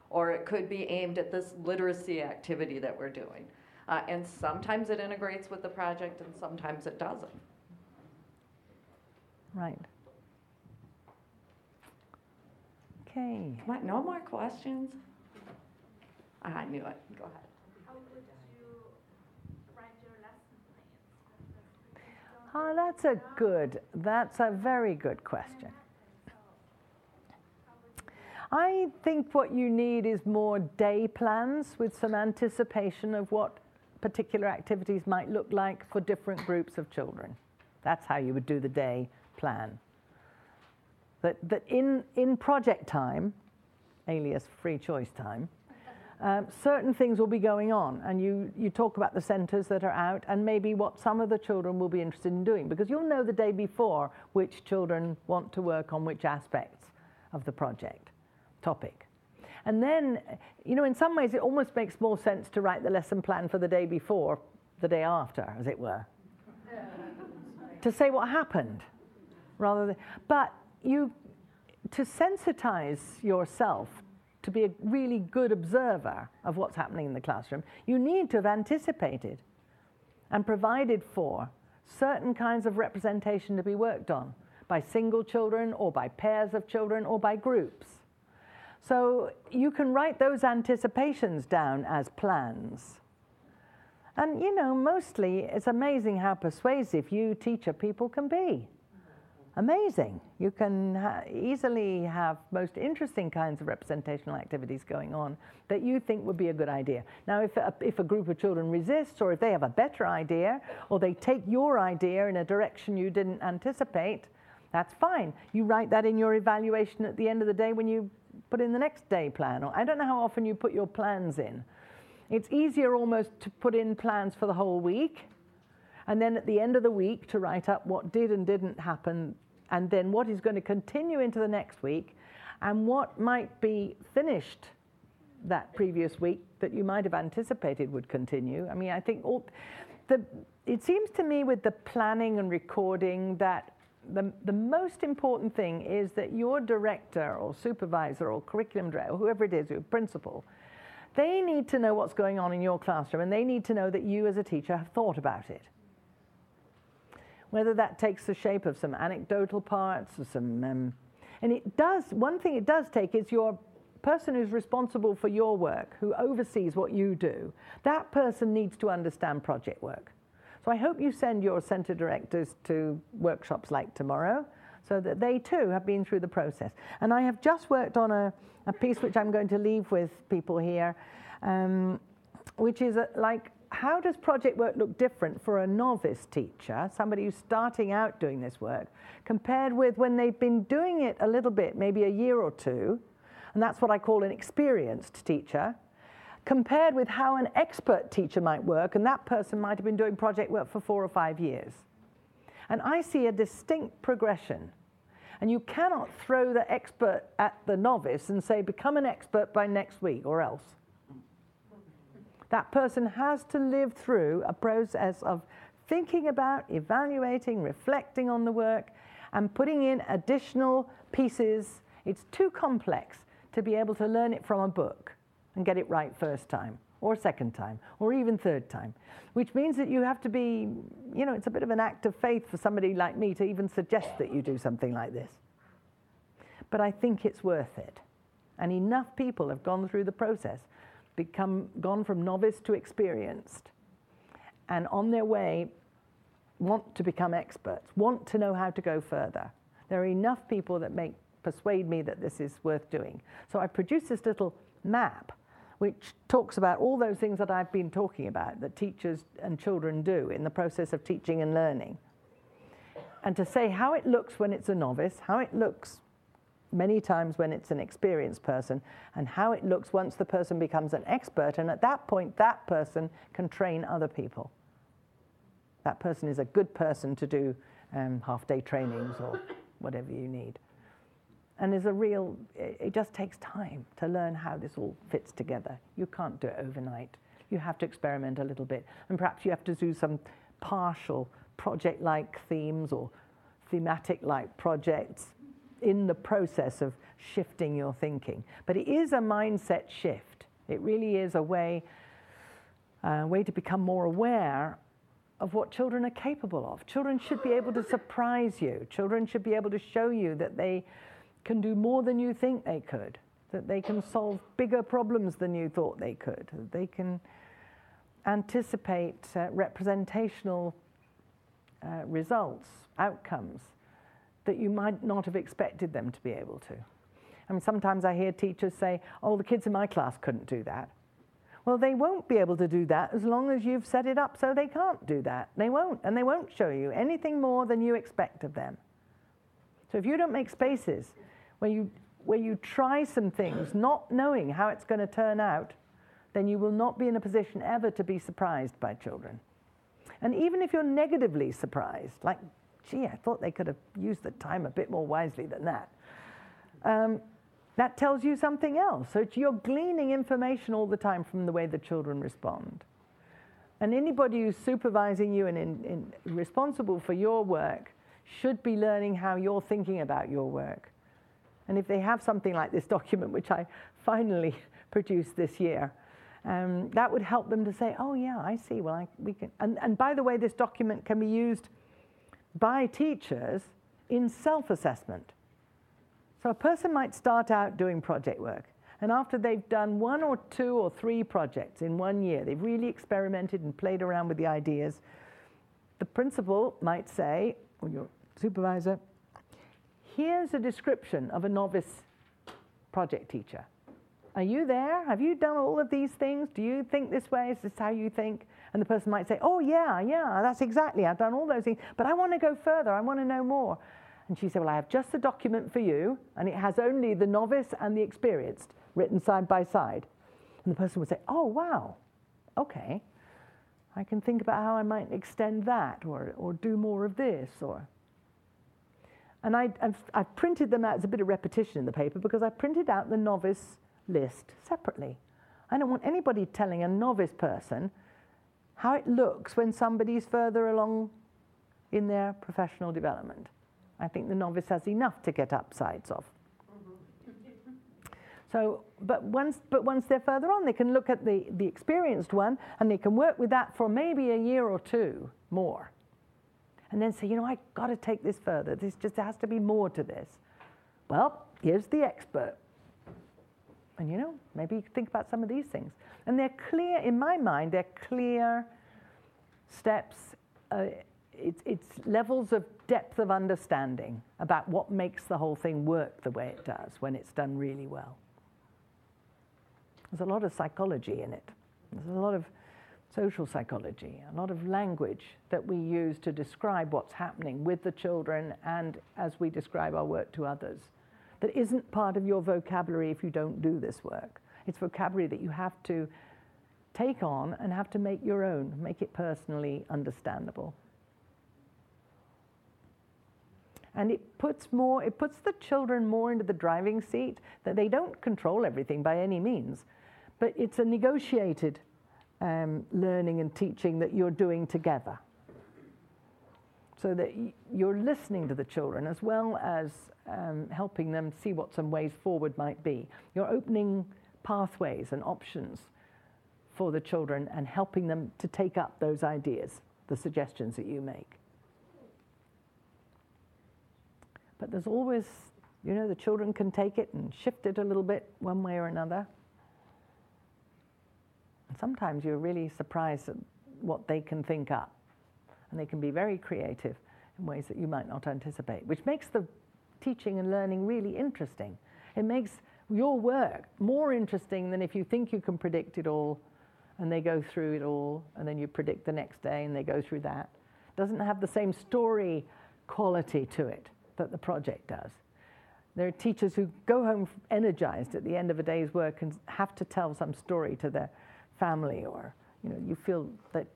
A: or it could be aimed at this literacy activity that we're doing. And sometimes it integrates with the project and sometimes it doesn't.
B: Right. Okay.
A: What, no more questions? I knew it. Go ahead.
E: How would you write your lesson plans?
B: That's a very good question. I think what you need is more day plans with some anticipation of what particular activities might look like for different groups of children. That's how you would do the day plan. That in project time, alias free choice time, certain things will be going on, and you talk about the centers that are out and maybe what some of the children will be interested in doing, because you'll know the day before which children want to work on which aspects of the project. topic. And then, in some ways, it almost makes more sense to write the lesson plan for the day before, the day after, as it were, to say what happened, rather than, but to sensitize yourself to be a really good observer of what's happening in the classroom, you need to have anticipated and provided for certain kinds of representation to be worked on by single children or by pairs of children or by groups. So you can write those anticipations down as plans. And mostly it's amazing how persuasive you teacher people can be. Amazing. You can easily have most interesting kinds of representational activities going on that you think would be a good idea. Now, if a group of children resists, or if they have a better idea, or they take your idea in a direction you didn't anticipate, that's fine. You write that in your evaluation at the end of the day when you put in the next day plan. Or I don't know how often you put your plans in. It's easier almost to put in plans for the whole week, and then at the end of the week to write up what did and didn't happen, and then what is going to continue into the next week, and what might be finished that previous week that you might have anticipated would continue. I mean, I think it seems to me with the planning and recording that the most important thing is that your director or supervisor or curriculum director, or whoever it is, your principal, they need to know what's going on in your classroom, and they need to know that you as a teacher have thought about it. Whether that takes the shape of some anecdotal parts or some, and one thing it does take is your person who's responsible for your work, who oversees what you do, that person needs to understand project work. So I hope you send your center directors to workshops like tomorrow so that they too have been through the process. And I have just worked on a piece which I'm going to leave with people here, which is how does project work look different for a novice teacher, somebody who's starting out doing this work, compared with when they've been doing it a little bit, maybe a year or two, and that's what I call an experienced teacher, compared with how an expert teacher might work, and that person might have been doing project work for 4 or 5 years. And I see a distinct progression. And you cannot throw the expert at the novice and say, become an expert by next week or else. That person has to live through a process of thinking about, evaluating, reflecting on the work, and putting in additional pieces. It's too complex to be able to learn it from a book and get it right first time, or second time, or even third time, which means that you have to be, it's a bit of an act of faith for somebody like me to even suggest that you do something like this. But I think it's worth it. And enough people have gone through the process, gone from novice to experienced, and on their way want to become experts, want to know how to go further. There are enough people that persuade me that this is worth doing. So I produced this little map which talks about all those things that I've been talking about that teachers and children do in the process of teaching and learning. And to say how it looks when it's a novice, how it looks many times when it's an experienced person, and how it looks once the person becomes an expert, and at that point that person can train other people. That person is a good person to do half-day trainings or whatever you need. And it just takes time to learn how this all fits together. You can't do it overnight. You have to experiment a little bit. And perhaps you have to do some partial project-like themes or thematic-like projects in the process of shifting your thinking. But it is a mindset shift. It really is a way to become more aware of what children are capable of. Children should be able to surprise you. Children should be able to show you that they can do more than you think they could, that they can solve bigger problems than you thought they could, that they can anticipate representational results, outcomes that you might not have expected them to be able to. I mean, sometimes I hear teachers say, oh, the kids in my class couldn't do that. Well, they won't be able to do that as long as you've set it up so they can't do that. They won't, and they won't show you anything more than you expect of them. So if you don't make spaces where you try some things, not knowing how it's going to turn out, then you will not be in a position ever to be surprised by children. And even if you're negatively surprised, like, gee, I thought they could have used the time a bit more wisely than that. that tells you something else. So you're gleaning information all the time from the way the children respond. And anybody who's supervising you and responsible for your work should be learning how you're thinking about your work. And if they have something like this document, which I finally produced this year, that would help them to say, oh yeah, I see, well, we can. And by the way, this document can be used by teachers in self-assessment. So a person might start out doing project work, and after they've done 1 or 2 or 3 projects in 1 year, they've really experimented and played around with the ideas, the principal might say, or your supervisor, here's a description of a novice project teacher. Are you there? Have you done all of these things? Do you think this way? Is this how you think? And the person might say, oh yeah, that's exactly, I've done all those things, but I want to go further, I want to know more. And she said, well, I have just the document for you, and it has only the novice and the experienced written side by side. And the person would say, oh, wow, okay. I can think about how I might extend that or do more of this. And I've printed them out. It's a bit of repetition in the paper because I printed out the novice list separately. I don't want anybody telling a novice person how it looks when somebody's further along in their professional development. I think the novice has enough to get upsides of. So, but once they're further on, they can look at the experienced one, and they can work with that for maybe a year or 2 more. And then say, I've got to take this further. There has to be more to this. Well, here's the expert. And maybe you can think about some of these things. And they're clear, in my mind, they're clear steps. It's levels of depth of understanding about what makes the whole thing work the way it does when it's done really well. There's a lot of psychology in it. There's a lot of social psychology, a lot of language that we use to describe what's happening with the children and as we describe our work to others. That isn't part of your vocabulary if you don't do this work. It's vocabulary that you have to take on and have to make your own, make it personally understandable. And it puts the children more into the driving seat, that they don't control everything by any means, but it's a negotiated learning and teaching that you're doing together. So that you're listening to the children as well as helping them see what some ways forward might be. You're opening pathways and options for the children and helping them to take up those ideas, the suggestions that you make. But there's always, the children can take it and shift it a little bit one way or another. And sometimes you're really surprised at what they can think up. And they can be very creative in ways that you might not anticipate, which makes the teaching and learning really interesting. It makes your work more interesting than if you think you can predict it all and they go through it all and then you predict the next day and they go through that. It doesn't have the same story quality to it that the project does. There are teachers who go home energized at the end of a day's work and have to tell some story to their family, or you feel that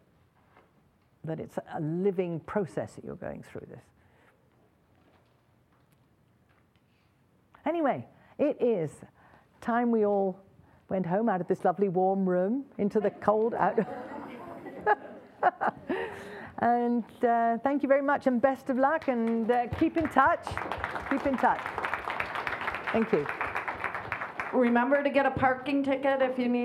B: it's a living process that you're going through this. Anyway, it is time we all went home out of this lovely warm room into the cold out. And thank you very much and best of luck, and keep in touch. Keep in touch. Thank you.
A: Remember to get a parking ticket if you need